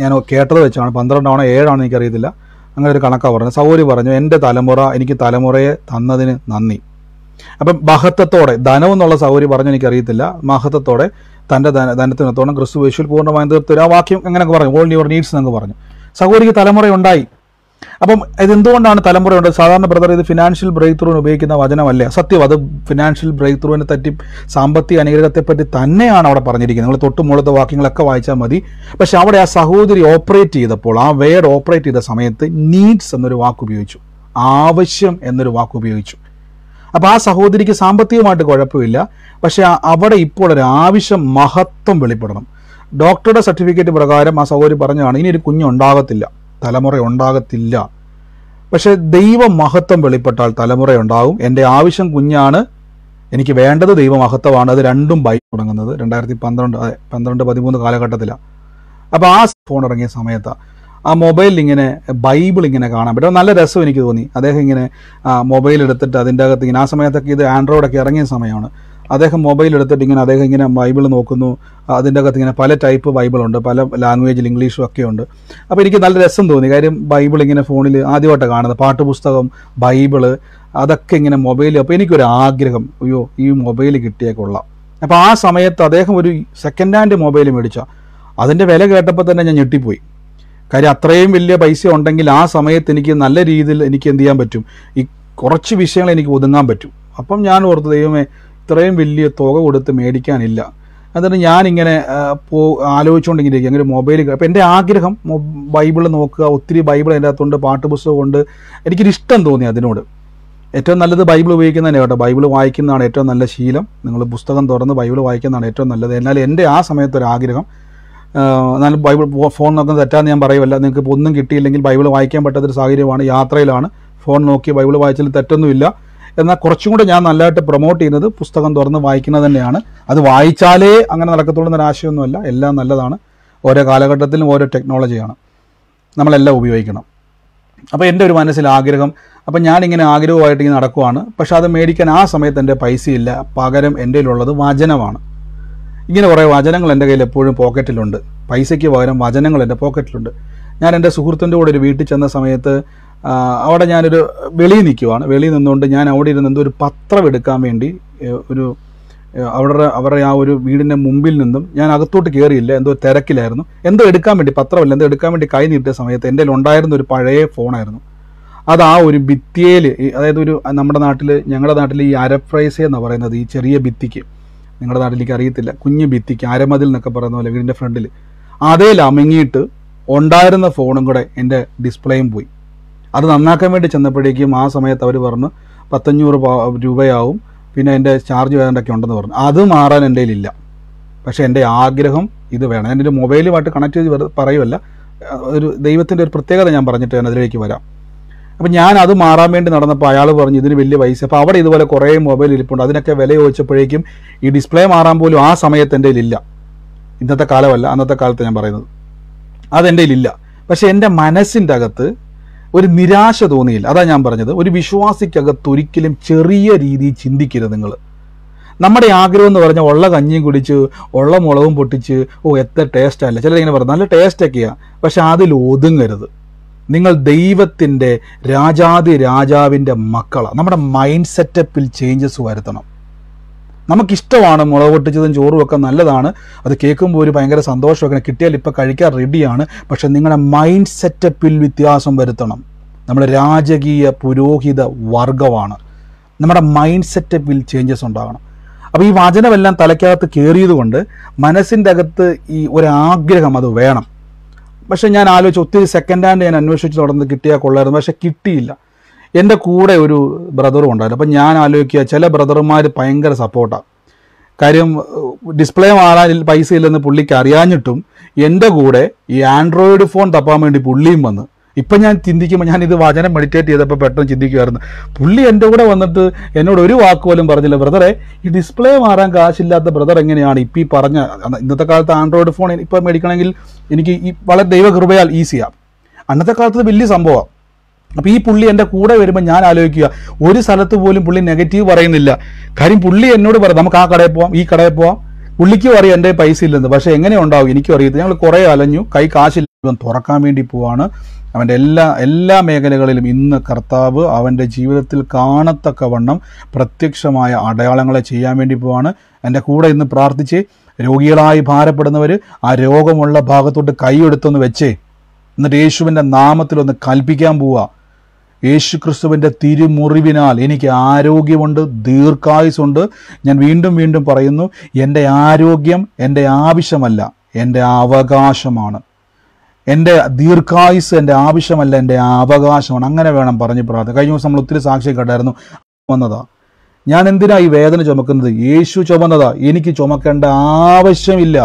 ഞാൻ കേട്ടത് വെച്ചാണ്, 12 ആണോ 7 ആണോ എനിക്കറിയത്തില്ല, അങ്ങനെ ഒരു കണക്കാണ് പറഞ്ഞത്. സൗരി പറഞ്ഞു, എൻ്റെ തലമുറ എനിക്ക് തലമുറയെ തന്നതിന് നന്ദി. അപ്പം മഹത്വത്തോടെ, ധനം എന്നുള്ള സൗരി പറഞ്ഞു എനിക്കറിയത്തില്ല, മഹത്വത്തോടെ തൻ്റെ ധനത്തിനത്തോളം ക്രിസ്തുയേശുവിൽ പൂർണ്ണമായും തീർത്തു. ആ വാക്യം എങ്ങനെയൊക്കെ പറഞ്ഞു, ഓൾ യുവർ നീഡ്സ് എന്നൊക്കെ പറഞ്ഞു. സഹോദരിക്ക് തലമുറയുണ്ടായി. അപ്പം ഇതെന്തുകൊണ്ടാണ് തലമുറയുണ്ട്? സാധാരണ ബ്രദർ ഇത് ഫിനാൻഷ്യൽ ബ്രേക്ക് ത്രൂവിന് ഉപയോഗിക്കുന്ന വചനമല്ലേ? സത്യം, അത് ഫിനാൻഷ്യൽ ബ്രേക്ക് ത്രൂവിനെ പറ്റി, സാമ്പത്തിക അനുഗ്രഹത്തെപ്പറ്റി തന്നെയാണ് അവിടെ പറഞ്ഞിരിക്കുന്നത്. നിങ്ങൾ തൊട്ട് മുകളിലത്തെ വാക്യങ്ങളൊക്കെ വായിച്ചാൽ മതി. പക്ഷെ അവിടെ ആ സഹോദരി ഓപ്പറേറ്റ് ചെയ്തപ്പോൾ, ആ വേർഡ് ഓപ്പറേറ്റ് ചെയ്ത സമയത്ത് നീഡ്സ് എന്നൊരു വാക്ക് ഉപയോഗിച്ചു, ആവശ്യം എന്നൊരു വാക്ക് ഉപയോഗിച്ചു. അപ്പോൾ ആ സഹോദരിക്ക് സാമ്പത്തികമായിട്ട് കുഴപ്പമില്ല, പക്ഷെ അവിടെ ഇപ്പോൾ ഒരു ആവശ്യം മഹത്വം വെളിപ്പെടണം. ഡോക്ടറുടെ സർട്ടിഫിക്കറ്റ് പ്രകാരം ആ സഹോദരി പറഞ്ഞതാണ്, ഇനി ഒരു കുഞ്ഞുണ്ടാകത്തില്ല, തലമുറ ഉണ്ടാകത്തില്ല. പക്ഷെ ദൈവ മഹത്വം വെളിപ്പെട്ടാൽ തലമുറ ഉണ്ടാകും. എൻ്റെ ആവശ്യം കുഞ്ഞാണ്, എനിക്ക് വേണ്ടത് ദൈവമഹത്വമാണ്. അത് രണ്ടും ബൈബിൾ തുടങ്ങുന്നത് 2012-13 കാലഘട്ടത്തിലാണ്. അപ്പോൾ ആ ഫോൺ ഇറങ്ങിയ സമയത്താണ് ആ മൊബൈലിൽ ഇങ്ങനെ ബൈബിൾ ഇങ്ങനെ കാണാൻ പറ്റും. നല്ല രസം എനിക്ക് തോന്നി. അദ്ദേഹം ഇങ്ങനെ മൊബൈൽ എടുത്തിട്ട് അതിൻ്റെ അകത്ത് ഇങ്ങനെ, ആ സമയത്തൊക്കെ ഇത് ആൻഡ്രോയിഡൊക്കെ ഇറങ്ങിയ സമയമാണ്, അദ്ദേഹം മൊബൈൽ എടുത്തിട്ട് ഇങ്ങനെ അദ്ദേഹം ഇങ്ങനെ ബൈബിൾ നോക്കുന്നു. അതിൻ്റെ അകത്ത് ഇങ്ങനെ പല ടൈപ്പ് ബൈബിളുണ്ട്, പല ലാംഗ്വേജിൽ, ഇംഗ്ലീഷും ഒക്കെ ഉണ്ട്. അപ്പോൾ എനിക്ക് നല്ല രസം തോന്നി. കാര്യം ബൈബിൾ ഇങ്ങനെ ഫോണിൽ ആദ്യമായിട്ടാണ് കാണുന്നത്, പാട്ടുപുസ്തകം, ബൈബിള്, അതൊക്കെ ഇങ്ങനെ മൊബൈലിൽ. അപ്പോൾ എനിക്കൊരു ആഗ്രഹം, അയ്യോ ഈ മൊബൈൽ കിട്ടിയേ കൊള്ളാം. അപ്പോൾ ആ സമയത്ത് അദ്ദേഹം ഒരു സെക്കൻഡ് ഹാൻഡ് മൊബൈൽ മേടിച്ച, അതിൻ്റെ വില കേട്ടപ്പോൾ തന്നെ ഞാൻ ഞെട്ടിപ്പോയി. കാര്യം അത്രയും വലിയ പൈസ ഉണ്ടെങ്കിൽ ആ സമയത്ത് എനിക്ക് നല്ല രീതിയിൽ എനിക്ക് എന്ത് ചെയ്യാൻ പറ്റും, ഈ കുറച്ച് വിഷയങ്ങൾ എനിക്ക് ഒതുങ്ങാൻ പറ്റും. അപ്പം ഞാൻ ഓർത്തു, ദൈവമേ ഇത്രയും വലിയ തുക കൊടുത്ത് മേടിക്കാനില്ല. എന്നിട്ട് ഞാനിങ്ങനെ ആലോചിച്ചുകൊണ്ടിരിക്കുക അങ്ങനെ ഒരു മൊബൈൽ. അപ്പോൾ എൻ്റെ ആഗ്രഹം ബൈബിൾ നോക്കുക, ഒത്തിരി ബൈബിൾ അതിൻ്റെ അകത്തുണ്ട്, പാട്ടുപുസ്തകം കൊണ്ട്. എനിക്കൊരിഷ്ടം തോന്നി അതിനോട്. ഏറ്റവും നല്ലത് ബൈബിൾ ഉപയോഗിക്കുന്നതന്നെ കേട്ടോ, ബൈബിൾ വായിക്കുന്നതാണ് ഏറ്റവും നല്ല ശീലം. നിങ്ങൾ പുസ്തകം തുറന്ന് ബൈബിൾ വായിക്കുന്നതാണ് ഏറ്റവും നല്ലത്. എന്നാൽ എൻ്റെ ആ സമയത്തൊരാഗ്രഹം, എന്നാലും ബൈബിൾ ഫോൺ നോക്കുന്നത് തെറ്റാന്ന് ഞാൻ പറയുമല്ല. നിങ്ങൾക്ക് ഇപ്പോൾ ഒന്നും കിട്ടിയില്ലെങ്കിൽ ബൈബിൾ വായിക്കാൻ പറ്റാത്തൊരു സാഹചര്യമാണ്, യാത്രയിലാണ്, ഫോൺ നോക്കി ബൈബിൾ വായിച്ചാൽ തെറ്റൊന്നുമില്ല. എന്നാൽ കുറച്ചും കൂടെ ഞാൻ നല്ലതായിട്ട് പ്രൊമോട്ട് ചെയ്യുന്നത് പുസ്തകം തുറന്ന് വായിക്കുന്നത് തന്നെയാണ്. അത് വായിച്ചാലേ അങ്ങനെ നടക്കത്തുള്ളൂ എന്നൊരു ആശയമൊന്നുമല്ല, എല്ലാം നല്ലതാണ്. ഓരോ കാലഘട്ടത്തിലും ഓരോ ടെക്നോളജിയാണ്, നമ്മളെല്ലാം ഉപയോഗിക്കണം. അപ്പോൾ എൻ്റെ ഒരു മനസ്സിൽ ആഗ്രഹം, അപ്പം ഞാനിങ്ങനെ ആഗ്രഹമായിട്ട് ഇങ്ങനെ നടക്കുവാണ്. പക്ഷെ അത് മേടിക്കാൻ ആ സമയത്ത് എൻ്റെ പൈസയില്ല. പകരം എൻ്റെ കയ്യിലുള്ളത് വചനമാണ്. ഇങ്ങനെ കുറേ വചനങ്ങൾ എൻ്റെ കയ്യിൽ എപ്പോഴും പോക്കറ്റിലുണ്ട്. പൈസയ്ക്ക് പകരം വചനങ്ങൾ എൻ്റെ പോക്കറ്റിലുണ്ട്. ഞാൻ എൻ്റെ സുഹൃത്തിൻ്റെ കൂടെ ഒരു വീട്ടിൽ ചെന്ന സമയത്ത് അവിടെ ഞാനൊരു വെളിയിൽ നിൽക്കുവാണ്. വെളിയിൽ നിന്നുകൊണ്ട് ഞാൻ അവിടെ ഇരുന്ന് എന്തോ ഒരു പത്രം എടുക്കാൻ വേണ്ടി അവരുടെ ആ ഒരു വീടിൻ്റെ മുമ്പിൽ നിന്നും ഞാൻ അകത്തോട്ട് കയറിയില്ല, എന്തോ തിരക്കിലായിരുന്നു. എന്തോ എടുക്കാൻ വേണ്ടി, പത്രമല്ല, എന്തോ എടുക്കാൻ വേണ്ടി കൈ നീട്ടിയ സമയത്ത് എൻ്റെ ഉണ്ടായിരുന്ന ഒരു പഴയ ഫോണായിരുന്നു. അത് ആ ഒരു ഭിത്തിയിൽ, അതായത് ഒരു നമ്മുടെ നാട്ടിൽ, ഞങ്ങളുടെ നാട്ടിൽ ഈ അരപ്രൈസ എന്ന് പറയുന്നത് ഈ ചെറിയ ഭിത്തിക്ക്, നിങ്ങളുടെ നാട്ടിലേക്ക് അറിയത്തില്ല, കുഞ്ഞു ഭിത്തിക്ക് അരമതിൽ എന്നൊക്കെ പറയുന്ന പോലെ വീടിൻ്റെ ഫ്രണ്ടിൽ, അതേൽ അമങ്ങിയിട്ട് ഉണ്ടായിരുന്ന ഫോണും കൂടെ എൻ്റെ ഡിസ്പ്ലേയും പോയി. അത് നന്നാക്കാൻ വേണ്ടി ചെന്നപ്പോഴേക്കും ആ സമയത്ത് അവർ പറഞ്ഞു 1500 രൂപയാവും, പിന്നെ എൻ്റെ ചാർജ് വേണ്ടൊക്കെ ഉണ്ടെന്ന് പറഞ്ഞു. അത് മാറാൻ എൻ്റെ കയ്യിലില്ല. പക്ഷേ എൻ്റെ ആഗ്രഹം ഇത് വേണം. എൻ്റെ മൊബൈലുമായിട്ട് കണക്ട് ചെയ്ത് പറയുമല്ല, ഒരു ദൈവത്തിൻ്റെ ഒരു പ്രത്യേകത ഞാൻ പറഞ്ഞിട്ട് ഞാൻ അതിലേക്ക് വരാം. അപ്പം ഞാൻ അത് മാറാൻ വേണ്ടി നടന്നപ്പോൾ അയാൾ പറഞ്ഞു ഇതിന് വലിയ പൈസ. അപ്പോൾ അവിടെ ഇതുപോലെ കുറേ മൊബൈൽ ഇരിപ്പുണ്ട്, അതിനൊക്കെ വില ചോദിച്ചപ്പോഴേക്കും ഈ ഡിസ്പ്ലേ മാറാൻ പോലും ആ സമയത്ത് എൻ്റെ കയ്യിലില്ല. ഇന്നത്തെ കാലമല്ല, അന്നത്തെ കാലത്ത് ഞാൻ പറയുന്നത്, അതെൻ്റെ കയ്യിലില്ല. പക്ഷെ എൻ്റെ മനസ്സിൻ്റെ അകത്ത് ഒരു നിരാശ തോന്നിയില്ല. അതാ ഞാൻ പറഞ്ഞത്, ഒരു വിശ്വാസിക്കകത്ത് ഒരിക്കലും ചെറിയ രീതിയിൽ ചിന്തിക്കരുത് നിങ്ങൾ. നമ്മുടെ ആഗ്രഹം എന്ന് പറഞ്ഞാൽ ഉള്ള കഞ്ഞിയും കുടിച്ച് ഉള്ള മുളകും പൊട്ടിച്ച് എത്ര ടേസ്റ്റല്ല, ചിലരിങ്ങനെ പറയും നല്ല ടേസ്റ്റൊക്കെയാണ്, പക്ഷെ അതിൽ ഒതുങ്ങരുത്. നിങ്ങൾ ദൈവത്തിൻ്റെ രാജാവിൻ്റെ മക്കളാണ്. നമ്മുടെ മൈൻഡ് സെറ്റപ്പിൽ ചേഞ്ചസ് വരുത്തണം. നമുക്കിഷ്ടമാണ് മുളക് പൊട്ടിച്ചതും ചോറും ഒക്കെ നല്ലതാണ്, അത് കേൾക്കുമ്പോൾ ഒരു ഭയങ്കര സന്തോഷമൊക്കെ, കിട്ടിയാൽ ഇപ്പം കഴിക്കാൻ റെഡിയാണ്. പക്ഷെ നിങ്ങളുടെ മൈൻഡ് സെറ്റപ്പിൽ വ്യത്യാസം വരുത്തണം. നമ്മൾ രാജകീയ പുരോഹിത വർഗമാണ്. നമ്മുടെ മൈൻഡ് സെറ്റപ്പിൽ ചേഞ്ചസ് ഉണ്ടാകണം. അപ്പോൾ ഈ വചനമെല്ലാം തലയ്ക്കകത്ത് കയറിയത് കൊണ്ട് മനസ്സിൻ്റെ അകത്ത് ഈ ഒരാഗ്രഹം അത് വേണം. പക്ഷെ ഞാൻ ആലോചിച്ച് ഒത്തിരി സെക്കൻഡ് ഹാൻഡ് ഞാൻ അന്വേഷിച്ച് നടന്ന് കിട്ടിയാൽ കൊള്ളായിരുന്നു, പക്ഷെ കിട്ടിയില്ല. എൻ്റെ കൂടെ ഒരു ബ്രദറും ഉണ്ടായിരുന്നു. അപ്പം ഞാൻ ആലോചിക്കുക, ചില ബ്രദർമാർ ഭയങ്കര സപ്പോർട്ടാണ്. കാര്യം ഡിസ്പ്ലേ മാറാൻ പൈസ ഇല്ലെന്ന് പുള്ളിക്ക് അറിയാഞ്ഞിട്ടും എൻ്റെ കൂടെ ഈ ആൻഡ്രോയിഡ് ഫോൺ തപ്പാൻ വേണ്ടി പുള്ളിയും വന്ന്. ഇപ്പം ഞാൻ ചിന്തിക്കുമ്പോൾ, ഞാനിത് വചനം മെഡിറ്റേറ്റ് ചെയ്തപ്പോൾ പെട്ടെന്ന് ചിന്തിക്കുമായിരുന്നു, പുള്ളി എൻ്റെ കൂടെ വന്നിട്ട് എന്നോട് ഒരു വാക്ക് പോലും പറഞ്ഞില്ല, ബ്രദറെ ഈ ഡിസ്പ്ലേ മാറാൻ കാശില്ലാത്ത ബ്രദർ എങ്ങനെയാണ് ഇപ്പം ഈ പറഞ്ഞ, ഇന്നത്തെ കാലത്ത് ആൻഡ്രോയിഡ് ഫോൺ ഇപ്പം മേടിക്കണമെങ്കിൽ എനിക്ക് ഈ വളരെ ദൈവകൃപയാൽ ഈസിയാണ്. അന്നത്തെ കാലത്ത് വലിയ സംഭവമാണ്. അപ്പോൾ ഈ പുള്ളി എൻ്റെ കൂടെ വരുമ്പോൾ ഞാൻ ആലോചിക്കുക, ഒരു സ്ഥലത്ത് പോലും പുള്ളി നെഗറ്റീവ് പറയുന്നില്ല. കാര്യം പുള്ളി എന്നോട് പറയും നമുക്ക് ആ കടയിൽ പോവാം, ഈ കടയിൽ പോവാം. പുള്ളിക്കും അറിയാം എൻ്റെ പൈസ ഇല്ലെന്ന്, പക്ഷേ എങ്ങനെ ഉണ്ടാവും എനിക്കും അറിയത്തില്ല. ഞങ്ങൾ കുറേ അലഞ്ഞു, കൈ കാശില്ല, തുറക്കാൻ വേണ്ടി പോവാണ്. അവൻ്റെ എല്ലാ മേഖലകളിലും ഇന്ന് കർത്താവ് അവൻ്റെ ജീവിതത്തിൽ കാണത്തക്കവണ്ണം പ്രത്യക്ഷമായ അടയാളങ്ങളെ ചെയ്യാൻ വേണ്ടി പോവാണ്. എൻ്റെ കൂടെ ഇന്ന് പ്രാർത്ഥിച്ച് രോഗികളായി ഭാരപ്പെടുന്നവർ ആ രോഗമുള്ള ഭാഗത്തോട്ട് കൈയെടുത്തൊന്ന് വെച്ചേ, എന്നിട്ട് യേശുവിൻ്റെ നാമത്തിലൊന്ന് കൽപ്പിക്കാൻ പോവുക. യേശു ക്രിസ്തുവിൻ്റെ തിരുമുറിവിനാൽ എനിക്ക് ആരോഗ്യമുണ്ട്, ദീർഘായുസുണ്ട്. ഞാൻ വീണ്ടും പറയുന്നു, എൻ്റെ ആരോഗ്യം എൻ്റെ ആവശ്യമല്ല, എൻ്റെ അവകാശമാണ്. എൻ്റെ ദീർഘായുസ് എൻ്റെ ആവശ്യമല്ല, എൻ്റെ അവകാശമാണ്. അങ്ങനെ വേണം പറഞ്ഞ് പ്രാർത്ഥന. കഴിഞ്ഞ ദിവസം നമ്മൾ ഒത്തിരി സാക്ഷ്യം കേട്ടായിരുന്നു വന്നതാ. ഞാൻ എന്തിനാ ഈ വേദന ചുമക്കുന്നത്? യേശു ചുമന്നതാ, എനിക്ക് ചുമക്കേണ്ട ആവശ്യമില്ല.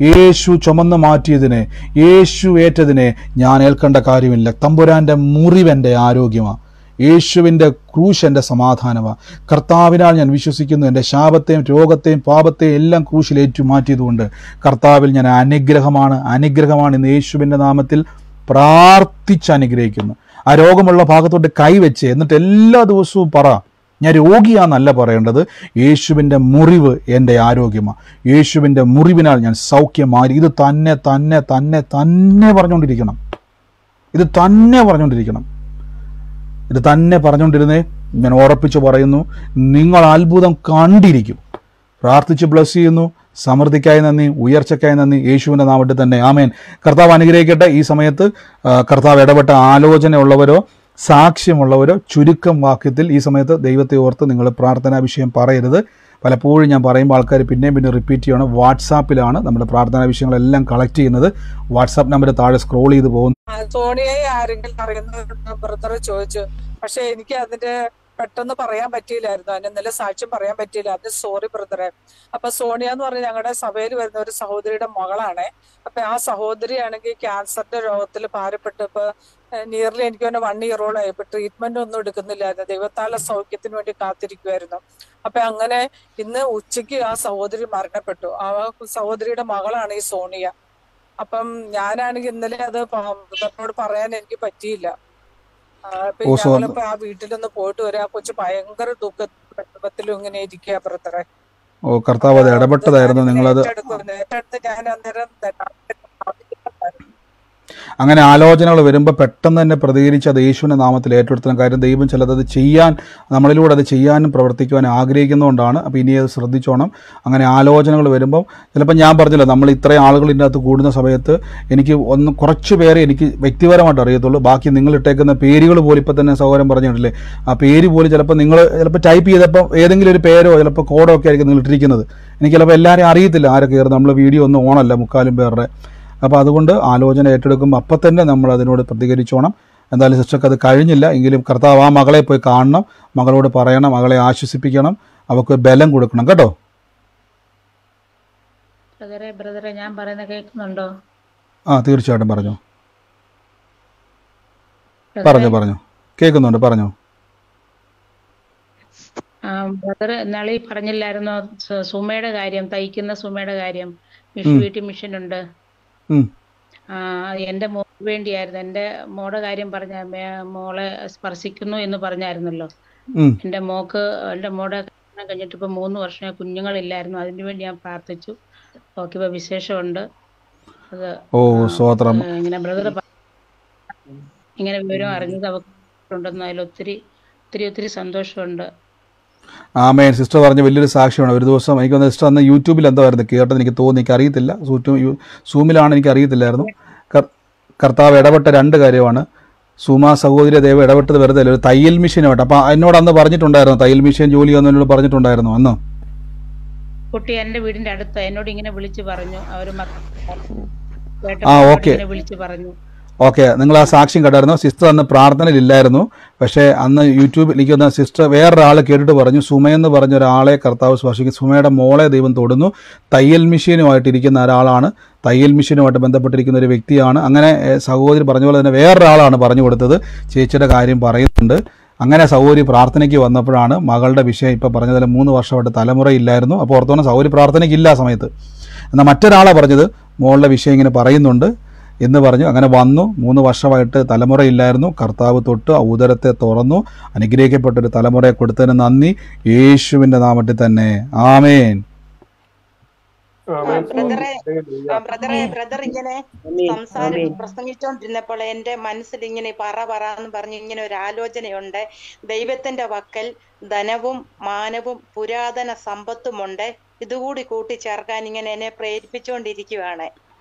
യേശു ചുമന്ന് മാറ്റിയതിനെ, യേശു ഏറ്റതിനെ ഞാൻ ഏൽക്കേണ്ട കാര്യമില്ല. തമ്പുരാന്റെ മുറിവെൻ്റെ ആരോഗ്യമാണ്, യേശുവിൻ്റെ ക്രൂശ് എൻ്റെ സമാധാനമാണ്. കർത്താവിനാൽ ഞാൻ വിശ്വസിക്കുന്നു. എൻ്റെ ശാപത്തെയും രോഗത്തെയും പാപത്തെയും എല്ലാം ക്രൂശിൽ ഏറ്റുമാറ്റിയതുകൊണ്ട് കർത്താവിൽ ഞാൻ അനുഗ്രഹമാണ് ഇന്ന് യേശുവിൻ്റെ നാമത്തിൽ പ്രാർത്ഥിച്ച് അനുഗ്രഹിക്കുന്നു. ആ രോഗമുള്ള ഭാഗത്തോട്ട് കൈവച്ച് എന്നിട്ട് എല്ലാ ദിവസവും പറ, ഞാൻ രോഗിയാന്നല്ല പറയേണ്ടത്, യേശുവിൻ്റെ മുറിവ് എൻ്റെ ആരോഗ്യമാണ്, യേശുവിൻ്റെ മുറിവിനാൽ ഞാൻ സൗഖ്യമായി. ഇത് തന്നെ തന്നെ തന്നെ തന്നെ പറഞ്ഞുകൊണ്ടിരിക്കണം. ഇത് തന്നെ പറഞ്ഞുകൊണ്ടിരുന്നേ. ഞാൻ ഉറപ്പിച്ച് പറയുന്നു, നിങ്ങൾ അത്ഭുതം കണ്ടിരിക്കും. പ്രാർത്ഥിച്ച് ബ്ലസ് ചെയ്യുന്നു. സമൃദ്ധിക്കായി നന്ദി, ഉയർച്ചയ്ക്കായി നന്ദി, യേശുവിൻ്റെ നാമത്തിൽ തന്നെ ആമേൻ. കർത്താവ് അനുഗ്രഹിക്കട്ടെ. ഈ സമയത്ത് കർത്താവ് ഇടപെട്ട ആലോചനയുള്ളവരോ സാക്ഷ്യമുള്ളവരോ ചുരുക്കം വാക്യത്തിൽ ഈ സമയത്ത് ദൈവത്തെ ഓർത്ത് നിങ്ങൾ പ്രാർത്ഥനാ വിഷയം പറയരുത്. പലപ്പോഴും ഞാൻ പറയുമ്പോൾ ആൾക്കാർ പിന്നെ റിപ്പീറ്റ് ചെയ്യണം. വാട്സാപ്പിലാണ് നമ്മുടെ പ്രാർത്ഥനാ വിഷയങ്ങളെല്ലാം കളക്ട് ചെയ്യുന്നത്. വാട്സാപ്പ് നമ്പർ താഴെ സ്ക്രോൾ ചെയ്ത് പോകുന്നു. സോണിയയെ ആരെങ്കിലും അറിയുന്ന ബ്രദർ ചോദിച്ചു, പക്ഷെ എനിക്ക് അതിന്റെ പെട്ടെന്ന് പറയാൻ പറ്റിയില്ലായിരുന്നു. അതിന് ഇന്നലെ സാക്ഷ്യം പറയാൻ പറ്റിയില്ല. അത് സോറി ബ്രദറെ. അപ്പൊ സോണിയ എന്ന് പറഞ്ഞ ഞങ്ങളുടെ സഭയിൽ വരുന്ന ഒരു സഹോദരിയുടെ മകളാണ്. അപ്പൊ ആ സഹോദരിയാണെങ്കിൽ ക്യാൻസറിന്റെ രോഗത്തിൽ ഭാരപ്പെട്ട് ഇപ്പൊ നിയർലി എനിക്ക് തന്നെ 1 ഇയറോളായി. ഇപ്പൊ ട്രീറ്റ്മെന്റ് ഒന്നും എടുക്കുന്നില്ലായിരുന്നു. ദൈവത്താല സൗഖ്യത്തിന് വേണ്ടി കാത്തിരിക്കുമായിരുന്നു. അപ്പൊ അങ്ങനെ ഇന്ന് ഉച്ചയ്ക്ക് ആ സഹോദരി മരണപ്പെട്ടു. ആ സഹോദരിയുടെ മകളാണ് ഈ സോണിയ. അപ്പം ഞാനാണെങ്കിൽ ഇന്നലെ അത് ബ്രദറിനോട് പറയാൻ എനിക്ക് പറ്റിയില്ല. ഞങ്ങളിപ്പോ ആ വീട്ടിലൊന്ന് പോയിട്ട് വരാം. ആ കൊച്ചു ഭയങ്കര ദുഃഖത്തിലും ഇങ്ങനെ ഇരിക്കുക ബ്രദറെ. കർത്താവ് അത് ഇടപെട്ടതായിരുന്നു. നിങ്ങളത് ഏറ്റെടുത്ത് ഞാൻ അന്നേരം അങ്ങനെ ആലോചനകൾ വരുമ്പോൾ പെട്ടെന്ന് തന്നെ പ്രതികരിച്ച് അത് യേശുവിൻ്റെ നാമത്തിൽ ഏറ്റെടുത്തുന്ന കാര്യം ദൈവം ചിലത് ചെയ്യാൻ, നമ്മളിലൂടെ അത് ചെയ്യാനും പ്രവർത്തിക്കുവാനും ആഗ്രഹിക്കുന്നതുകൊണ്ടാണ്. അപ്പോൾ ഇനി അത് ശ്രദ്ധിച്ചോണം. അങ്ങനെ ആലോചനകൾ വരുമ്പം ചിലപ്പോൾ ഞാൻ പറഞ്ഞല്ലോ, നമ്മൾ ഇത്രയും ആളുകൾ ഇതിൻ്റെ അകത്ത് കൂടുന്ന സമയത്ത് എനിക്ക് കുറച്ച് പേരെ എനിക്ക് വ്യക്തിപരമായിട്ട് അറിയത്തുള്ളൂ. ബാക്കി നിങ്ങൾ ഇട്ടേക്കുന്ന പേരുകൾ പോലും ഇപ്പം തന്നെ സൗകര്യം പറഞ്ഞിട്ടില്ലേ, ആ പേര് പോലും ചിലപ്പോൾ ടൈപ്പ് ചെയ്തപ്പോൾ ഏതെങ്കിലും ഒരു പേരോ ചിലപ്പോൾ കോഡോ ഒക്കെ ആയിരിക്കും നിങ്ങൾ ഇട്ടിരിക്കുന്നത്. എനിക്ക് ചിലപ്പോൾ എല്ലാവരെയും അറിയത്തില്ല ആരൊക്കെ കയറുന്നത്. നമ്മൾ വീഡിയോ ഒന്നും ഓണല്ല 3/4 പേരുടെ. അപ്പോൾ അതുകൊണ്ട് ആലോചന ഏറ്റെടുക്കുമ്പോൾ അപ്പം തന്നെ നമ്മൾ അതിനോട് പ്രതികരിച്ചോണം. എന്തായാലും സിസ്റ്റർക്ക് അത് കഴിഞ്ഞില്ല എങ്കിലും കർത്താവ് ആ മകളെ പോയി കാണണം, മകളോട് പറയണം, മകളെ ആശ്വസിപ്പിക്കണം, അവർക്ക് ബലം കൊടുക്കണം കേട്ടോ. ബ്രദറെ ഞാൻ പറയുന്നത് കേൾക്കുന്നുണ്ടോ? തീർച്ചയായിട്ടും പറഞ്ഞോ. കേൾക്കുന്നുണ്ട്, പറഞ്ഞോ. ബ്രദർ ഇന്നാളീ പറഞ്ഞില്ലായിരുന്നോ സുമയുടെ കാര്യം, തയ്ക്കുന്ന സുമയുടെ കാര്യം? വീട്ടിൽ മിഷനുണ്ട്. എൻ്റെ മോൾക്ക് വേണ്ടിയായിരുന്നു. എൻ്റെ മോളുടെ കാര്യം പറഞ്ഞ മോളെ സ്പർശിക്കുന്നു എന്ന് പറഞ്ഞായിരുന്നല്ലോ. എൻ്റെ മോളുടെ കല്യാണം കഴിഞ്ഞിട്ട് ഇപ്പൊ 3 വർഷം കുഞ്ഞുങ്ങളില്ലായിരുന്നു. അതിനു വേണ്ടി ഞാൻ പ്രാർത്ഥിച്ചു. ഓക്കെ, ഇപ്പൊ വിശേഷമുണ്ട്. അത് ഇങ്ങനെ ബ്രദർ ഇങ്ങനെ വിവരം അറിഞ്ഞത് അവർക്ക് അതിൽ ഒത്തിരി ഒത്തിരി ഒത്തിരി സന്തോഷമുണ്ട്. ആമേൻ. സിസ്റ്റർ പറഞ്ഞ വലിയൊരു സാക്ഷ്യമാണ്. ഒരു ദിവസം എനിക്ക് തോന്നുന്നത് സിസ്റ്റർ അന്ന് യൂട്യൂബിൽ എന്തോ ആയിരുന്നു കേട്ടത്, എനിക്ക് തോന്നി, എനിക്ക് അറിയത്തില്ല, സൂമിലാണ്, എനിക്ക് അറിയത്തില്ലായിരുന്നു. കർത്താവ് ഇടപെട്ട 2 കാര്യമാണ്. സുമ സഹോദരി ദൈവം ഇടപെട്ടത് വെറുതെ അല്ല, ഒരു തയ്യൽ മെഷീനുമായിട്ട്. അപ്പം എന്നോട് അന്ന് പറഞ്ഞിട്ടുണ്ടായിരുന്നു, തയ്യൽ മെഷീൻ ജോലി എന്നോട് പറഞ്ഞിട്ടുണ്ടായിരുന്നു അന്ന്. കുട്ടി എൻ്റെ വീടിന്റെ അടുത്ത് എന്നോട് ഇങ്ങനെ വിളിച്ചു പറഞ്ഞു, അവര് വിളിച്ചു പറഞ്ഞു. ഓക്കെ, നിങ്ങൾ ആ സാക്ഷ്യം കേട്ടായിരുന്നു. സിസ്റ്റർ അന്ന് പ്രാർത്ഥനയിലില്ലായിരുന്നു. പക്ഷേ അന്ന് യൂട്യൂബിൽ എനിക്ക് വന്ന സിസ്റ്റർ വേറൊരാൾ കേട്ടിട്ട് പറഞ്ഞു, സുമയെന്ന് പറഞ്ഞ ഒരാളെ കർത്താവ് സ്പർശിക്കും, സുമയുടെ മോളെ ദൈവം തൊടുന്നു. തയ്യൽ മെഷീനുമായിട്ടിരിക്കുന്ന ഒരാളാണ്, തയ്യൽ മെഷീനുമായിട്ട് ബന്ധപ്പെട്ടിരിക്കുന്ന ഒരു വ്യക്തിയാണ്. അങ്ങനെ സഹോദരി പറഞ്ഞ പോലെ തന്നെ വേറൊരാളാണ് പറഞ്ഞു കൊടുത്തത്. ചേച്ചിയുടെ കാര്യം പറയുന്നുണ്ട്. അങ്ങനെ സഹോദരി പ്രാർത്ഥനയ്ക്ക് വന്നപ്പോഴാണ് മകളുടെ വിഷയം ഇപ്പോൾ പറഞ്ഞതിൽ 3 വർഷമായിട്ട് തലമുറയില്ലായിരുന്നു. അപ്പോൾ ഓർത്തോണം, സഹോദരി പ്രാർത്ഥനയ്ക്കില്ല ആ സമയത്ത്. എന്നാൽ മറ്റൊരാളെ പറഞ്ഞത് മോളുടെ വിഷയം ഇങ്ങനെ പറയുന്നുണ്ട് എന്ന് പറഞ്ഞു. അങ്ങനെ വന്നു. 3 വർഷമായിട്ട് തലമുറയില്ലായിരുന്നു. കർത്താവ് തൊട്ട് ഉദരത്തെ തുറന്നു. അനുഗ്രഹിക്കപ്പെട്ടൊരു തലമുറയെ കൊടുത്തതിന് നന്ദി, യേശുവിൻ്റെ നാമത്തിൽ തന്നെ ആമേൻ. ബ്രദർ ഇങ്ങനെ പ്രസംഗിച്ചോണ്ടിരുന്നപ്പോൾ എന്റെ മനസ്സിൽ ഇങ്ങനെ പറന്ന് പറഞ്ഞ് ഇങ്ങനെ ഒരു ആലോചനയുണ്ട്. ദൈവത്തിന്റെ വക്കൽ ധനവും മാനവും പുരാതന സമ്പത്തുമുണ്ട്. ഇതുകൂടി കൂട്ടിച്ചേർക്കാൻ ഇങ്ങനെ എന്നെ പ്രേരിപ്പിച്ചുകൊണ്ടിരിക്കുകയാണ്.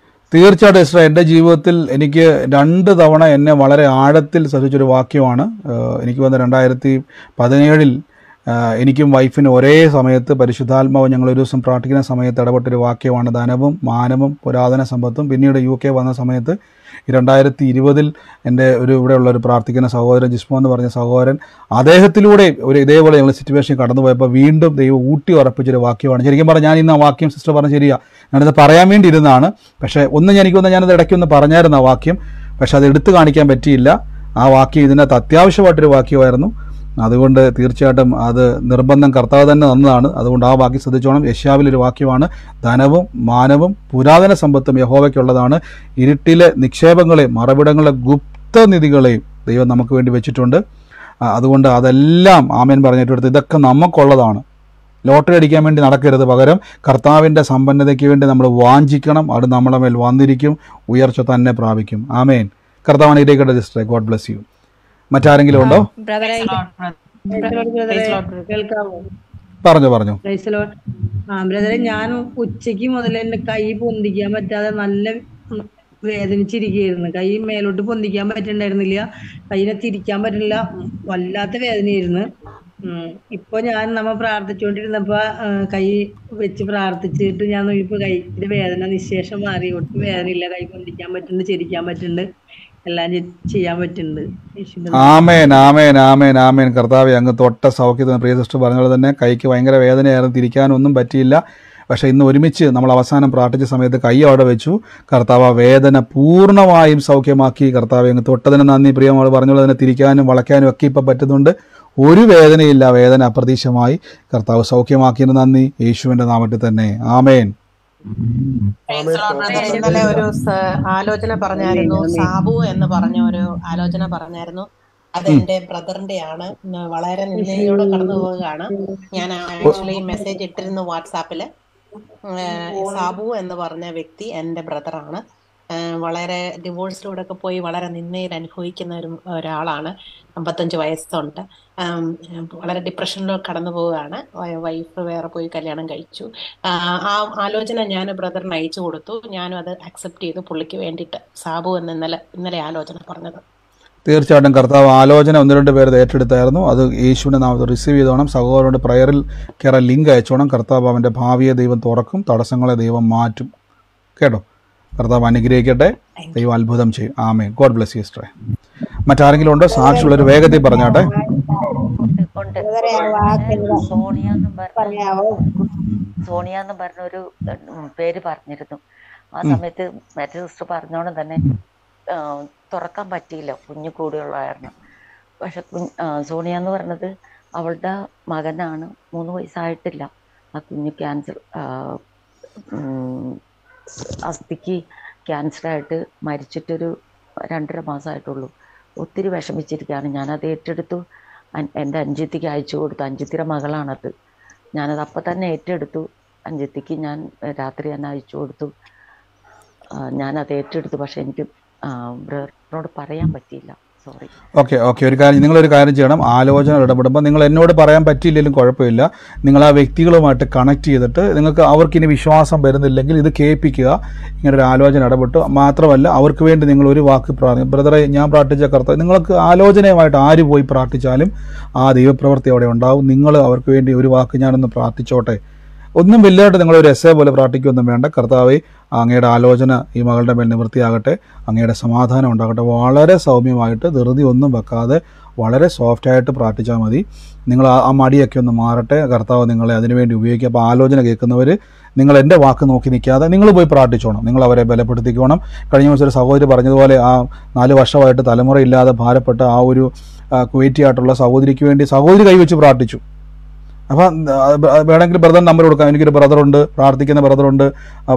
തീർച്ചയായിട്ടും സിസ്റ്റർ, എൻ്റെ ജീവിതത്തിൽ എനിക്ക് 2 തവണ എന്നെ വളരെ ആഴത്തിൽ ശ്രദ്ധിച്ചൊരു വാക്യമാണ്. എനിക്ക് വന്ന 2017 എനിക്കും വൈഫിനും ഒരേ സമയത്ത് പരിശുദ്ധാത്മാവ് ഞങ്ങൾ ഒരു ദിവസം പ്രാർത്ഥിക്കുന്ന സമയത്ത് ഇടപെട്ടൊരു വാക്യമാണ് ധനവും മാനവും പുരാതന സമ്പത്തും. പിന്നീട് UK വന്ന സമയത്ത് 2020 എൻ്റെ ഇവിടെയുള്ള ഒരു പ്രാർത്ഥിക്കുന്ന സഹോദരൻ ജിസ്മോ എന്ന് പറഞ്ഞ സഹോദരൻ, അദ്ദേഹത്തിലൂടെ ഇതേപോലെ ഞങ്ങൾ സിറ്റുവേഷൻ കടന്നുപോയപ്പോൾ വീണ്ടും ദൈവം ഊട്ടി ഉറപ്പിച്ചൊരു വാക്യമാണ്. ശരിക്കും പറഞ്ഞാൽ ഞാൻ ഇന്ന് ആ വാക്യം സിസ്റ്റർ പറഞ്ഞ ശരിയാ, ഞാനത് പറയാൻ വേണ്ടി ഇരുന്നതാണ്. പക്ഷേ ഞാനത് ഇടയ്ക്കൊന്ന് പറഞ്ഞായിരുന്നു ആ വാക്യം, പക്ഷെ അത് എടുത്തു കാണിക്കാൻ പറ്റിയില്ല. ആ വാക്യം ഇതിനകത്ത് അത്യാവശ്യമായിട്ടൊരു വാക്യമായിരുന്നു. അതുകൊണ്ട് തീർച്ചയായിട്ടും അത് നിർബന്ധം കർത്താവ് തന്നെ തന്നതാണ്. അതുകൊണ്ട് ആ വാക്യം ശ്രദ്ധിച്ചോണം. യെശയ്യാവിലൊരു വാക്യമാണ്, ധനവും മാനവും പുരാതന സമ്പത്തും യഹോവയ്ക്കുള്ളതാണ്, ഇരുട്ടിലെ നിക്ഷേപങ്ങളെയും മറവിടങ്ങളിലെ ഗുപ്തനിധികളെയും ദൈവം നമുക്ക് വേണ്ടി വെച്ചിട്ടുണ്ട്. അതുകൊണ്ട് അതെല്ലാം ആമേൻ പറഞ്ഞിട്ടെടുത്ത് ഇതൊക്കെ നമുക്കുള്ളതാണ്. ലോട്ടറി അടിക്കാൻ വേണ്ടി നടക്കരുത്, പകരം കർത്താവിൻ്റെ സമ്പന്നതയ്ക്ക് വേണ്ടി നമ്മൾ വാഞ്ചിക്കണം. അത് നമ്മളെ മേൽ വന്നിരിക്കും, ഉയർച്ച തന്നെ പ്രാപിക്കും. ആമേൻ. കർത്താവ് അനുഗ്രഹിക്കട്ടെ സിസ്റ്ററെ. God bless you. മറ്റാരെങ്കിലും ഉണ്ടോ? പറഞ്ഞു. ബ്രദറെ, ഞാൻ ഉച്ചയ്ക്ക് മുതൽ എന്റെ കൈ പൊന്തിക്കാൻ പറ്റാതെ നല്ല വേദനിച്ചിരിക്കുകയായിരുന്നു. കൈ മേലോട്ട് പൊന്തിക്കാൻ പറ്റണ്ടായിരുന്നില്ല, കൈനെ തിരിക്കാൻ പറ്റില്ല, വല്ലാത്ത വേദനയായിരുന്നു. ഇപ്പൊ നമ്മ പ്രാർത്ഥിച്ചുകൊണ്ടിരുന്നപ്പോ കൈ വെച്ച് പ്രാർത്ഥിച്ചിട്ട് ഞാൻ നോക്കിയപ്പോ കൈയുടെ വേദന നിശേഷം മാറി. ഒട്ടും വേദനയില്ല, കൈ പൊന്തിക്കാൻ പറ്റുന്നുണ്ട്, ചിരിക്കാൻ പറ്റുന്നുണ്ട്, എല്ലാം ചെയ്യാൻ പറ്റുന്നുണ്ട്. ആമേൻ ആമേൻ ആമേൻ ആമേൻ. കർത്താവേ, അങ്ങ് തൊട്ട സൗഖ്യത്തിന് പ്രിയ സിസ്റ്റർ പറഞ്ഞ തന്നെ കൈക്ക് ഭയങ്കര വേദനയായിരുന്നു, തിരിക്കാനൊന്നും പറ്റിയില്ല. പക്ഷെ ഇന്ന് ഒരുമിച്ച് നമ്മൾ അവസാനം പ്രാർത്ഥിച്ച സമയത്ത് കൈ അവിടെ വെച്ചു. കർത്താവ് ആ വേദന പൂർണ്ണമായും സൗഖ്യമാക്കി. കർത്താവെ, അങ്ങ് തൊട്ടതിന് നന്ദി. പ്രിയമോൾ പറഞ്ഞോളൂ, തന്നെ തിരിക്കാനും വളയ്ക്കാനും ഒക്കെ ഇപ്പം പറ്റുന്നുണ്ട്. ഒരു വേദനയില്ല, വേദന അപ്രതീക്ഷമായി കർത്താവ് സൗഖ്യമാക്കിയതിന് നന്ദി, യേശുവിന്റെ നാമത്തിൽ തന്നെ. ആമേൻ. ഇന്നലെ ഒരു ആലോചന പറഞ്ഞായിരുന്നു, സാബു എന്ന് പറഞ്ഞ ഒരു ആലോചന പറഞ്ഞായിരുന്നു. അത് എന്റെ ബ്രദറിന്റെ ആണ്. വളരെ നിന്നയോടെ കടന്നു പോവുകയാണ്. ഞാൻ ആക്ച്വലി മെസ്സേജ് ഇട്ടിരുന്നു വാട്സാപ്പില്. സാബു എന്ന് പറഞ്ഞ വ്യക്തി എന്റെ ബ്രദറാണ്. വളരെ ഡിവോഴ്സിലൂടെ ഒക്കെ പോയി വളരെ നിന്നയിൽ അനുഭവിക്കുന്ന ഒരാളാണ്. 55 വയസ്സുണ്ട്. വളരെ ഡിപ്രഷനിലൂടെ കടന്നു പോവുകയാണ്. വൈഫ് വേറെ പോയി കല്യാണം കഴിച്ചു. ആ ആലോചന ഞാൻ ബ്രദറിന് അയച്ചു കൊടുത്തു. ഞാനും അത് അക്സെപ്റ്റ് ചെയ്തു പുള്ളിക്ക് വേണ്ടിയിട്ട്. സാബു എന്ന് ഇന്നലെ ആലോചന പറഞ്ഞത്. തീർച്ചയായിട്ടും കർത്താവ് ആലോചന 1-2 പേര് ഏറ്റെടുത്തായിരുന്നു. അത് യേശുവിൻ്റെ നാമത്തിൽ റിസീവ് ചെയ്തോണം. സഹോദരനോട് പ്രയറിൽ കയറാൻ ലിങ്ക് അയച്ചോണം. കർത്താവ് അവൻ്റെ ഭാവിയെ ദൈവം തുറക്കും, തടസ്സങ്ങളെ ദൈവം മാറ്റും. കേട്ടോ? കർത്താവ് അനുഗ്രഹിക്കട്ടെ, ദൈവം അത്ഭുതം ചെയ്യും. ആമേൻ. ഗോഡ് ബ്ലെസ് യു സിസ്റ്ററെ. മറ്റാരെങ്കിലും ഉണ്ടോ? സാക്ഷിയുള്ളൊരു വേഗത്തിൽ പറഞ്ഞാട്ടെ. സോണിയ എന്ന് പറഞ്ഞൊരു പേര് പറഞ്ഞിരുന്നു. ആ സമയത്ത് മറ്റേ സിസ്റ്റർ പറഞ്ഞോണ്ട് തന്നെ തുറക്കാൻ പറ്റിയില്ല, കുഞ്ഞു കൂടിയുള്ള കാരണം. പക്ഷെ സോണിയ എന്ന് പറഞ്ഞത് അവളുടെ മകനാണ്. 3 വയസ്സായിട്ടില്ല. ആ കുഞ്ഞ് ക്യാൻസർ, അസ്ഥിക്ക് ക്യാൻസറായിട്ട് മരിച്ചിട്ടൊരു 2.5 മാസമായിട്ടുള്ളൂ. ഒത്തിരി വിഷമിച്ചിരിക്കുകയാണ്. ഞാനത് ഏറ്റെടുത്തു. എൻ്റെ അഞ്ചത്തിക്ക് അയച്ചു കൊടുത്തു. അഞ്ചത്തിയുടെ മകളാണത്. ഞാനത് അപ്പം തന്നെ ഏറ്റെടുത്തു. അഞ്ചത്തിക്ക് ഞാൻ രാത്രി തന്നെ അയച്ചു കൊടുത്തു. ഞാനത് ഏറ്റെടുത്തു. പക്ഷെ എനിക്ക് ബ്രദറിനോട് പറയാൻ പറ്റിയില്ല. സോറി. ഓക്കെ ഒരു കാര്യം, നിങ്ങളൊരു കാര്യം ചെയ്യണം. ആലോചന ഇടപെടുമ്പോൾ നിങ്ങൾ എന്നോട് പറയാൻ പറ്റിയില്ലെങ്കിലും കുഴപ്പമില്ല. നിങ്ങൾ ആ വ്യക്തികളുമായിട്ട് കണക്ട് ചെയ്തിട്ട് നിങ്ങൾക്ക് അവർക്കിനി വിശ്വാസം വരുന്നില്ലെങ്കിൽ ഇത് കേൾപ്പിക്കുക. ഇങ്ങനൊരു ആലോചന ഇടപെട്ടു. മാത്രമല്ല അവർക്ക് വേണ്ടി നിങ്ങൾ ഒരു വാക്ക് ബ്രദറെ, ഞാൻ പ്രാർത്ഥിച്ച കർത്താവ്, നിങ്ങൾക്ക് ആലോചനയുമായിട്ട് ആര് പോയി പ്രാർത്ഥിച്ചാലും ആ ദൈവപ്രവൃത്തി അവിടെ ഉണ്ടാവും. നിങ്ങൾ അവർക്ക് വേണ്ടി ഒരു വാക്ക് ഞാനൊന്ന് പ്രാർത്ഥിച്ചോട്ടെ. ഒന്നും വലുതായിട്ട് നിങ്ങളൊരു എസ്സേ പോലെ പ്രാർത്ഥിക്കുകയൊന്നും വേണ്ട. കർത്താവേ, അങ്ങയുടെ ആലോചന ഈ മകളുടെ മേൽ നിവൃത്തിയാകട്ടെ, അങ്ങയുടെ സമാധാനം ഉണ്ടാകട്ടെ. വളരെ സൗമ്യമായിട്ട് ധൃതി ഒന്നും വെക്കാതെ വളരെ സോഫ്റ്റായിട്ട് പ്രാർത്ഥിച്ചാൽ മതി. നിങ്ങൾ ആ മടിയൊക്കെ ഒന്ന് മാറട്ടെ. കർത്താവ് നിങ്ങളെ അതിനുവേണ്ടി ഉപയോഗിക്കുക. അപ്പോൾ ആലോചന കേൾക്കുന്നവർ നിങ്ങൾ എൻ്റെ വാക്ക് നോക്കി നിൽക്കാതെ നിങ്ങൾ പോയി പ്രാർത്ഥിച്ചോണം. നിങ്ങൾ അവരെ ബലപ്പെടുത്തിക്കോണം. കഴിഞ്ഞ ദിവസം ഒരു സഹോദരി പറഞ്ഞതുപോലെ ആ 4 വർഷമായിട്ട് തലമുറയില്ലാതെ ഭാരപ്പെട്ട ആ ഒരു കുവൈറ്റിയായിട്ടുള്ള സഹോദരിക്ക് വേണ്ടി സഹോദരി കൈവച്ച് പ്രാർത്ഥിച്ചു. അപ്പം വേണമെങ്കിൽ ബ്രദർ നമ്പർ കൊടുക്കാം. എനിക്കൊരു ബ്രദറുണ്ട്, പ്രാർത്ഥിക്കുന്ന ബ്രദറുണ്ട്,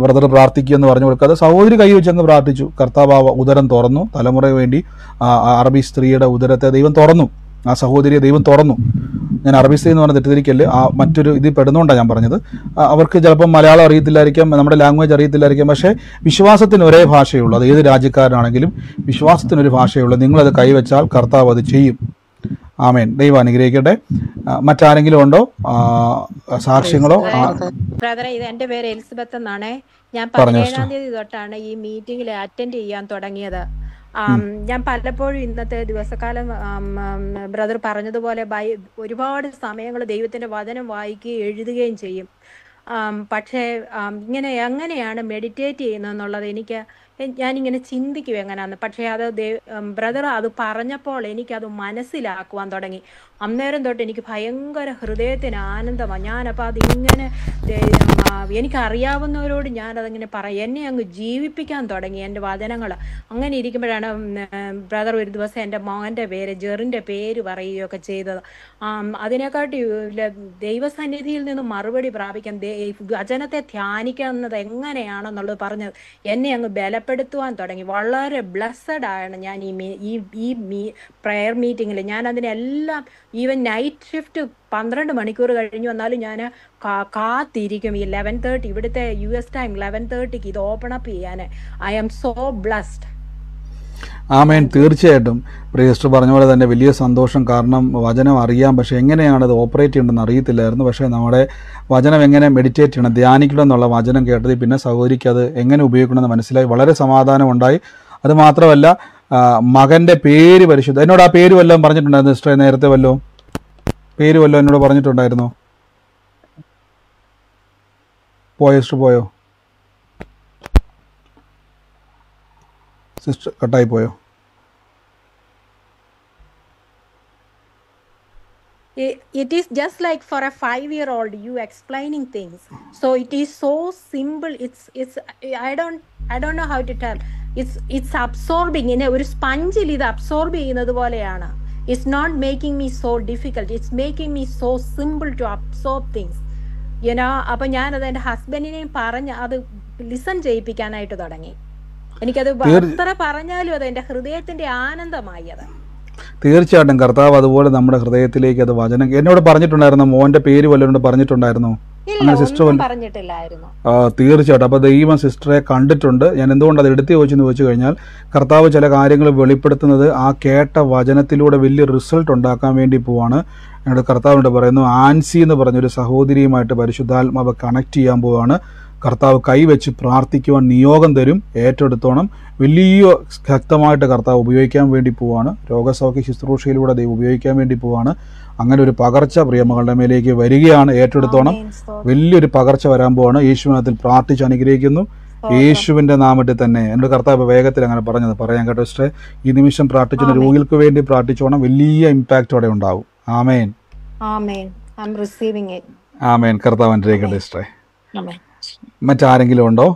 ബ്രദർ പ്രാർത്ഥിക്കുക എന്ന് പറഞ്ഞു കൊടുക്കാതെ സഹോദരി കൈ വെച്ചങ്ങ് പ്രാർത്ഥിച്ചു. കർത്താവ് ഉദരം തുറന്നു. തലമുറയ്ക്ക് വേണ്ടി അറബി സ്ത്രീയുടെ ഉദരത്തെ ദൈവം തുറന്നു. ആ സഹോദരിയെ ദൈവം തുറന്നു. ഞാൻ അറബി സ്ത്രീ എന്ന് പറഞ്ഞാൽ തെറ്റിദ്ധരിക്കല്. ആ മറ്റൊരു ഇതിൽ പെടുന്നതുകൊണ്ടാണ് ഞാൻ പറഞ്ഞത്. അവർക്ക് ചിലപ്പോൾ മലയാളം അറിയത്തില്ലായിരിക്കാം, നമ്മുടെ ലാംഗ്വേജ് അറിയത്തില്ലായിരിക്കാം. പക്ഷേ വിശ്വാസത്തിന് ഒരേ ഭാഷയുള്ളൂ. അത് ഏത് രാജ്യക്കാരനാണെങ്കിലും വിശ്വാസത്തിനൊരു ഭാഷയുള്ളൂ. നിങ്ങളത് കൈവച്ചാൽ കർത്താവ് അത് ചെയ്യും. ആമേൻ. ദൈവം അനുഗ്രഹിക്കട്ടെ. മറ്റാരെങ്കിലും ഉണ്ടോ സാക്ഷ്യങ്ങളോ? ബ്രദറെ, ഇത് എന്റെ പേര് എലിസബത്ത് എന്നാണ്. ഞാൻ 17-ാം തീയതി തൊട്ടാണ് ഈ മീറ്റിംഗിൽ അറ്റൻഡ് ചെയ്യാൻ തുടങ്ങിയത്. ഞാൻ പലപ്പോഴും ഇന്നത്തെ ദിവസക്കാലം ബ്രദർ പറഞ്ഞതുപോലെ ഒരുപാട് സമയങ്ങൾ ദൈവത്തിന്റെ വചനം വായിക്കുകയും എഴുതുകയും ചെയ്യും. പക്ഷേ ഇങ്ങനെ എങ്ങനെയാണ് മെഡിറ്റേറ്റ് ചെയ്യുന്നതെന്നുള്ളത് ഞാനിങ്ങനെ ചിന്തിക്കും എങ്ങനെയാന്ന്. പക്ഷേ അത് ബ്രദർ അത് പറഞ്ഞപ്പോൾ എനിക്കത് മനസ്സിലാക്കുവാൻ തുടങ്ങി. അന്നേരം തൊട്ട് എനിക്ക് ഭയങ്കര ഹൃദയത്തിന് ആനന്ദമാണ്. ഞാനപ്പോൾ അതിങ്ങനെ എനിക്കറിയാവുന്നവരോട് ഞാനതങ്ങനെ എന്നെ അങ്ങ് ജീവിപ്പിക്കാൻ തുടങ്ങി എൻ്റെ വചനങ്ങൾ. അങ്ങനെ ഇരിക്കുമ്പോഴാണ് ബ്രദർ ഒരു ദിവസം എൻ്റെ മകൻ്റെ പേര് ജെറിൻ്റെ പേര് പറയുകയൊക്കെ ചെയ്തത്. അതിനെക്കാട്ടി ദൈവസന്നിധിയിൽ നിന്ന് മറുപടി പ്രാപിക്കാൻ വചനത്തെ ധ്യാനിക്കുന്നത് എങ്ങനെയാണെന്നുള്ളത് പറഞ്ഞത് എന്നെ അങ്ങ് ബലപ്പെടുത്തുവാൻ തുടങ്ങി. വളരെ ബ്ലെസ്സഡ് ആണ് ഞാൻ ഈ പ്രെയർ മീറ്റിങ്ങിൽ. ഞാൻ അതിനെല്ലാം ഈവൻ നൈറ്റ് ഷിഫ്റ്റ് 12 മണിക്കൂർ കഴിഞ്ഞു വന്നാലും ഞാൻ കാത്തിരിക്കും. ഈ 11:30 ഇവിടുത്തെ US ടൈം 11:30 ഇത് ഓപ്പൺ അപ്പ് ചെയ്യാൻ. I am so blessed. Amen. തീർച്ചയായിട്ടും പ്രിയസ്റ്റർ പറഞ്ഞ പോലെ തന്നെ വലിയ സന്തോഷം. കാരണം വചനം അറിയാം, പക്ഷേ എങ്ങനെയാണത് ഓപ്പറേറ്റ് ചെയ്യേണ്ടതെന്ന് അറിയത്തില്ലായിരുന്നു. പക്ഷേ നമ്മുടെ വചനം എങ്ങനെ മെഡിറ്റേറ്റ് ചെയ്യണം, ധ്യാനിക്കണം എന്നുള്ള വചനം കേട്ടത് പിന്നെ സഹോദരിക്ക് അത് എങ്ങനെ ഉപയോഗിക്കണമെന്ന് മനസ്സിലായി. വളരെ സമാധാനം ഉണ്ടായി. അത് മാത്രമല്ല മകൻ്റെ പേര് പരിശുദ്ധ. എന്നോട് ആ പേര് വല്ലതും പറഞ്ഞിട്ടുണ്ടായിരുന്നു സിസ്റ്ററെ? നേരത്തെ വല്ലതും പേര് വല്ലതും എന്നോട് പറഞ്ഞിട്ടുണ്ടായിരുന്നോ? പോയോ സിസ്റ്റർ? പോയോ സിസ്റ്റർ? കട്ടായി പോയോ? It is just like for a 5-year-old you explaining things. So it is so simple. It's I don't know how to tell. It's absorbing. ഒരു സ്പഞ്ചിൽ ഇത് അബ്സോർബ് ചെയ്യുന്നത് പോലെയാണ്. It's not making me so difficult. It's making me so simple to absorb things. അപ്പൊ ഞാനത് എൻ്റെ ഹസ്ബൻഡിനെയും പറഞ്ഞ് അത് listen ചെയ്യിപ്പിക്കാനായിട്ട് തുടങ്ങി. എനിക്കത് എത്ര പറഞ്ഞാലും അത് എൻ്റെ ഹൃദയത്തിന്റെ ആനന്ദമായി. അത് തീർച്ചയായിട്ടും കർത്താവ് അതുപോലെ നമ്മുടെ ഹൃദയത്തിലേക്ക് അത് വചനം. എന്നോട് പറഞ്ഞിട്ടുണ്ടായിരുന്നു മോന്റെ പേര് വല്ലവരോട് പറഞ്ഞിട്ടുണ്ടായിരുന്നോ? അങ്ങനെ സിസ്റ്റർ പറഞ്ഞിട്ടില്ലായിരുന്നു. തീർച്ചയായിട്ടും. അപ്പോൾ ദൈവം സിസ്റ്ററെ കണ്ടിട്ടുണ്ട്. ഞാൻ എന്തുകൊണ്ട് അത് എടുത്തു ചോദിച്ചെന്ന് ചോദിച്ചു കഴിഞ്ഞാൽ കർത്താവ് ചില കാര്യങ്ങൾ വെളിപ്പെടുത്തുന്നത് ആ കേട്ട വചനത്തിലൂടെ വലിയ റിസൾട്ട് ഉണ്ടാക്കാൻ വേണ്ടി പോവാണ്. എന്നോട് കർത്താവിനോട് പറയുന്നു, ആൻസി എന്ന് പറഞ്ഞൊരു സഹോദരിയുമായിട്ട് പരിശുദ്ധാത്മാവ് കണക്ട് ചെയ്യാൻ പോവാണ്. കർത്താവ് കൈവച്ച് പ്രാർത്ഥിക്കുവാൻ നിയോഗം തരും, ഏറ്റെടുത്തോണം. വലിയ ശക്തമായിട്ട് കർത്താവ് ഉപയോഗിക്കാൻ വേണ്ടി പോവാണ്. രോഗസൗഖ്യ ശുശ്രൂഷയിലൂടെ ദൈവം ഉപയോഗിക്കാൻ വേണ്ടി പോവാണ്. അങ്ങനെ ഒരു പകർച്ച പ്രിയമകളുടെ മേലേക്ക് വരികയാണ്. ഏറ്റെടുത്തോണം. വലിയൊരു പകർച്ച വരാൻ പോവാണ്. യേശുവിനത്തിൽ പ്രാർത്ഥിച്ച് അനുഗ്രഹിക്കുന്നു. യേശുവിന്റെ നാമത്തിൽ തന്നെ. എന്നോട് കർത്താവ് വേഗത്തിൽ അങ്ങനെ പറയാൻ കേട്ടോ സിസ്റ്ററെ. ഈ നിമിഷം പ്രാർത്ഥിക്കുന്ന രോഗികൾക്ക് വേണ്ടി പ്രാർത്ഥിച്ചോണം. വലിയ ഇമ്പാക്റ്റോടെ ഉണ്ടാവും. ആമേൻ. ആമേൻ. കർത്താവ് അനുഗ്രഹിക്കട്ടെ സിസ്റ്ററെ. മറ്റാരെങ്കിലും ഉണ്ടോ?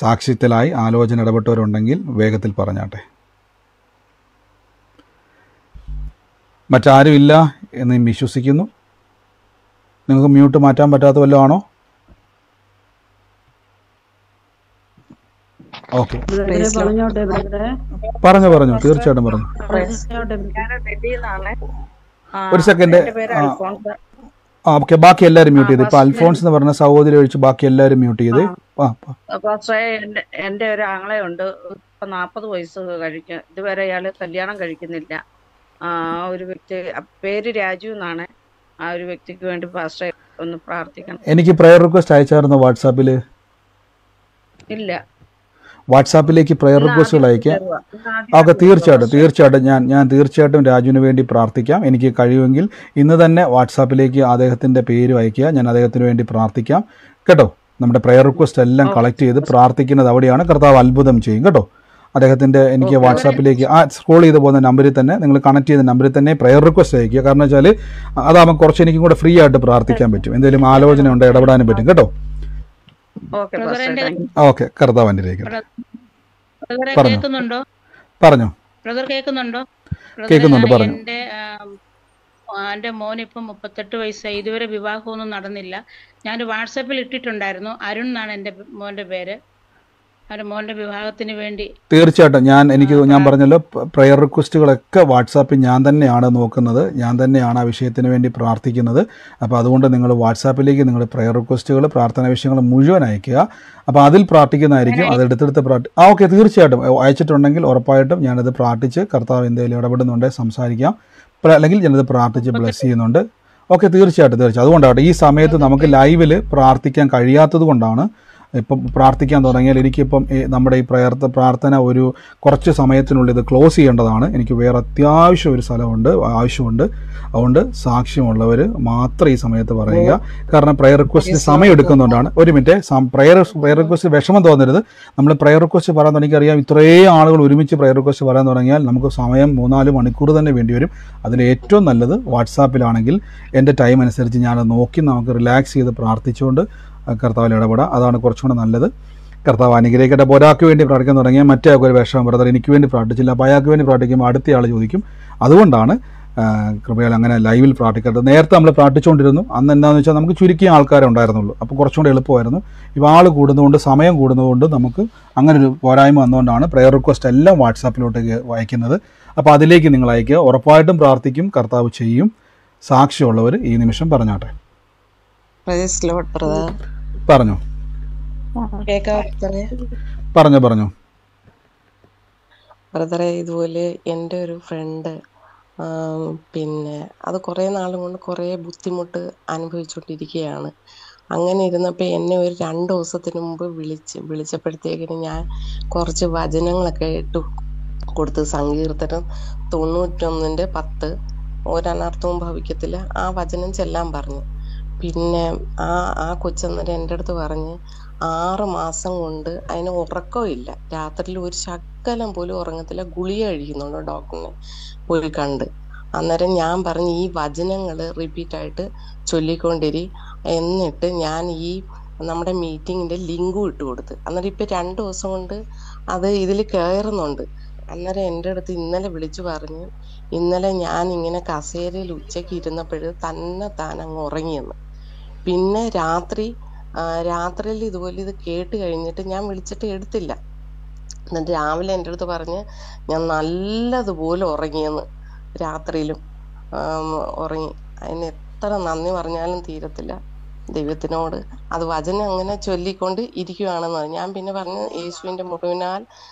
സാക്ഷ്യത്തിലായി ആലോചന ഇടപെട്ടവരുണ്ടെങ്കിൽ വേഗത്തിൽ പറഞ്ഞാട്ടെ. മറ്റാരുമില്ല എന്ന് വിശ്വസിക്കുന്നു. നിങ്ങൾക്ക് മ്യൂട്ട് മാറ്റാൻ പറ്റാത്ത വല്ലതും ആണോ? ഓക്കെ, പറഞ്ഞു. തീർച്ചയായിട്ടും പറഞ്ഞു. ഒരു സെക്കൻഡ്. ഓക്കെ, ബാക്കി എല്ലാവരും മ്യൂട്ട് ചെയ്ത്. ഇപ്പൊ അൽഫോൺസ് എന്ന് പറഞ്ഞ സഹോദരി ഒഴിച്ച് ബാക്കി എല്ലാവരും മ്യൂട്ട് ചെയ്ത്. എന്റെ ഒരു ആങ്ങളെയുണ്ട്, ഇപ്പൊ 40 വയസ്സ് കഴിക്കും. ഇതുവരെ അയാള് കല്യാണം കഴിക്കുന്നില്ല. ഒരു വ്യക്തി, പേര് രാജു എന്നാണ്. ആ ഒരു വ്യക്തിക്ക് വേണ്ടി പാസ്റ്റർ ഒന്ന് പ്രാർത്ഥിക്കണം. എനിക്ക് പ്രയർ റിക്വസ്റ്റ് അയച്ചായിരുന്നു വാട്സാപ്പിൽ? ഇല്ല, വാട്സാപ്പിലേക്ക് പ്രയർ റിക്വസ്റ്റുകൾ അയക്കാം. ഓക്കെ, തീർച്ചയായിട്ടും ഞാൻ തീർച്ചയായിട്ടും രാജുവിന് വേണ്ടി പ്രാർത്ഥിക്കാം. എനിക്ക് കഴിയുമെങ്കിൽ ഇന്ന് തന്നെ വാട്സാപ്പിലേക്ക് അദ്ദേഹത്തിന്റെ പേര് അയക്കുക. ഞാൻ അദ്ദേഹത്തിന് വേണ്ടി പ്രാർത്ഥിക്കാം കേട്ടോ. നമ്മുടെ പ്രയർ റിക്വസ്റ്റ് എല്ലാം കളക്ട് ചെയ്ത് പ്രാർത്ഥിക്കുന്നത് അവിടെയാണ്. കർത്താവ് അത്ഭുതം ചെയ്യും കേട്ടോ. അദ്ദേഹത്തിന്റെ എനിക്ക് വാട്സാപ്പിലേക്ക് സ്ക്രോൾ ചെയ്ത് പോകുന്ന നമ്പറിൽ തന്നെ, നിങ്ങൾ കണക്ട് ചെയ്ത നമ്പറിൽ തന്നെ പ്രയർ റിക്വസ്റ്റ് അയക്കുക. കാരണം വെച്ചാൽ അതാകുമ്പോൾ കുറച്ച് എനിക്കും കൂടെ ഫ്രീ ആയിട്ട് പ്രാർത്ഥിക്കാൻ പറ്റും. എന്തെങ്കിലും ആലോചന ഉണ്ട് ഇടപെടാനും പറ്റും കേട്ടോ. ഓക്കെ, കർത്താവ് അനുഗ്രഹിക്കട്ടെ. പറഞ്ഞോ. കേൾക്കുന്നുണ്ട്, പറഞ്ഞു. എന്റെ മോൻ ഇപ്പം 38 വയസ്സായി. ഇതുവരെ വിവാഹമൊന്നും നടന്നില്ല. ഞാൻ വാട്സാപ്പിൽ ഇട്ടിട്ടുണ്ടായിരുന്നു. അരുൺ എന്നാണ് എന്റെ മോന്റെ പേര്. മോന്റെ വിവാഹത്തിന് വേണ്ടി തീർച്ചയായിട്ടും ഞാൻ പറഞ്ഞല്ലോ, പ്രയർ റിക്വസ്റ്റുകളൊക്കെ വാട്സാപ്പിൽ ഞാൻ തന്നെയാണ് നോക്കുന്നത്. ഞാൻ തന്നെയാണ് ആ വിഷയത്തിന് വേണ്ടി പ്രാർത്ഥിക്കുന്നത്. അപ്പോൾ അതുകൊണ്ട് നിങ്ങൾ വാട്സാപ്പിലേക്ക് നിങ്ങൾ പ്രയർ റിക്വസ്റ്റുകൾ, പ്രാർത്ഥനാ വിഷയങ്ങൾ മുഴുവൻ അയക്കുക. അപ്പോൾ അതിൽ പ്രാർത്ഥിക്കുന്നതായിരിക്കും. അത് എടുത്തെടുത്ത് ഓക്കെ, തീർച്ചയായിട്ടും അയച്ചിട്ടുണ്ടെങ്കിൽ ഉറപ്പായിട്ടും ഞാനത് പ്രാർത്ഥിച്ച് കർത്താവ് എന്തെങ്കിലും ഇടപെടുന്നുണ്ടെങ്കിൽ സംസാരിക്കാം. അല്ലെങ്കിൽ ഞാനത് പ്രാർത്ഥിച്ച് ബ്ലെസ് ചെയ്യുന്നുണ്ട്. ഓക്കെ, തീർച്ചയായിട്ടും. അതുകൊണ്ടാവട്ടെ, ഈ സമയത്ത് നമുക്ക് ലൈവിൽ പ്രാർത്ഥിക്കാൻ കഴിയാത്തത് കൊണ്ടാണ് ഇപ്പം പ്രാർത്ഥിക്കാൻ തുടങ്ങിയാൽ എനിക്കിപ്പം നമ്മുടെ ഈ പ്രാർത്ഥന ഒരു കുറച്ച് സമയത്തിനുള്ളിൽ ഇത് ക്ലോസ് ചെയ്യേണ്ടതാണ്. എനിക്ക് വേറെ അത്യാവശ്യം ഒരു സ്ഥലമുണ്ട്, ആവശ്യമുണ്ട്. അതുകൊണ്ട് സാക്ഷ്യമുള്ളവർ മാത്രം ഈ സമയത്ത് പറയുക. കാരണം പ്രയർ റിക്വസ്റ്റിന് സമയം എടുക്കുന്നുകൊണ്ടാണ്. ഒരു മിനിറ്റ്, പ്രയർ റിക്വസ്റ്റ് വിഷമം തോന്നരുത്. നമ്മൾ പ്രയർ റിക്വസ്റ്റ് പറയാൻ എനിക്കറിയാം, ഇത്രയും ആളുകൾ ഒരുമിച്ച് പ്രയർ റിക്വസ്റ്റ് പറയാൻ തുടങ്ങിയാൽ നമുക്ക് സമയം 3-4 മണിക്കൂർ തന്നെ വേണ്ടി വരും. അതിൽ ഏറ്റവും നല്ലത് വാട്സാപ്പിലാണെങ്കിൽ എൻ്റെ ടൈം അനുസരിച്ച് ഞാൻ നോക്കി നമുക്ക് റിലാക്സ് ചെയ്ത് പ്രാർത്ഥിച്ചുകൊണ്ട് കർത്താവിൽ ഇടപെടാം. അതാണ് കുറച്ചുകൂടെ നല്ലത്. കർത്താവ് അനുഗ്രഹിക്കട്ടെ. അപ്പോൾ ഒരാൾക്ക് വേണ്ടി പ്രാർത്ഥിക്കാൻ തുടങ്ങിയാൽ മറ്റേ ആൾക്ക് ഒരു വിഷമം, ബ്രദർ എനിക്ക് വേണ്ടി പ്രാർത്ഥിച്ചില്ല. അപ്പോൾ അയാൾക്ക് വേണ്ടി പ്രാർത്ഥിക്കുമ്പോൾ അടുത്ത ആൾ ചോദിക്കും. അതുകൊണ്ടാണ് കൃപയാൽ അങ്ങനെ ലൈവിൽ പ്രാർത്ഥിക്കരുത്. നേരത്തെ നമ്മൾ പ്രാർത്ഥിച്ചുകൊണ്ടിരുന്നു. അന്ന് എന്താണെന്ന് വെച്ചാൽ നമുക്ക് ചുരുക്കിയ ആൾക്കാരെ ഉണ്ടായിരുന്നുള്ളൂ. അപ്പോൾ കുറച്ചുകൂടെ എളുപ്പമായിരുന്നു. ഇപ്പോൾ ആൾ കൂടുന്നതുകൊണ്ട്, സമയം കൂടുന്നതുകൊണ്ട് നമുക്ക് അങ്ങനെ ഒരു പോരായ്മ വന്നുകൊണ്ടാണ് പ്രയർ റിക്വസ്റ്റ് എല്ലാം വാട്സാപ്പിലോട്ടേക്ക് അയക്കുന്നത്. അപ്പോൾ അതിലേക്ക് നിങ്ങൾ അയക്കുക. ഉറപ്പായിട്ടും പ്രാർത്ഥിക്കും, കർത്താവ് ചെയ്യും. സാക്ഷ്യമുള്ളവർ ഈ നിമിഷം പറഞ്ഞാട്ടെ. പറഞ്ഞോ പറഞ്ഞോ. ബ്രദറെ, ഇതുപോലെ എൻ്റെ ഒരു ഫ്രണ്ട് പിന്നെ അത് കുറേ നാളും കൊണ്ട് കുറേ ബുദ്ധിമുട്ട് അനുഭവിച്ചുകൊണ്ടിരിക്കുകയാണ്. അങ്ങനെ ഇരുന്നപ്പോൾ എന്നെ ഒരു 2 ദിവസത്തിന് മുമ്പ് വിളിച്ചപ്പോഴത്തേക്കിന് ഞാൻ കുറച്ച് വചനങ്ങളൊക്കെ ഇട്ട് കൊടുത്ത്, സങ്കീർത്തനം 91:10 ഒരനർത്ഥവും ഭവിക്കത്തില്ല, ആ വചനം ചെല്ലാൻ പറഞ്ഞു. പിന്നെ ആ കൊച്ചന്നേരം എൻ്റെ അടുത്ത് പറഞ്ഞ് 6 മാസം കൊണ്ട് അതിന് ഉറക്കമില്ല, രാത്രിയിൽ ഒരു ശകലം പോലും ഉറങ്ങത്തില്ല, ഗുളിക കഴിക്കുന്നുണ്ട്, ഡോക്ടറിനെ പോയി കണ്ട്. അന്നേരം ഞാൻ പറഞ്ഞു ഈ വചനങ്ങൾ റിപ്പീറ്റായിട്ട് ചൊല്ലിക്കൊണ്ടിരി, എന്നിട്ട് ഞാൻ ഈ നമ്മുടെ മീറ്റിങ്ങിൻ്റെ ലിങ്കും ഇട്ട് കൊടുത്ത്. അന്നേരം ഇപ്പം 2 ദിവസം കൊണ്ട് അത് ഇതിൽ കയറുന്നുണ്ട്. അന്നേരം എൻ്റെ അടുത്ത് ഇന്നലെ വിളിച്ചു പറഞ്ഞു, ഇന്നലെ ഞാൻ ഇങ്ങനെ കസേരയിൽ ഉച്ചയ്ക്ക് ഇരുന്നപ്പോൾ താനങ്ങ് ഉറങ്ങിയെന്ന്. പിന്നെ രാത്രിയിൽ ഇതുപോലെ ഇത് കേട്ട് കഴിഞ്ഞിട്ട് ഞാൻ വിളിച്ചിട്ട് എടുത്തില്ല. എന്നിട്ട് രാവിലെ എൻ്റെ അടുത്ത് പറഞ്ഞ് ഞാൻ നല്ലതുപോലെ ഉറങ്ങിയെന്ന്, രാത്രിയിലും ഉറങ്ങി. അതിന് എത്ര നന്ദി പറഞ്ഞാലും തീരത്തില്ല ദൈവത്തിനോട്. അത് വചനം അങ്ങനെ ചൊല്ലിക്കൊണ്ട് ഇരിക്കുകയാണെന്ന്. ഞാൻ പിന്നെ പറഞ്ഞു യേശുവിൻ്റെ മുറിവിനാൽ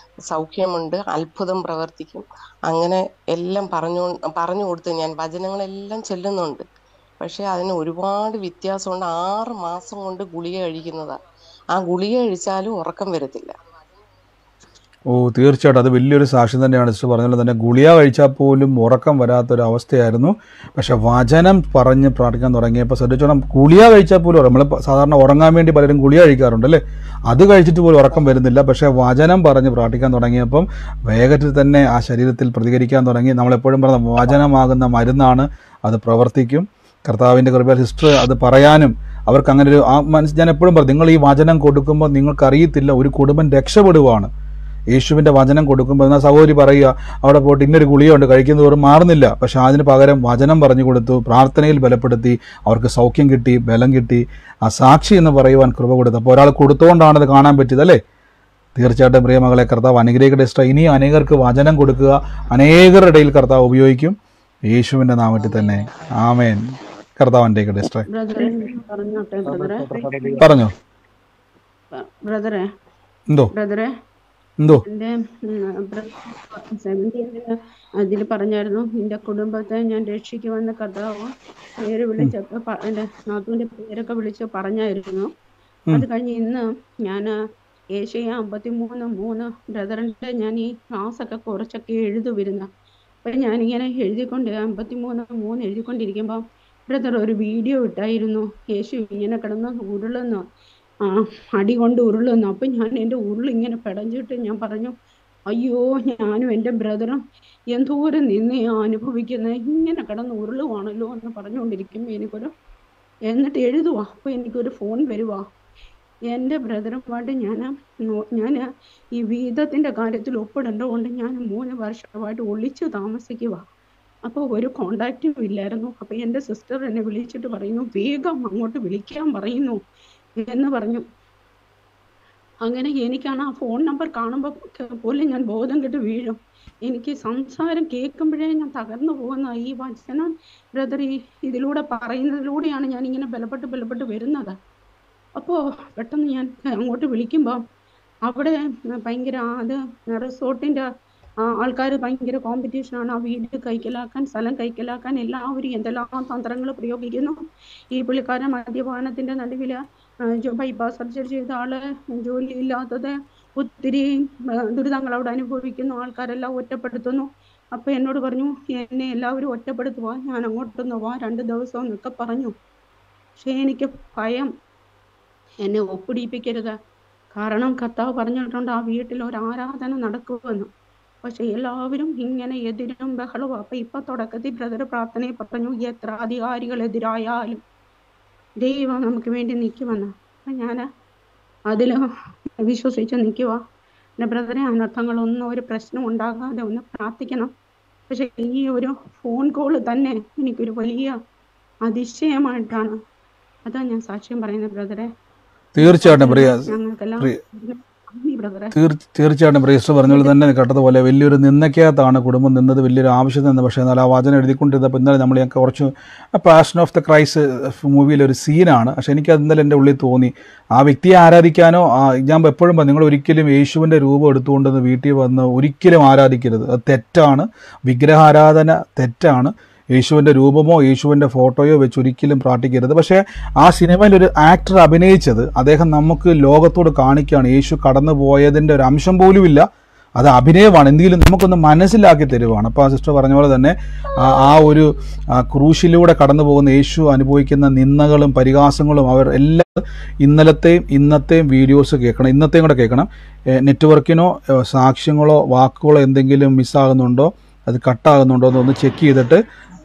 സൗഖ്യമുണ്ട്, അത്ഭുതം പ്രവർത്തിക്കും, അങ്ങനെ എല്ലാം പറഞ്ഞു കൊടുത്ത് ഞാൻ വചനങ്ങളെല്ലാം ചൊല്ലുന്നുണ്ട്. പക്ഷെ അതിന് ഒരുപാട് വ്യത്യാസമുണ്ട്. 6 മാസം കൊണ്ട് ഗുളിക കഴിക്കുന്നതാ. ആ ഗുളിക കഴിച്ചാലും ഉറക്കം വരത്തില്ല. തീർച്ചയായിട്ടും അത് വലിയൊരു സാക്ഷ്യം തന്നെയാണ്. സിസ്റ്റർ പറഞ്ഞാൽ തന്നെ ഗുളിക കഴിച്ചാൽ പോലും ഉറക്കം വരാത്തൊരവസ്ഥയായിരുന്നു. പക്ഷെ വചനം പറഞ്ഞ് പ്രാർത്ഥിക്കാൻ തുടങ്ങിയപ്പോൾ ശ്രദ്ധിച്ചോണം, ഗുളിക കഴിച്ചാൽ പോലും നമ്മൾ സാധാരണ ഉറങ്ങാൻ വേണ്ടി പലരും ഗുളിക കഴിക്കാറുണ്ട് അല്ലേ, അത് കഴിച്ചിട്ട് പോലും ഉറക്കം വരുന്നില്ല. പക്ഷേ വചനം പറഞ്ഞ് പ്രാർത്ഥിക്കാൻ തുടങ്ങിയപ്പം വേഗത്തിൽ തന്നെ ആ ശരീരത്തിൽ പ്രതികരിക്കാൻ തുടങ്ങി. നമ്മളെപ്പോഴും പറഞ്ഞ വചനമാകുന്ന മരുന്നാണ്, അത് പ്രവർത്തിക്കും. കർത്താവിൻ്റെ കൃപയാൽ സിസ്റ്റർ അത് പറയാനും അവർക്ക് അങ്ങനെ ഒരു ഞാൻ എപ്പോഴും പറയും, നിങ്ങൾ ഈ വചനം കൊടുക്കുമ്പോൾ നിങ്ങൾക്കറിയത്തില്ല ഒരു കുടുംബം രക്ഷപ്പെടുവാണ്. യേശുവിൻ്റെ വചനം കൊടുക്കുമ്പോൾ എന്നാൽ സഹോദരി പറയുക അവിടെ പോയിട്ട് ഇന്നൊരു ഗുളികയുണ്ട് കഴിക്കുന്നതോറും മാറുന്നില്ല, പക്ഷെ അതിന് പകരം വചനം പറഞ്ഞു കൊടുത്തു, പ്രാർത്ഥനയിൽ ബലപ്പെടുത്തി, അവർക്ക് സൗഖ്യം കിട്ടി, ബലം കിട്ടി, ആ സാക്ഷി എന്ന് പറയുവാൻ കൃപ കൊടുത്തു. അപ്പോൾ ഒരാൾ കൊടുത്തുകൊണ്ടാണത് കാണാൻ പറ്റിയത് അല്ലേ. തീർച്ചയായിട്ടും പ്രിയമകളെ, കർത്താവ് അനുഗ്രഹിക്കട്ടെ സിസ്റ്റർ. ഇനി അനേകർക്ക് വചനം കൊടുക്കുക, അനേകരുടെ ഇടയിൽ കർത്താവ് ഉപയോഗിക്കും, യേശുവിൻ്റെ നാമത്തിൽ തന്നെ. ആമേൻ. കർത്താവ് അനുഗ്രഹിക്കട്ടെ സിസ്റ്റർ. പറഞ്ഞോ ബ്രദറെ. എന്തോ എന്റെ 17 അതിൽ പറഞ്ഞായിരുന്നു, നിന്റെ കുടുംബത്തെ ഞാൻ രക്ഷിക്കുമെന്ന് കർത്താവ് പേര് വിളിച്ചപ്പോ എന്റെ നാത്തൂന്റെ പേരൊക്കെ വിളിച്ച് പറഞ്ഞായിരുന്നു. അത് കഴിഞ്ഞ് ഇന്ന് ഞാൻ ഏഷ്യ 53:3 ബ്രദറിന്റെ ഞാൻ ഈ ക്ലാസ് ഒക്കെ കുറച്ചൊക്കെ എഴുതുവരുന്ന. അപ്പൊ ഞാനിങ്ങനെ എഴുതിക്കൊണ്ട് 53:3 എഴുതിക്കൊണ്ടിരിക്കുമ്പോ ബ്രദർ ഒരു വീഡിയോ ഇട്ടായിരുന്നു, യേശു ഇങ്ങനെ കിടന്ന് ഉരുളുന്നു, അടി കൊണ്ട് ഉരുളുന്നു. അപ്പം ഞാൻ എൻ്റെ ഉരുളിങ്ങനെ പെടഞ്ഞിട്ട് ഞാൻ പറഞ്ഞു, അയ്യോ ഞാനും എൻ്റെ ബ്രദറും എന്തോരം നിന്നെയാ അനുഭവിക്കുന്നത്, ഇങ്ങനെ കിടന്ന് ഉരുളുവാണല്ലോ എന്ന് പറഞ്ഞുകൊണ്ടിരിക്കുമ്പോൾ എന്നിട്ട് എഴുതുവാ. അപ്പോൾ എനിക്കൊരു ഫോൺ വരുവാ. എൻ്റെ ബ്രദറുമായിട്ട് ഞാൻ ഈ വീതത്തിൻ്റെ കാര്യത്തിൽ ഒപ്പിടേണ്ടതുകൊണ്ട് ഞാൻ 3 വർഷമായിട്ട് ഒളിച്ചു താമസിക്കുക. അപ്പോൾ ഒരു കോണ്ടാക്റ്റും ഇല്ലായിരുന്നു. അപ്പോൾ എൻ്റെ സിസ്റ്റർ എന്നെ വിളിച്ചിട്ട് പറയുന്നു, വേഗം അങ്ങോട്ട് വിളിക്കാൻ പറയുന്നു എന്ന് പറഞ്ഞു. അങ്ങനെ എനിക്കാണ് ആ ഫോൺ നമ്പർ കാണുമ്പോൾ പോലും ഞാൻ ബോധം കെട്ട് വീഴും. എനിക്ക് സംസാരം കേൾക്കുമ്പോഴേ ഞാൻ തകർന്നു പോകുന്ന ഈ വചനം ബ്രദർ ഇതിലൂടെ പറയുന്നതിലൂടെയാണ് ഞാൻ ഇങ്ങനെ ബലപ്പെട്ട് വരുന്നത്. അപ്പോൾ പെട്ടെന്ന് ഞാൻ അങ്ങോട്ട് വിളിക്കുമ്പോൾ അവിടെ ഭയങ്കര അത് റിസോർട്ടിൻ്റെ ആൾക്കാർ ഭയങ്കര കോമ്പറ്റീഷനാണ്. ആ വീട് കൈക്കലാക്കാൻ, സ്ഥലം കൈക്കലാക്കാൻ എല്ലാവരും എന്തെല്ലാം തന്ത്രങ്ങൾ പ്രയോഗിക്കുന്നു. ഈ പുള്ളിക്കാരൻ മദ്യപാനത്തിൻ്റെ നടുവിൽ ബൈപ്പാസ് സർജറി ചെയ്ത ആള്, ജോലി ഇല്ലാത്തത്, ഒത്തിരി ദുരിതങ്ങൾ അവിടെ അനുഭവിക്കുന്നു, ആൾക്കാരെല്ലാം ഒറ്റപ്പെടുത്തുന്നു. അപ്പൊ എന്നോട് പറഞ്ഞു എന്നെ എല്ലാവരും ഒറ്റപ്പെടുത്തുവാ, ഞാൻ അങ്ങോട്ടൊന്ന് പോവാ 2 ദിവസം എന്നൊക്കെ പറഞ്ഞു. പക്ഷെ എനിക്ക് ഭയം, എന്നെ ഒപ്പിടിപ്പിക്കരുത്. കാരണം കർത്താവ് പറഞ്ഞിട്ടുണ്ട് ആ വീട്ടിൽ ഒരു ആരാധന നടക്കുമെന്ന്. പക്ഷെ എല്ലാവരും ഇങ്ങനെ എതിരും ബഹളവും. അപ്പൊ ഇപ്പൊ തുടക്കത്തിൽ ബ്രദർ പ്രാർത്ഥനയെ പറഞ്ഞു എത്ര അധികാരികൾ എതിരായാലും ദൈവം നമുക്ക് വേണ്ടി നിൽക്കുമെന്ന്. അപ്പൊ ഞാൻ അതിൽ വിശ്വസിച്ച് നിൽക്കുക. എൻ്റെ ബ്രദറെ അനർത്ഥങ്ങളൊന്നും ഒരു പ്രശ്നം ഉണ്ടാകാതെ ഒന്ന് പ്രാർത്ഥിക്കണം. പക്ഷെ ഈ ഒരു ഫോൺ കോള് തന്നെ എനിക്കൊരു വലിയ അതിശയമായിട്ടാണ്. അതാ ഞാൻ സാക്ഷ്യം പറയുന്നത് ബ്രദറെ. തീർച്ചയായിട്ടും പ്രിയ ഞങ്ങൾക്കെല്ലാം ബ്രദറെ തീർച്ചയായിട്ടും പ്രിയസ്റ്റർ പറഞ്ഞ പോലെ തന്നെ കേട്ടതുപോലെ വലിയൊരു നിന്നയ്ക്കകത്താണ് കുടുംബം നിന്നത്, വലിയൊരു ആവശ്യം നിന്ന്. പക്ഷേ എന്നാൽ ആ വചനം എഴുതിക്കൊണ്ടിരുന്നപ്പോൾ ഇന്നലെ നമ്മൾ ഞങ്ങൾക്ക് കുറച്ച് പാഷൻ ഓഫ് ദ ക്രൈസ്റ്റ് മൂവിയിലൊരു സീനാണ്. പക്ഷെ എനിക്കത് ഇന്നലെ എൻ്റെ ഉള്ളിൽ തോന്നി, ആ വ്യക്തിയെ ആരാധിക്കാനോ ഞാൻ എപ്പോഴും നിങ്ങൾ ഒരിക്കലും യേശുവിൻ്റെ രൂപം എടുത്തുകൊണ്ടെന്ന് വീട്ടിൽ വന്ന് ഒരിക്കലും ആരാധിക്കരുത്. അത് തെറ്റാണ്. വിഗ്രഹാരാധന തെറ്റാണ്. യേശുവിൻ്റെ രൂപമോ യേശുവിൻ്റെ ഫോട്ടോയോ വെച്ച് ഒരിക്കലും പ്രാർത്ഥിക്കരുത്. പക്ഷേ ആ സിനിമയിൽ ഒരു ആക്ടർ അഭിനയിച്ചത് അദ്ദേഹം നമുക്ക് ലോകത്തോട് കാണിക്കുകയാണ്. യേശു കടന്നു പോയതിൻ്റെ ഒരു അംശം പോലുമില്ല, അത് അഭിനയമാണ്, എന്തെങ്കിലും നമുക്കൊന്ന് മനസ്സിലാക്കി തരുവാണ്. അപ്പോൾ ആ സിസ്റ്റർ പറഞ്ഞ പോലെ തന്നെ ആ ഒരു ക്രൂശിലൂടെ കടന്നു പോകുന്ന യേശു അനുഭവിക്കുന്ന നിന്ദകളും പരിഹാസങ്ങളും അവർ എല്ലാം ഇന്നത്തെയും വീഡിയോസ് കേൾക്കണം, ഇന്നത്തെയും കൂടെ കേൾക്കണം. നെറ്റ്വർക്കിനോ സാക്ഷ്യങ്ങളോ വാക്കുകളോ എന്തെങ്കിലും മിസ്സാകുന്നുണ്ടോ, അത് കട്ടാകുന്നുണ്ടോ എന്നൊന്ന് ചെക്ക് ചെയ്തിട്ട്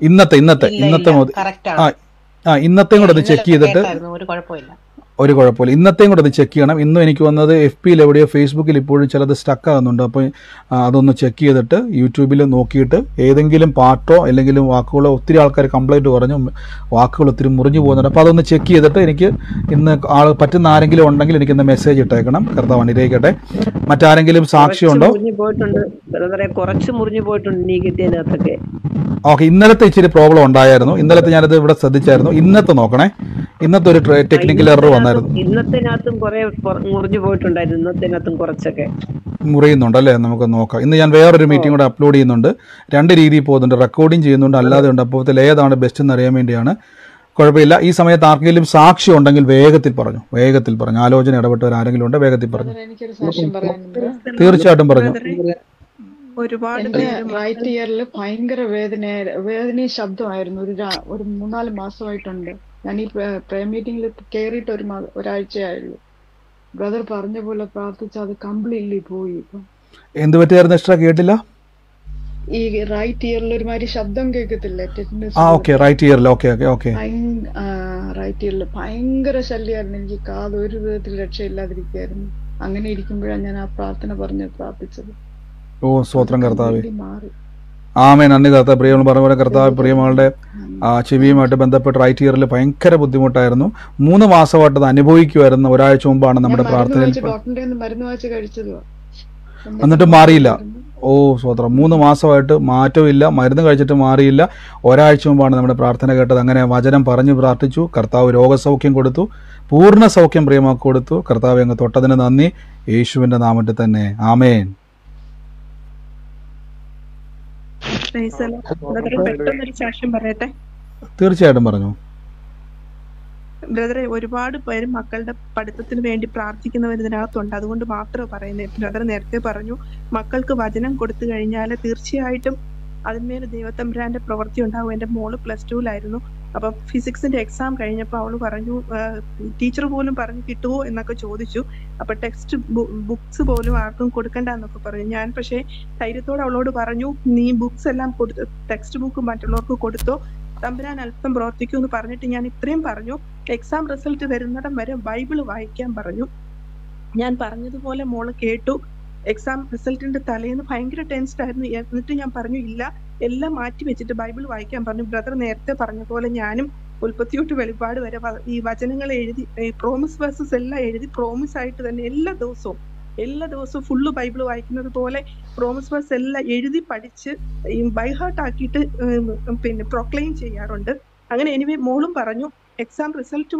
ഇന്നത്തെയും കൂടെ അത് ചെക്ക് ചെയ്തിട്ട് ഒരു കുഴപ്പമില്ല. ഇന്നത്തെയും കൂടെ അത് ചെക്ക് ചെയ്യണം. ഇന്നും എനിക്ക് വന്നത് FBയിൽ എവിടെയോ ഫേസ്ബുക്കിൽ ഇപ്പോഴും ചിലത് സ്റ്റക്ക് ആകുന്നുണ്ട്. അപ്പോൾ അതൊന്ന് ചെക്ക് ചെയ്തിട്ട് യൂട്യൂബിൽ നോക്കിയിട്ട് ഏതെങ്കിലും പാർട്ടോ അല്ലെങ്കിൽ വാക്കുകളോ, ഒത്തിരി ആൾക്കാർ കംപ്ലൈൻറ്റ് പറഞ്ഞു വാക്കുകൾ ഒത്തിരി മുറിഞ്ഞു പോകുന്നുണ്ട്. അപ്പോൾ അതൊന്ന് ചെക്ക് ചെയ്തിട്ട് എനിക്ക് ഇന്ന് പറ്റുന്ന ആരെങ്കിലും ഉണ്ടെങ്കിൽ എനിക്കിന്ന് മെസ്സേജ് ഇട്ടേക്കണം. കർത്താവ് അനുഗ്രഹിക്കട്ടെ. മറ്റാരെങ്കിലും സാക്ഷിയുണ്ടോ? കുറച്ച് മുറിഞ്ഞു പോയിട്ടുണ്ട് നീ കിട്ടിയതിനകത്തൊക്കെ. ഓക്കെ, ഇന്നലത്തെ ഇച്ചിരി പ്രോബ്ലം ഉണ്ടായിരുന്നു. ഇന്നലത്തെ ഞാനത് ഇവിടെ ശ്രദ്ധിച്ചായിരുന്നു. ഇന്നത്തെ നോക്കണേ, ഇന്നത്തെ ഒരു ടെക്നിക്കൽ എറർ വന്നായിരുന്നു. ഇന്നത്തിനകത്തും കുറെ മുറിഞ്ഞു പോയിട്ടുണ്ടായിരുന്നു. ഇന്നത്തിനകത്തും കുറച്ചൊക്കെ മുറിയുന്നുണ്ടല്ലേ, നമുക്ക് നോക്കാം. ഇന്ന് ഞാൻ വേറൊരു മീറ്റിംഗ് കൂടെ അപ്ലോഡ് ചെയ്യുന്നുണ്ട്. 2 രീതിയിൽ പോകുന്നുണ്ട്, റെക്കോർഡിങ് ചെയ്യുന്നുണ്ട്, അല്ലാതെ ഉണ്ട്. അപ്പോൾ ഏതാണ് ബെസ്റ്റ് എന്ന് അറിയാൻ വേണ്ടിയാണ്. കുഴപ്പമില്ല. ഈ സമയത്ത് ആർക്കെങ്കിലും സാക്ഷി ഉണ്ടെങ്കിൽ വേഗത്തിൽ പറഞ്ഞു. ആലോചന ഇടപെട്ടവർ ആരെങ്കിലും ഉണ്ട്, വേഗത്തിൽ പറഞ്ഞു. തീർച്ചയായിട്ടും പറഞ്ഞു. എന്റെ റൈറ്റ് ഇയറിൽ ഭയങ്കര വേദനയും ശബ്ദമായിരുന്നു. ഒരു 3-4 മാസമായിട്ടുണ്ട്. ഞാൻ ഈ പ്രയർ മീറ്റിംഗിൽ കയറിയിട്ട് ഒരാഴ്ചയായുള്ളൂ. ബ്രദർ പറഞ്ഞ പോലെ പ്രാർത്ഥിച്ച അത് കംപ്ലീറ്റ്ലി പോയി. ഇപ്പം എന്ത് പറ്റിയായിരുന്നു എക്സ്ട്രാ കേട്ടില്ല? ഈ റൈറ്റ് ഇയറിൽ ഒരുമാതിരി ശബ്ദം കേൾക്കത്തില്ലേ, റൈറ്റ് ഇയറിൽ റൈറ്റ് ഇയറിൽ ഭയങ്കര ശല്യമായിരുന്നു. എനിക്ക് കാത് ഒരു വിധത്തിൽ രക്ഷയില്ലാതിരിക്കുകയായിരുന്നു. അങ്ങനെ ഇരിക്കുമ്പോഴാണ് ഞാൻ ആ പ്രാർത്ഥന പ്രാർത്ഥിച്ചത്. ഓ സ്വോത്രം കർത്താവേ, ആമേൻ. നന്ദി കർത്താവ്. പ്രിയങ്ങൾ പറഞ്ഞ പോലെ കർത്താവ് പ്രിയമാളുടെ ചെവിയുമായിട്ട് ബന്ധപ്പെട്ട് റൈറ്റ് ഇയറിൽ ഭയങ്കര ബുദ്ധിമുട്ടായിരുന്നു. 3 മാസമായിട്ട് അത് അനുഭവിക്കുമായിരുന്നു. ഒരാഴ്ച മുമ്പാണ് നമ്മുടെ പ്രാർത്ഥനയിൽ, എന്നിട്ട് മാറിയില്ല. ഓ സ്വോത്രം. 3 മാസമായിട്ട് മാറ്റമില്ല, മരുന്ന് കഴിച്ചിട്ട് മാറിയില്ല. ഒരാഴ്ച മുമ്പാണ് നമ്മുടെ പ്രാർത്ഥന കേട്ടത്. അങ്ങനെ വചനം പറഞ്ഞു പ്രാർത്ഥിച്ചു. കർത്താവ് രോഗസൗഖ്യം കൊടുത്തു, പൂർണ്ണ സൗഖ്യം പ്രിയമാക്കി കൊടുത്തു. കർത്താവ് അങ്ങ് തൊട്ടതിന് നന്ദി, യേശുവിന്റെ നാമത്തിൽ തന്നെ, ആമേൻ. പെട്ടെന്നൊരു സാക്ഷ്യം പറയട്ടെ. തീർച്ചയായിട്ടും പറഞ്ഞു ബ്രദറെ. ഒരുപാട് പേര് മക്കളുടെ പഠിത്തത്തിന് വേണ്ടി പ്രാർത്ഥിക്കുന്നവർ ഇതിനകത്തുണ്ട്, അതുകൊണ്ട് മാത്രം പറയുന്നത്. ബ്രദർ നേരത്തെ പറഞ്ഞു മക്കൾക്ക് വചനം കൊടുത്തു കഴിഞ്ഞാൽ തീർച്ചയായിട്ടും അതിന്മേൽ ദൈവത്തമ്പുരാന്റെ പ്രവൃത്തി ഉണ്ടാവും. എൻ്റെ മോള് +2-ലായിരുന്നു. അപ്പൊ ഫിസിക്സിന്റെ എക്സാം കഴിഞ്ഞപ്പോൾ അവള് പറഞ്ഞു, ടീച്ചർ പോലും പറഞ്ഞു കിട്ടുമോ എന്നൊക്കെ ചോദിച്ചു. അപ്പൊ ടെക്സ്റ്റ് ബുക്സ് പോലും ആർക്കും കൊടുക്കണ്ട എന്നൊക്കെ പറഞ്ഞു. ഞാൻ പക്ഷേ ധൈര്യത്തോടെ അവളോട് പറഞ്ഞു, നീ ബുക്സ് എല്ലാം ടെക്സ്റ്റ് ബുക്ക് മറ്റുള്ളവർക്ക് കൊടുത്തോ, തമ്പുരാൻ അല്പം പ്രവർത്തിക്കൂ എന്ന് പറഞ്ഞിട്ട് ഞാൻ ഇത്രയും പറഞ്ഞു. എക്സാം റിസൾട്ട് വരുന്നിടം വരെ ബൈബിള് വായിക്കാൻ പറഞ്ഞു. ഞാൻ പറഞ്ഞതുപോലെ മോള് കേട്ടു. എക്സാം റിസൾട്ടിന്റെ തലേന്ന് ഭയങ്കര ടെൻസ്ഡ് ആയിരുന്നു. എന്നിട്ട് ഞാൻ പറഞ്ഞു ഇല്ല, എല്ലാം മാറ്റി വെച്ചിട്ട് ബൈബിൾ വായിക്കാൻ പറഞ്ഞു. ബ്രദർ നേരത്തെ പറഞ്ഞ പോലെ ഞാനും ഉൽപ്പത്തി തൊട്ട് വെളിപ്പാട് വരെ ഈ വചനങ്ങൾ എഴുതി, പ്രോമിസ് വേഴ്സസ് എല്ലാം എഴുതി പ്രോമിസ് ആയിട്ട് തന്നെ എല്ലാ ദിവസവും ഫുള്ള് ബൈബിൾ വായിക്കുന്നത് പോലെ പ്രോമിസ് വേഴ്സ് എല്ലാം എഴുതി പഠിച്ച് ബൈഹാർട്ട് ആക്കിയിട്ട് പിന്നെ പ്രൊക്ലെയിം ചെയ്യാറുണ്ട്. അങ്ങനെ എനിവേ മോളും പറഞ്ഞു. എക്സാം റിസൾട്ട്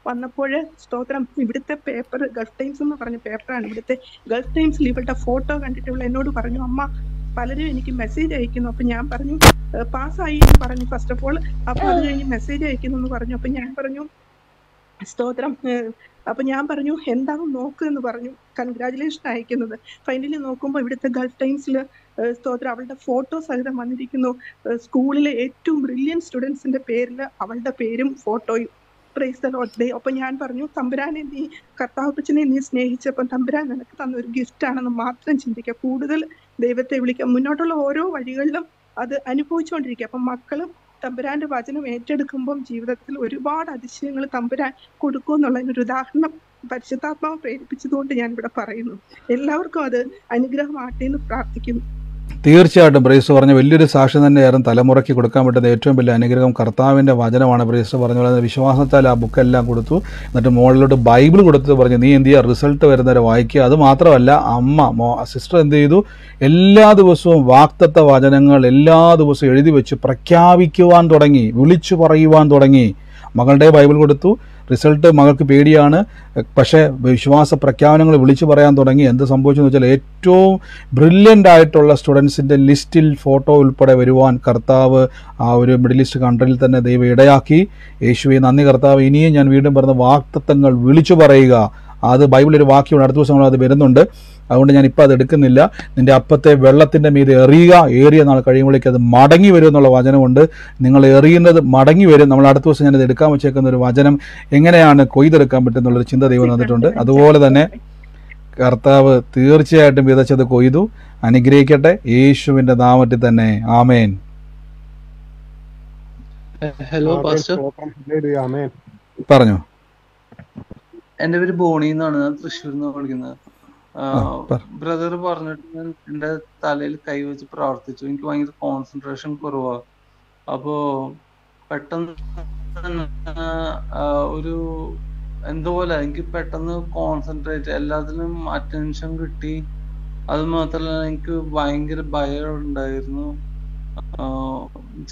വന്നപ്പോൾ സ്തോത്രം, ഇവിടുത്തെ പേപ്പർ ഗൾഫ് ടൈംസ് എന്ന് പറഞ്ഞ പേപ്പറാണ്. ഇവിടുത്തെ ഗൾഫ് ടൈംസിൽ ഇവളുടെ ഫോട്ടോ കണ്ടിട്ടുള്ള എന്നോട് പറഞ്ഞു, അമ്മ പലരും എനിക്ക് മെസ്സേജ് അയക്കുന്നു. അപ്പൊ ഞാൻ പറഞ്ഞു പാസ്സായി എന്ന് പറഞ്ഞു ഫസ്റ്റ് ഓഫ് ഓൾ. അപ്പൊ അത് കഴിഞ്ഞ് മെസ്സേജ് അയക്കുന്നു എന്ന് പറഞ്ഞു. അപ്പൊ ഞാൻ പറഞ്ഞു സ്തോത്രം. അപ്പൊ ഞാൻ പറഞ്ഞു എന്താവും നോക്ക് എന്ന് പറഞ്ഞു, കൺഗ്രാജുലേഷൻ അയക്കുന്നത്. ഫൈനലി നോക്കുമ്പോൾ ഇവിടുത്തെ ഗൾഫ് ടൈംസിൽ സ്തോത്രം അവളുടെ ഫോട്ടോ സഹിതം വന്നിരിക്കുന്നു. സ്കൂളിലെ ഏറ്റവും ബ്രില്യൻ സ്റ്റുഡൻസിന്റെ പേരിൽ അവളുടെ പേരും ഫോട്ടോയും. Praise the Lord. അപ്പൊ ഞാൻ പറഞ്ഞു, തമ്പുരാനെ നീ കർത്താവപ്പച്ചനെ നീ സ്നേഹിച്ചപ്പം തമ്പുരാൻ നിനക്ക് തന്ന ഒരു ഗിഫ്റ്റ് ആണെന്ന് മാത്രം ചിന്തിക്കുക. കൂടുതൽ ദൈവത്തെ വിളിക്കുക. മുന്നോട്ടുള്ള ഓരോ വഴികളിലും അത് അനുഭവിച്ചുകൊണ്ടിരിക്കുക. അപ്പം മക്കളും തമ്പുരാന്റെ വചനം ഏറ്റെടുക്കുമ്പം ജീവിതത്തിൽ ഒരുപാട് അതിശയങ്ങൾ തമ്പുരാൻ കൊടുക്കുമെന്നുള്ളതിനൊരു ഉദാഹരണം പരിശുദ്ധാത്മാവ് പ്രേരിപ്പിച്ചതുകൊണ്ട് ഞാൻ ഇവിടെ പറയുന്നു. എല്ലാവർക്കും അത് അനുഗ്രഹമാട്ടെ എന്ന് പ്രാർത്ഥിക്കുന്നു. തീർച്ചയായിട്ടും ബ്രേസ് പറഞ്ഞ വലിയൊരു സാക്ഷ്യം തന്നെയായിരുന്നു. തലമുറയ്ക്ക് കൊടുക്കാൻ പറ്റുന്ന ഏറ്റവും വലിയ അനുഗ്രഹം കർത്താവിൻ്റെ വചനമാണ്. ബ്രേസ് പറഞ്ഞ പോലെ വിശ്വാസത്താൽ ആ ബുക്കെല്ലാം കൊടുത്തു. എന്നിട്ട് മോളിലോട്ട് ബൈബിൾ കൊടുത്ത് പറഞ്ഞു, നീ എന്ത് ചെയ്യുക, റിസൾട്ട് വരുന്നവരെ വായിക്കുക. അത് മാത്രമല്ല, സിസ്റ്റർ എന്ത് ചെയ്തു, എല്ലാ ദിവസവും വാഗ്ദത്ത വചനങ്ങൾ എല്ലാ ദിവസവും എഴുതി വെച്ച് പ്രഖ്യാപിക്കുവാൻ തുടങ്ങി, വിളിച്ചു പറയുവാൻ തുടങ്ങി. മകളുടെ ബൈബിൾ കൊടുത്തു. റിസൾട്ട് മകൾക്ക് പേടിയാണ്, പക്ഷേ വിശ്വാസ പ്രഖ്യാപനങ്ങൾ വിളിച്ചു പറയാൻ തുടങ്ങി. എന്ത് സംഭവിച്ചെന്ന് വെച്ചാൽ ഏറ്റവും ബ്രില്യൻ്റ് ആയിട്ടുള്ള സ്റ്റുഡൻസിൻ്റെ ലിസ്റ്റിൽ ഫോട്ടോ ഉൾപ്പെടെ വരുവാൻ കർത്താവ് ആ ഒരു മിഡിൽ ഈസ്റ്റ് കൺട്രിയിൽ തന്നെ ദൈവം ഇടയാക്കി. യേശുവേ നന്ദി കർത്താവ്. ഇനിയും ഞാൻ വീണ്ടും പറഞ്ഞ വാഗ്ദത്തങ്ങൾ വിളിച്ചു പറയുക. അത് ബൈബിളൊരു വാക്യമാണ്, അടുത്ത ദിവസങ്ങൾ അത് വരുന്നുണ്ട്. അതുകൊണ്ട് ഞാൻ ഇപ്പോൾ അത് എടുക്കുന്നില്ല. നിന്റെ അപ്പത്തെ വെള്ളത്തിൻ്റെ മീതെ എറിയുക, ഏറിയ നാൾ കഴിയുമ്പോഴേക്ക് അത് മടങ്ങി വരും എന്നുള്ള വചനമുണ്ട്. നിങ്ങൾ എറിയുന്നത് മടങ്ങി വരും. നമ്മൾ അടുത്ത ദിവസം ഞാനിത് എടുക്കാൻ വെച്ചേക്കുന്ന ഒരു വചനം എങ്ങനെയാണ് കൊയ്തെടുക്കാൻ പറ്റുന്നുള്ളൊരു ചിന്ത ദൈവം തന്നിട്ടുണ്ട്. അതുപോലെ തന്നെ കർത്താവ് തീർച്ചയായിട്ടും വിതച്ചത് കൊയ്തു. അനുഗ്രഹിക്കട്ടെ യേശുവിൻ്റെ നാമത്തിൽ തന്നെ. ആമേൻ. ഹലോ പാസ്റ്റർ, പറഞ്ഞോ. എന്റെ പേര് ബോണി എന്നാണ്, ഞാൻ തൃശ്ശൂരിൽ നിന്ന് വിളിക്കുന്നത്. ബ്രദർ പറഞ്ഞിട്ട് ഞാൻ എന്റെ തലയിൽ കൈവച്ച് പ്രാർത്ഥിച്ചു. എനിക്ക് ഭയങ്കര കോൺസെൻട്രേഷൻ കുറവാ. അപ്പോ പെട്ടെന്ന് ഒരു എന്തോ പോലെ എനിക്ക് പെട്ടെന്ന് കോൺസെൻട്രേറ്റ്, എല്ലാത്തിലും അറ്റൻഷൻ കിട്ടി. അത് മാത്രല്ല എനിക്ക് ഭയങ്കര ഭയം ഉണ്ടായിരുന്നു.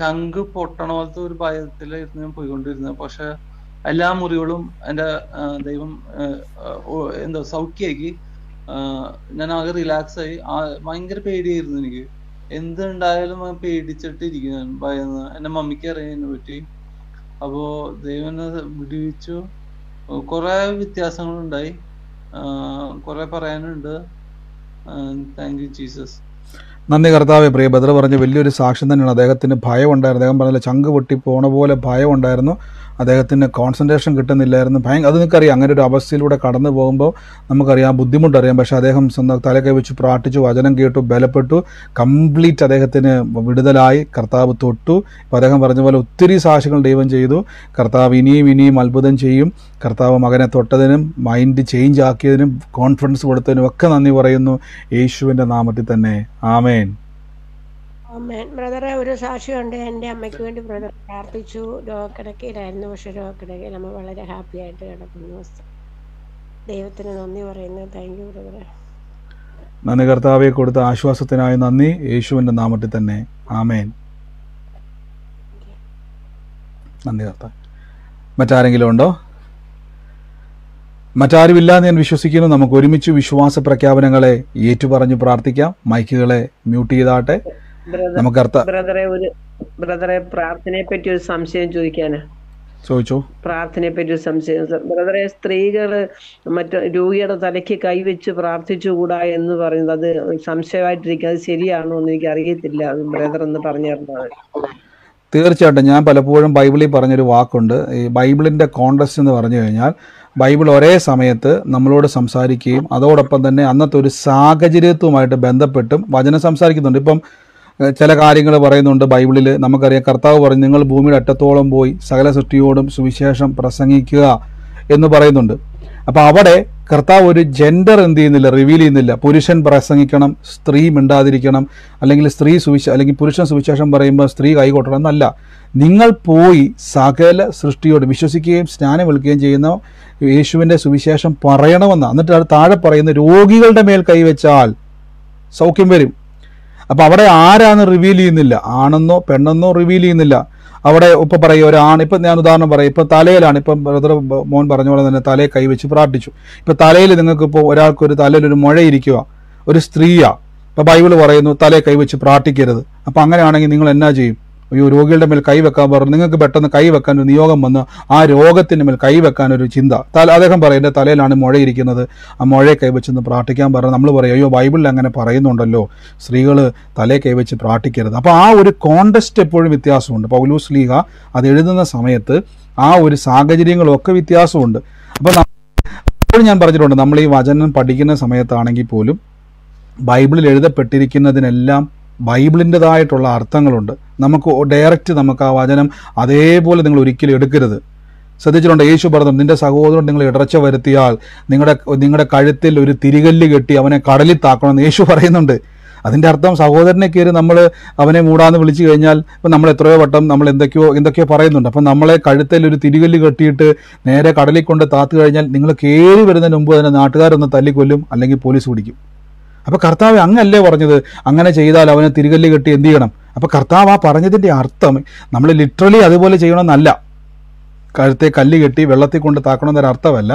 ചങ്ക് പൊട്ടണ പോലത്തെ ഒരു ഭയത്തിലായിരുന്നു ഞാൻ പോയിക്കൊണ്ടിരുന്നത്. പക്ഷെ എല്ലാ മുറികളും എൻ്റെ ദൈവം എന്താ സൗഖ്യമാക്കി. ഞാൻ ആകെ റിലാക്സ് ആയി. ഭയങ്കര പേടിയായിരുന്നു എനിക്ക്. എന്തുണ്ടായാലും പേടിച്ചിട്ടിരിക്കും ഞാൻ, ഭയന്ന്. എൻ്റെ മമ്മിക്ക് അറിയാം അതിനെ പറ്റി. അപ്പോ ദൈവം എന്നെ വിടുവിച്ചു. കുറെ വ്യത്യാസങ്ങളുണ്ടായി, കുറെ പറയാനുണ്ട്. Thank you Jesus. നന്ദി കർത്താവേ. പ്രിയ ബ്രദർ പറഞ്ഞ വലിയൊരു സാക്ഷ്യം തന്നെയാണ്. അദ്ദേഹത്തിന് ഭയം ഉണ്ടായിരുന്നു. അദ്ദേഹം പറഞ്ഞ ചങ്ക് പൊട്ടി പോണ പോലെ ഭയം ഉണ്ടായിരുന്നു. അദ്ദേഹത്തിന് കോൺസെൻട്രേഷൻ കിട്ടുന്നില്ലായിരുന്നു. അത് നിങ്ങൾക്കറിയാം, അങ്ങനെ ഒരു അവസ്ഥയിലൂടെ കടന്നു പോകുമ്പോൾ നമുക്കറിയാം, ബുദ്ധിമുട്ടറിയാം. പക്ഷേ അദ്ദേഹം സ്വന്തം തലകൈ വെച്ച് പ്രാർത്ഥിച്ചു, വചനം കേട്ടു, ബലപ്പെട്ടു. കംപ്ലീറ്റ് അദ്ദേഹത്തിന് വിടുതലായി. കർത്താവ് തൊട്ടു. ഇപ്പോൾ അദ്ദേഹം പറഞ്ഞ പോലെ ഒത്തിരി സാക്ഷ്യങ്ങൾ ദൈവം ചെയ്തു. കർത്താവ് ഇനിയും ഇനിയും അത്ഭുതം ചെയ്യും. കർത്താവ് മകനെ തൊട്ടതിനും മൈൻഡ് ചേഞ്ച് ആക്കിയതിനും കോൺഫിഡൻസ് കൊടുത്തതിനും ഒക്കെ നന്ദി പറയുന്നു യേശുവിൻ്റെ നാമത്തിൽ തന്നെ. ആമേൻ. ബ്രദറെ, ഒരു സാക്ഷ്യമുണ്ട്. എൻ്റെ അമ്മയ്ക്ക് വേണ്ടി ബ്രദർ പ്രാർത്ഥിച്ചു. രോഗക്കിടക്കയിലായിരുന്നു, പക്ഷെ രോഗക്കിടക്കയിൽ നമ്മൾ വളരെ ഹാപ്പി ആയിട്ട് കിടക്കുന്നു. ദൈവത്തിന് നന്ദി പറയുന്നു. താങ്ക് യു ബ്രദറെ. നന്ദി കർത്താവെ. കൊടുത്ത ആശ്വാസത്തിനായി നന്ദി യേശുവിൻ്റെ നാമത്തിൽ തന്നെ. ആമേൻ. നന്ദി കർത്താവ്. മറ്റാരെങ്കിലും ഉണ്ടോ? മറ്റാരുമില്ലാന്ന് ഞാൻ വിശ്വസിക്കുന്നു. നമുക്ക് ഒരുമിച്ച് വിശ്വാസ പ്രഖ്യാപനങ്ങളെ ഏറ്റുപറഞ്ഞ് പ്രാർത്ഥിക്കാം. മൈക്കുകളെ മ്യൂട്ട് ചെയ്താട്ടെ. നമുക്ക് ബ്രദറെ, പ്രാർത്ഥനയെ പറ്റി ഒരു സംശയം ചോദിക്കാനാ. ചോദിച്ചോ. പ്രാർത്ഥനയെ പറ്റി ഒരു സംശയം ബ്രദറെ. സ്ത്രീകള് മറ്റു രോഗിയുടെ തലയ്ക്ക് കൈവച്ച് പ്രാർത്ഥിച്ചുകൂടാ എന്ന് പറയുന്നത് അത് സംശയമായിട്ടിരിക്കും. അത് ശരിയാണോ എന്ന് എനിക്ക് അറിയത്തില്ല. അത് ബ്രദർ ഒന്ന് പറഞ്ഞു തരുന്നത്. തീർച്ചയായിട്ടും. ഞാൻ പലപ്പോഴും ബൈബിളിൽ പറഞ്ഞൊരു വാക്കുണ്ട്. ഈ ബൈബിളിൻ്റെ കോണ്ടക്സ്റ്റ് എന്ന് പറഞ്ഞു കഴിഞ്ഞാൽ, ബൈബിൾ ഒരേ സമയത്ത് നമ്മളോട് സംസാരിക്കുകയും അതോടൊപ്പം തന്നെ അന്നത്തെ ഒരു സാഹചര്യത്തുമായിട്ട് ബന്ധപ്പെട്ടും വചനം സംസാരിക്കുന്നുണ്ട്. ഇപ്പം ചില കാര്യങ്ങൾ പറയുന്നുണ്ട് ബൈബിളിൽ. നമുക്കറിയാം, കർത്താവ് പറഞ്ഞു, നിങ്ങൾ ഭൂമിയുടെ അറ്റത്തോളം പോയി സകല സൃഷ്ടിയോടും സുവിശേഷം പ്രസംഗിക്കുക എന്ന് പറയുന്നുണ്ട്. അപ്പോൾ അവിടെ കർത്താവ് ഒരു ജെൻഡർ എന്ത് ചെയ്യുന്നില്ല, റിവീൽ ചെയ്യുന്നില്ല. പുരുഷൻ പ്രസംഗിക്കണം, സ്ത്രീ മിണ്ടാതിരിക്കണം, അല്ലെങ്കിൽ അല്ലെങ്കിൽ പുരുഷൻ സുവിശേഷം പറയുമ്പോൾ സ്ത്രീ കൈകൊട്ടണം എന്നല്ല. നിങ്ങൾ പോയി സകല സൃഷ്ടിയോട് വിശ്വസിക്കുകയും സ്നാനം വിളിക്കുകയും ചെയ്യുന്ന യേശുവിൻ്റെ സുവിശേഷം പറയണമെന്ന്. എന്നിട്ട് അത് താഴെ പറയുന്ന രോഗികളുടെ മേൽ കൈവച്ചാൽ സൗഖ്യം വരും. അപ്പോൾ അവിടെ ആരാന്ന് റിവീൽ ചെയ്യുന്നില്ല, ആണെന്നോ പെണ്ണെന്നോ റിവീൽ ചെയ്യുന്നില്ല. അവിടെ ഇപ്പം പറയും ഒരാണ്. ഇപ്പം ഞാൻ ഉദാഹരണം പറയും, ഇപ്പം തലയിലാണ്. ഇപ്പം ബ്രദർ മോൻ പറഞ്ഞ പോലെ തന്നെ തലയെ കൈവച്ച് പ്രാർത്ഥിച്ചു. ഇപ്പം തലയിൽ നിങ്ങൾക്കിപ്പോൾ ഒരാൾക്കൊരു തലയിലൊരു മുഴയിരിക്കുക, ഒരു സ്ത്രീയാ. ഇപ്പം ബൈബിൾ പറയുന്നു തലയെ കൈവച്ച് പ്രാർത്ഥിക്കരുത്. അപ്പം അങ്ങനെയാണെങ്കിൽ നിങ്ങൾ എന്നാ ചെയ്യും? അയ്യോ രോഗികളുടെ മേൽ കൈവെക്കാൻ പറഞ്ഞു, നിങ്ങൾക്ക് പെട്ടെന്ന് കൈവെക്കാൻ ഒരു നിയോഗം വന്ന് ആ രോഗത്തിൻ്റെ മേൽ കൈവെക്കാൻ ഒരു ചിന്ത, അദ്ദേഹം പറയും എൻ്റെ തലയിലാണ് മുഴയിരിക്കുന്നത്, ആ മുഴയെ കൈവച്ചെന്ന് പ്രാർത്ഥിക്കാൻ പറഞ്ഞു. നമ്മൾ പറയും അയ്യോ ബൈബിളിൽ അങ്ങനെ പറയുന്നുണ്ടല്ലോ സ്ത്രീകൾ തലയെ കൈവച്ച് പ്രാർത്ഥിക്കരുത്. അപ്പോൾ ആ ഒരു കോണ്ടസ്റ്റ് എപ്പോഴും വ്യത്യാസമുണ്ട്. പൗലോസ് ശ്ലീഹ അത് എഴുതുന്ന സമയത്ത് ആ ഒരു സാഹചര്യങ്ങളൊക്കെ വ്യത്യാസമുണ്ട്. അപ്പോൾ എപ്പോഴും ഞാൻ പറഞ്ഞിട്ടുണ്ട്, നമ്മൾ ഈ വചനം പഠിക്കുന്ന സമയത്താണെങ്കിൽ പോലും ബൈബിളിൽ എഴുതപ്പെട്ടിരിക്കുന്നതിനെല്ലാം ബൈബിളിൻ്റെതായിട്ടുള്ള അർത്ഥങ്ങളുണ്ട്. നമുക്ക് ഡയറക്റ്റ് നമുക്ക് ആ വചനം അതേപോലെ നിങ്ങൾ ഒരിക്കലും എടുക്കരുത്. ശ്രദ്ധിച്ചിട്ടുണ്ട്, യേശു പറഞ്ഞു നിന്റെ സഹോദരൻ നിങ്ങൾ ഇടർച്ച വരുത്തിയാൽ നിങ്ങളുടെ കഴുത്തിൽ ഒരു തിരികല്ല് കെട്ടി അവനെ കടലിൽ താക്കണമെന്ന് യേശു പറയുന്നുണ്ട്. അതിൻ്റെ അർത്ഥം സഹോദരനെ കയറി നമ്മൾ അവനെ മൂടാന്ന് വിളിച്ചു കഴിഞ്ഞാൽ ഇപ്പം നമ്മൾ എത്രയോ വട്ടം നമ്മൾ എന്തൊക്കെയോ പറയുന്നുണ്ട്. അപ്പം നമ്മളെ കഴുത്തിൽ ഒരു തിരികല്ല് കെട്ടിയിട്ട് നേരെ കടലിൽ കൊണ്ട് താത്തു കഴിഞ്ഞാൽ നിങ്ങൾ കയറി വരുന്നതിന് മുമ്പ് തന്നെ നാട്ടുകാരൊന്ന് തല്ലിക്കൊല്ലും, അല്ലെങ്കിൽ പോലീസ് പിടിക്കും. അപ്പോൾ കർത്താവ് അങ്ങല്ലേ പറഞ്ഞത്, അങ്ങനെ ചെയ്താൽ അവനെ തിരികല്ല് കെട്ടി എന്ത് ചെയ്യണം? അപ്പോൾ കർത്താവ് ആ പറഞ്ഞതിൻ്റെ അർത്ഥം നമ്മൾ ലിറ്ററലി അതുപോലെ ചെയ്യണമെന്നല്ല, കഴുത്തെ കല്ല് കെട്ടി വെള്ളത്തിൽ കൊണ്ട് താക്കണമെന്നൊരർത്ഥമല്ല.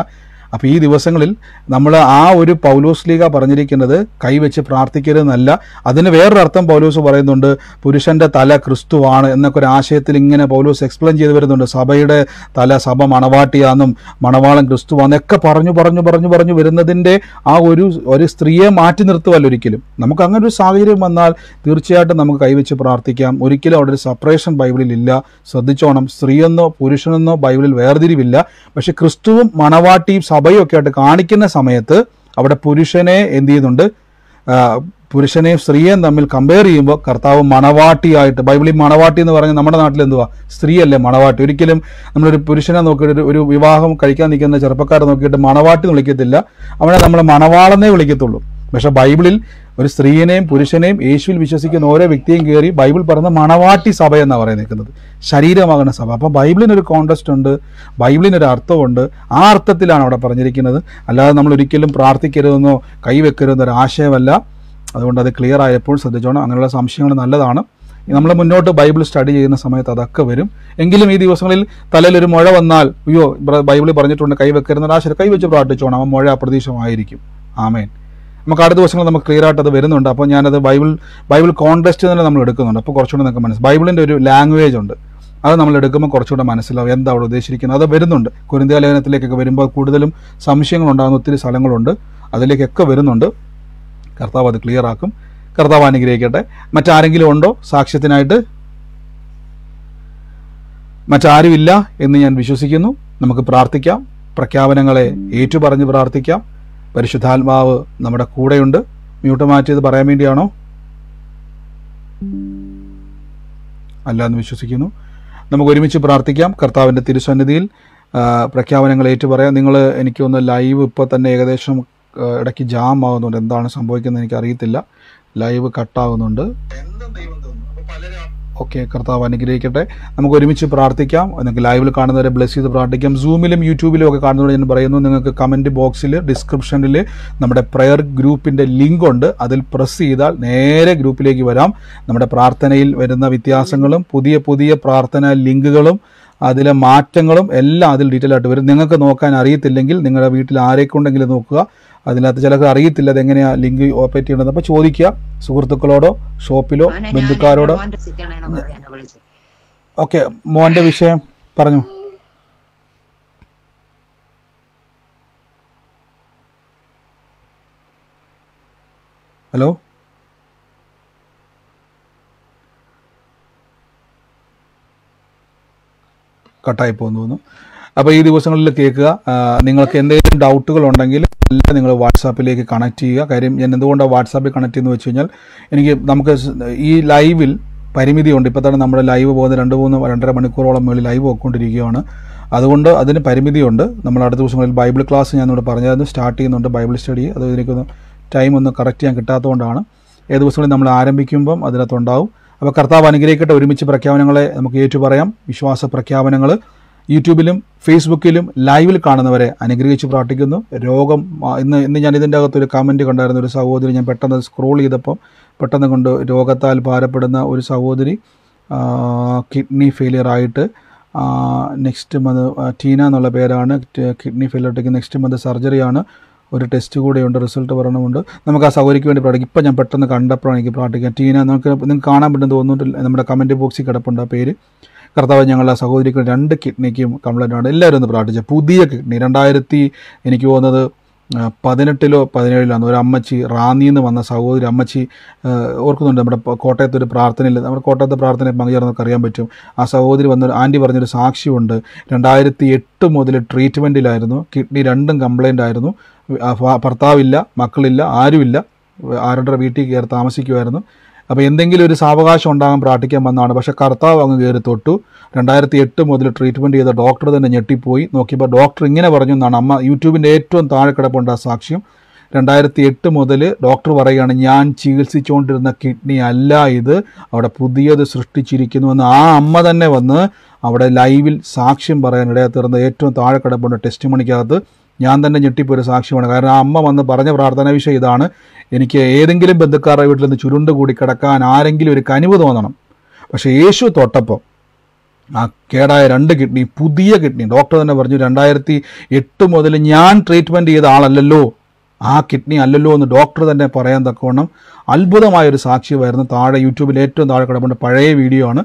അപ്പോൾ ഈ ദിവസങ്ങളിൽ നമ്മൾ ആ ഒരു പൗലോസ് ശ്ലീഹ പറഞ്ഞിരിക്കുന്നത് കൈവച്ച് പ്രാർത്ഥിക്കരുതെന്നല്ല. അതിന് വേറൊരു അർത്ഥം പൗലോസ് പറയുന്നുണ്ട്, പുരുഷന്റെ തല ക്രിസ്തുവാണ് എന്നൊക്കെ ഒരു ആശയത്തിൽ ഇങ്ങനെ പൗലോസ് എക്സ്പ്ലെയിൻ ചെയ്ത് വരുന്നുണ്ട്. സഭയുടെ തല സഭ മണവാട്ടിയാണെന്നും മണവാളൻ ക്രിസ്തുവാന്നൊക്കെ പറഞ്ഞു വരുന്നതിൻ്റെ ആ ഒരു സ്ത്രീയെ മാറ്റി നിർത്തുവല്ല ഒരിക്കലും. നമുക്ക് അങ്ങനെ ഒരു സാഹചര്യം വന്നാൽ തീർച്ചയായിട്ടും നമുക്ക് കൈവച്ച് പ്രാർത്ഥിക്കാം. ഒരിക്കലും അവിടെ ഒരു സെപ്പറേഷൻ ബൈബിളിൽ ഇല്ല. ശ്രദ്ധിച്ചോണം, സ്ത്രീയെന്നോ പുരുഷനെന്നോ ബൈബിളിൽ വേർതിരിവില്ല. പക്ഷെ ക്രിസ്തുവും മണവാട്ടിയും സഭയും ഒക്കെ ആയിട്ട് കാണിക്കുന്ന സമയത്ത് അവിടെ പുരുഷനെ എന്ത് ചെയ്യുന്നുണ്ട്, പുരുഷനെയും സ്ത്രീയെയും തമ്മിൽ കമ്പയർ ചെയ്യുമ്പോൾ കർത്താവ് മണവാട്ടിയായിട്ട്, ബൈബിളിൽ മണവാട്ടി എന്ന് പറഞ്ഞാൽ നമ്മുടെ നാട്ടിൽ എന്തുവാ, സ്ത്രീയല്ലേ മണവാട്ടി. ഒരിക്കലും നമ്മളൊരു പുരുഷനെ നോക്കിയിട്ട് ഒരു വിവാഹം കഴിക്കാൻ നിൽക്കുന്ന ചെറുപ്പക്കാരെ നോക്കിയിട്ട് മണവാട്ടി എന്ന് വിളിക്കത്തില്ല, അവനെ നമ്മൾ മണവാളെന്നേ വിളിക്കത്തുള്ളൂ. പക്ഷെ ബൈബിളിൽ ഒരു സ്ത്രീയെയും പുരുഷനെയും യേശുവിൽ വിശ്വസിക്കുന്ന ഓരോ വ്യക്തിയും കയറി ബൈബിൾ പറയുന്ന മണവാട്ടി സഭ എന്നാണ് പറയുന്നത്, ശരീരമാകുന്ന സഭ. അപ്പോൾ ബൈബിളിനൊരു കോണ്ടസ്റ്റ് ഉണ്ട്, ബൈബിളിനൊരു അർത്ഥമുണ്ട്. ആ അർത്ഥത്തിലാണ് അവിടെ പറഞ്ഞിരിക്കുന്നത്. അല്ലാതെ നമ്മൾ ഒരിക്കലും പ്രാർത്ഥിക്കരുതെന്നോ കൈവെക്കരുതെന്നോ ഒരു ആശയമല്ല. അതുകൊണ്ട് അത് ക്ലിയർ ആയപ്പോൾ ശ്രദ്ധിച്ചോണം. അങ്ങനെയുള്ള സംശയങ്ങൾ നല്ലതാണ്. നമ്മൾ മുന്നോട്ട് ബൈബിൾ സ്റ്റഡി ചെയ്യുന്ന സമയത്ത് അതൊക്കെ വരും. എങ്കിലും ഈ ദിവസങ്ങളിൽ തലയിൽ ഒരു മുഴ വന്നാൽ അയ്യോ ബൈബിളിൽ പറഞ്ഞിട്ടുണ്ട് കൈവെക്കരുന്ന ആശയം, കൈവച്ച് പ്രാർത്ഥിച്ചോണം, ആ മുഴ അപ്രതീക്ഷിതമായിരിക്കും. ആമേൻ. നമുക്ക് അടുത്ത ദിവസങ്ങൾ നമുക്ക് ക്ലിയർ ആയിട്ട് അത് വരുന്നുണ്ട്. അപ്പോൾ ഞാനത് ബൈബിൾ കോണ്ടസ്റ്റ് തന്നെ നമ്മൾ എടുക്കുന്നുണ്ട്. അപ്പോൾ കുറച്ചുകൂടെ നമുക്ക് മനസ്സിലാവും. ബൈബിളിൻ്റെ ഒരു ലാംഗ്വേജ് ഉണ്ട്, അത് നമ്മൾ എടുക്കുമ്പോൾ കുറച്ചുകൂടെ മനസ്സിലാവും എന്താ അവിടെ ഉദ്ദേശിച്ചിരിക്കുന്നത്. അത് വരുന്നുണ്ട്. കൊരിന്ത്യ ലേഖനത്തിലേക്കൊക്കെ വരുമ്പോൾ കൂടുതലും സംശയങ്ങളുണ്ടാകുന്ന ഒത്തിരി സ്ഥലങ്ങളുണ്ട്, അതിലേക്കൊക്കെ വരുന്നുണ്ട്. കർത്താവ് അത് ക്ലിയർ ആക്കും. കർത്താവ് അനുഗ്രഹിക്കട്ടെ. മറ്റാരെങ്കിലും ഉണ്ടോ സാക്ഷ്യത്തിനായിട്ട്? മറ്റാരുമില്ല എന്ന് ഞാൻ വിശ്വസിക്കുന്നു. നമുക്ക് പ്രാർത്ഥിക്കാം, പ്രഖ്യാപനങ്ങളെ ഏറ്റുപറഞ്ഞ് പ്രാർത്ഥിക്കാം. പരിശുദ്ധാത്മാവ് നമ്മുടെ കൂടെയുണ്ട്. മ്യൂട്ട് മാറ്റിയത് പറയാൻ വേണ്ടിയാണോ? അല്ല എന്ന് വിശ്വസിക്കുന്നു. നമുക്ക് ഒരുമിച്ച് പ്രാർത്ഥിക്കാം. കർത്താവിൻ്റെ തിരുസന്നിധിയിൽ പ്രഖ്യാപനങ്ങൾ ഏറ്റുപറയാം. നിങ്ങൾ എനിക്കൊന്ന് ലൈവ് ഇപ്പോൾ തന്നെ ഏകദേശം ഇടയ്ക്ക് ജാം ആകുന്നുണ്ട്. എന്താണ് സംഭവിക്കുന്നത് എനിക്കറിയത്തില്ല. ലൈവ് കട്ടാകുന്നുണ്ട്. ഓക്കെ, കർത്താവ് അനുഗ്രഹിക്കട്ടെ. നമുക്ക് ഒരുമിച്ച് പ്രാർത്ഥിക്കാം. നിങ്ങൾക്ക് ലൈവിൽ കാണുന്നവരെ ബ്ലെസ് ചെയ്ത് പ്രാർത്ഥിക്കാം. സൂമിലും യൂട്യൂബിലും ഒക്കെ കാണുന്നവരെ ഞാൻ പറയുന്നു, നിങ്ങൾക്ക് കമൻറ്റ് ബോക്സിൽ ഡിസ്ക്രിപ്ഷനിൽ നമ്മുടെ പ്രയർ ഗ്രൂപ്പിൻ്റെ ലിങ്ക് ഉണ്ട്. അതിൽ പ്രസ് ചെയ്താൽ നേരെ ഗ്രൂപ്പിലേക്ക് വരാം. നമ്മുടെ പ്രാർത്ഥനയിൽ വരുന്ന വ്യത്യാസങ്ങളും പുതിയ പ്രാർത്ഥന ലിങ്കുകളും അതിലെ മാറ്റങ്ങളും എല്ലാം അതിൽ ഡീറ്റെയിൽ ആയിട്ട് വരും. നിങ്ങൾക്ക് നോക്കാൻ അറിയത്തില്ലെങ്കിൽ നിങ്ങളുടെ വീട്ടിൽ ആരെക്കൊണ്ടെങ്കിലും നോക്കുക. അതിനകത്ത് ചിലർക്ക് അറിയത്തില്ല അതെങ്ങനെയാണ് ലിങ്ക് ഓപ്പറേറ്റ് ചെയ്യണമെന്ന്. അപ്പോൾ ചോദിക്കുക, സുഹൃത്തുക്കളോടോ ഷോപ്പിലോ ബന്ധുക്കാരോടോ. ഓക്കെ, മോൻ്റെ വിഷയം പറഞ്ഞു. ഹലോ, കട്ടായി പോകുന്നു തോന്നുന്നു. അപ്പോൾ ഈ ദിവസങ്ങളിൽ കേൾക്കുക. നിങ്ങൾക്ക് എന്തെങ്കിലും ഡൗട്ടുകൾ ഉണ്ടെങ്കിൽ എല്ലാം നിങ്ങൾ വാട്സാപ്പിലേക്ക് കണക്ട് ചെയ്യുക. കാര്യം ഞാൻ എന്തുകൊണ്ടാണ് വാട്സാപ്പിൽ കണക്ട് ചെയ്യുന്നത് വെച്ച് കഴിഞ്ഞാൽ നമുക്ക് ഈ ലൈവിൽ പരിമിതിയുണ്ട്. ഇപ്പോൾ തന്നെ നമ്മുടെ ലൈവ് പോകുന്ന 2-2.5 മണിക്കൂറോളം മുകളിൽ ലൈവ് പോയിക്കൊണ്ടിരിക്കുകയാണ്. അതുകൊണ്ട് അതിന് പരിമിതിയുണ്ട്. നമ്മൾ അടുത്ത ദിവസങ്ങളിൽ ബൈബിൾ ക്ലാസ് ഞാൻ ഇവിടെ പറഞ്ഞത് സ്റ്റാർട്ട് ചെയ്യുന്നുണ്ട്, ബൈബിൾ സ്റ്റഡി. അത് എനിക്കൊന്ന് ടൈം ഒന്ന് കറക്റ്റ് ചെയ്യാൻ കിട്ടാത്തതുകൊണ്ടാണ്. ഏത് ദിവസങ്ങളിൽ നമ്മൾ ആരംഭിക്കുമ്പം അതിനകത്തുണ്ടാവും. അപ്പോൾ കർത്താവ് അനുഗ്രഹിക്കട്ടെ. ഒരുമിച്ച് പ്രഖ്യാപനങ്ങളെ നമുക്ക് ഏറ്റുപറയാം. വിശ്വാസ പ്രഖ്യാപനങ്ങൾ യൂട്യൂബിലും ഫേസ്ബുക്കിലും ലൈവിൽ കാണുന്നവരെ അനുഗ്രഹിച്ച് പ്രാർത്ഥിക്കുന്നു. രോഗം ഇന്ന് ഞാൻ ഇതിൻ്റെ അകത്തൊരു കമൻറ്റ് കണ്ടായിരുന്നു. ഒരു സഹോദരി, ഞാൻ പെട്ടെന്ന് സ്ക്രോൾ ചെയ്തപ്പം പെട്ടെന്ന് കൊണ്ട് രോഗത്താൽ ഭാരപ്പെടുന്ന ഒരു സഹോദരി, കിഡ്നി ഫെയിലിയർ ആയിട്ട് നെക്സ്റ്റ് മന്ത്, ടീന എന്നുള്ള പേരാണ്, കിഡ്നി ഫെയിലിയർ നെക്സ്റ്റ് മന്ത് സർജറിയാണ്. ഒരു ടെസ്റ്റ് കൂടെയുണ്ട്, റിസൾട്ട് പറയണമുണ്ട്. നമുക്ക് ആ സൗകര്യക്ക് വേണ്ടി പ്രാർത്ഥിക്കും. ഇപ്പം ഞാൻ പെട്ടെന്ന് കണ്ടപ്പോഴാണ് എനിക്ക് പ്രാർത്ഥിക്കാം. ടീന, നിങ്ങൾക്ക് കാണാൻ പറ്റുമെന്ന് തോന്നുന്നുണ്ട്, നമ്മുടെ കമൻറ്റ് ബോക്സിൽ കിടപ്പുണ്ട് ആ പേര്. കർത്താവ്, ഞങ്ങളുടെ സഹോദരിക്ക് 2 കിഡ്നിക്കും കംപ്ലൈൻ്റ് ആണ്. എല്ലാവരും ഒന്ന് പ്രാർത്ഥിച്ചു. പുതിയ കിഡ്നി 2000 എനിക്ക് തോന്നുന്നത് 18 17 ഒരു അമ്മച്ചി റാന്നിയിൽ നിന്ന് വന്ന സഹോദരി അമ്മച്ചി ഓർക്കുന്നുണ്ട്. നമ്മുടെ കോട്ടയത്ത് ഒരു പ്രാർത്ഥനയിൽ, നമ്മുടെ കോട്ടയത്തെ പ്രാർത്ഥനയിൽ പങ്കുചേർന്നവർക്ക് അറിയാൻ പറ്റും. ആ സഹോദരി വന്നൊരു ആൻറ്റി പറഞ്ഞൊരു സാക്ഷ്യമുണ്ട്. 2008 മുതൽ ട്രീറ്റ്മെൻറ്റിലായിരുന്നു. കിഡ്നി 2ഉം കംപ്ലൈൻ്റ് ആയിരുന്നു. ഭർത്താവില്ല, മക്കളില്ല, ആരുമില്ല, ആരുടെ വീട്ടിൽ കയറി താമസിക്കുമായിരുന്നു. അപ്പോൾ എന്തെങ്കിലും ഒരു സാവകാശം ഉണ്ടാകാൻ പ്രാർത്ഥിക്കാൻ വന്നതാണ്. പക്ഷേ കർത്താവ് അങ്ങ് കയറി തൊട്ടു. 2008 മുതൽ ട്രീറ്റ്മെൻറ്റ് ചെയ്ത ഡോക്ടർ തന്നെ ഞെട്ടിപ്പോയി. നോക്കിയപ്പോൾ ഡോക്ടർ ഇങ്ങനെ പറഞ്ഞു എന്നാണ്. അമ്മ യൂട്യൂബിൻ്റെ ഏറ്റവും താഴെ കിടപ്പുണ്ട് ആ സാക്ഷ്യം. 2008 മുതൽ ഡോക്ടർ പറയുകയാണ്, ഞാൻ ചികിത്സിച്ചുകൊണ്ടിരുന്ന കിഡ്നി അല്ല ഇത്, അവിടെ പുതിയത് സൃഷ്ടിച്ചിരിക്കുന്നുവെന്ന് ആ അമ്മ തന്നെ വന്ന് അവിടെ ലൈവിൽ സാക്ഷ്യം പറയാനിടയാ തീർന്ന ഏറ്റവും താഴെ കിടപ്പുണ്ട് ടെസ്റ്റ് മണിക്കകത്ത്. ഞാൻ തന്നെ ഞെട്ടിപ്പോയൊരു സാക്ഷ്യമാണ്. കാരണം ആ അമ്മ വന്ന് പറഞ്ഞ പ്രാർത്ഥനാ വിഷയം ഇതാണ്: എനിക്ക് ഏതെങ്കിലും ബന്ധുക്കാരുടെ വീട്ടിൽ നിന്ന് ചുരുണ്ട് കൂടി കിടക്കാൻ ആരെങ്കിലും ഒരു കനിവ് തോന്നണം. പക്ഷേ യേശു തൊട്ടപ്പോൾ ആ കേടായ 2 കിഡ്നി പുതിയ കിഡ്നി, ഡോക്ടർ തന്നെ പറഞ്ഞു 2008 മുതൽ ഞാൻ ട്രീറ്റ്മെൻറ്റ് ചെയ്ത ആളല്ലല്ലോ, ആ കിഡ്നി അല്ലല്ലോ എന്ന് ഡോക്ടർ തന്നെ പറയാൻ തക്കവണ്ണം അത്ഭുതമായൊരു സാക്ഷ്യമായിരുന്നു. താഴെ യൂട്യൂബിൽ ഏറ്റവും താഴെ കിടപ്പുണ്ട്, പഴയ വീഡിയോ ആണ്.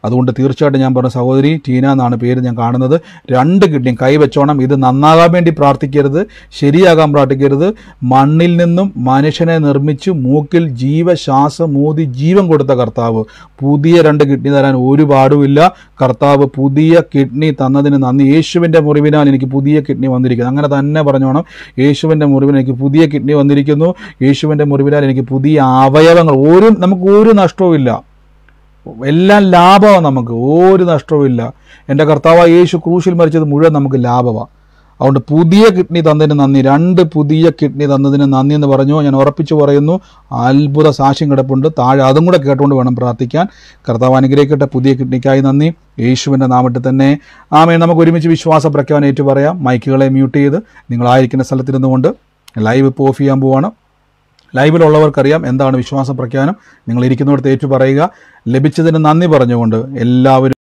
അതുകൊണ്ട് തീർച്ചയായിട്ടും ഞാൻ പറഞ്ഞ സഹോദരി ടീന എന്നാണ് പേര് ഞാൻ കാണുന്നത്. 2 കിഡ്നിയും കൈവച്ചോണം. ഇത് നന്നാകാൻ വേണ്ടി പ്രാർത്ഥിക്കരുത്, ശരിയാകാൻ പ്രാർത്ഥിക്കരുത്. മണ്ണിൽ നിന്നും മനുഷ്യനെ നിർമ്മിച്ച് മൂക്കിൽ ജീവശ്വാസം ഊതി ജീവൻ കൊടുത്ത കർത്താവ് പുതിയ 2 കിഡ്നി തരാൻ ഒരു പാടുമില്ല. കർത്താവ് പുതിയ കിഡ്നി തന്നതിന് നന്ദി. യേശുവിൻ്റെ മുറിവിനാൽ എനിക്ക് പുതിയ കിഡ്നി വന്നിരിക്കുന്നു. അങ്ങനെ തന്നെ പറഞ്ഞോണം. യേശുവിൻ്റെ മുറിവിനാൽ എനിക്ക് പുതിയ കിഡ്നി വന്നിരിക്കുന്നു. യേശുവിൻ്റെ മുറിവിനാൽ എനിക്ക് പുതിയ അവയവങ്ങൾ, നമുക്ക് ഒരു നഷ്ടവുമില്ല, എല്ലാം ലാഭമാണ്, നമുക്ക് ഒരു നഷ്ടവുമില്ല. എൻ്റെ കർത്താവ് യേശു ക്രൂശിൽ മരിച്ചത് മുഴുവൻ നമുക്ക് ലാഭമാണ്. അതുകൊണ്ട് പുതിയ കിഡ്നി തന്നതിന് നന്ദി, 2 പുതിയ കിഡ്നി തന്നതിന് നന്ദി എന്ന് പറഞ്ഞു. ഞാൻ ഉറപ്പിച്ചു പറയുന്നു, അത്ഭുത സാക്ഷ്യം കിടപ്പുണ്ട് താഴെ, അതും കൂടെ കേട്ടുകൊണ്ട് വേണം പ്രാർത്ഥിക്കാൻ. കർത്താവ് അനുഗ്രഹിക്കട്ടെ. പുതിയ കിഡ്നിക്കായി നന്ദി, യേശുവിൻ്റെ നാമത്തിൽ തന്നെ ആമേൻ. നമുക്ക് ഒരുമിച്ച് വിശ്വാസ പ്രഖ്യാപനം ഏറ്റു പറയാം. മൈക്കുകളെ മ്യൂട്ട് ചെയ്ത് നിങ്ങളായിരിക്കുന്ന സ്ഥലത്തിരുന്നുകൊണ്ട് ലൈവ് ഇപ്പോൾ ഓഫ് ചെയ്യാൻ പോവാണ്. ലൈവിലുള്ളവർക്കറിയാം എന്താണ് വിശ്വാസ പ്രഖ്യാപനം. നിങ്ങൾ ഇരിക്കുന്നിടത്ത് ഏറ്റു പറയുക. ലഭിച്ചതിന് നന്ദി പറഞ്ഞുകൊണ്ട് എല്ലാവരും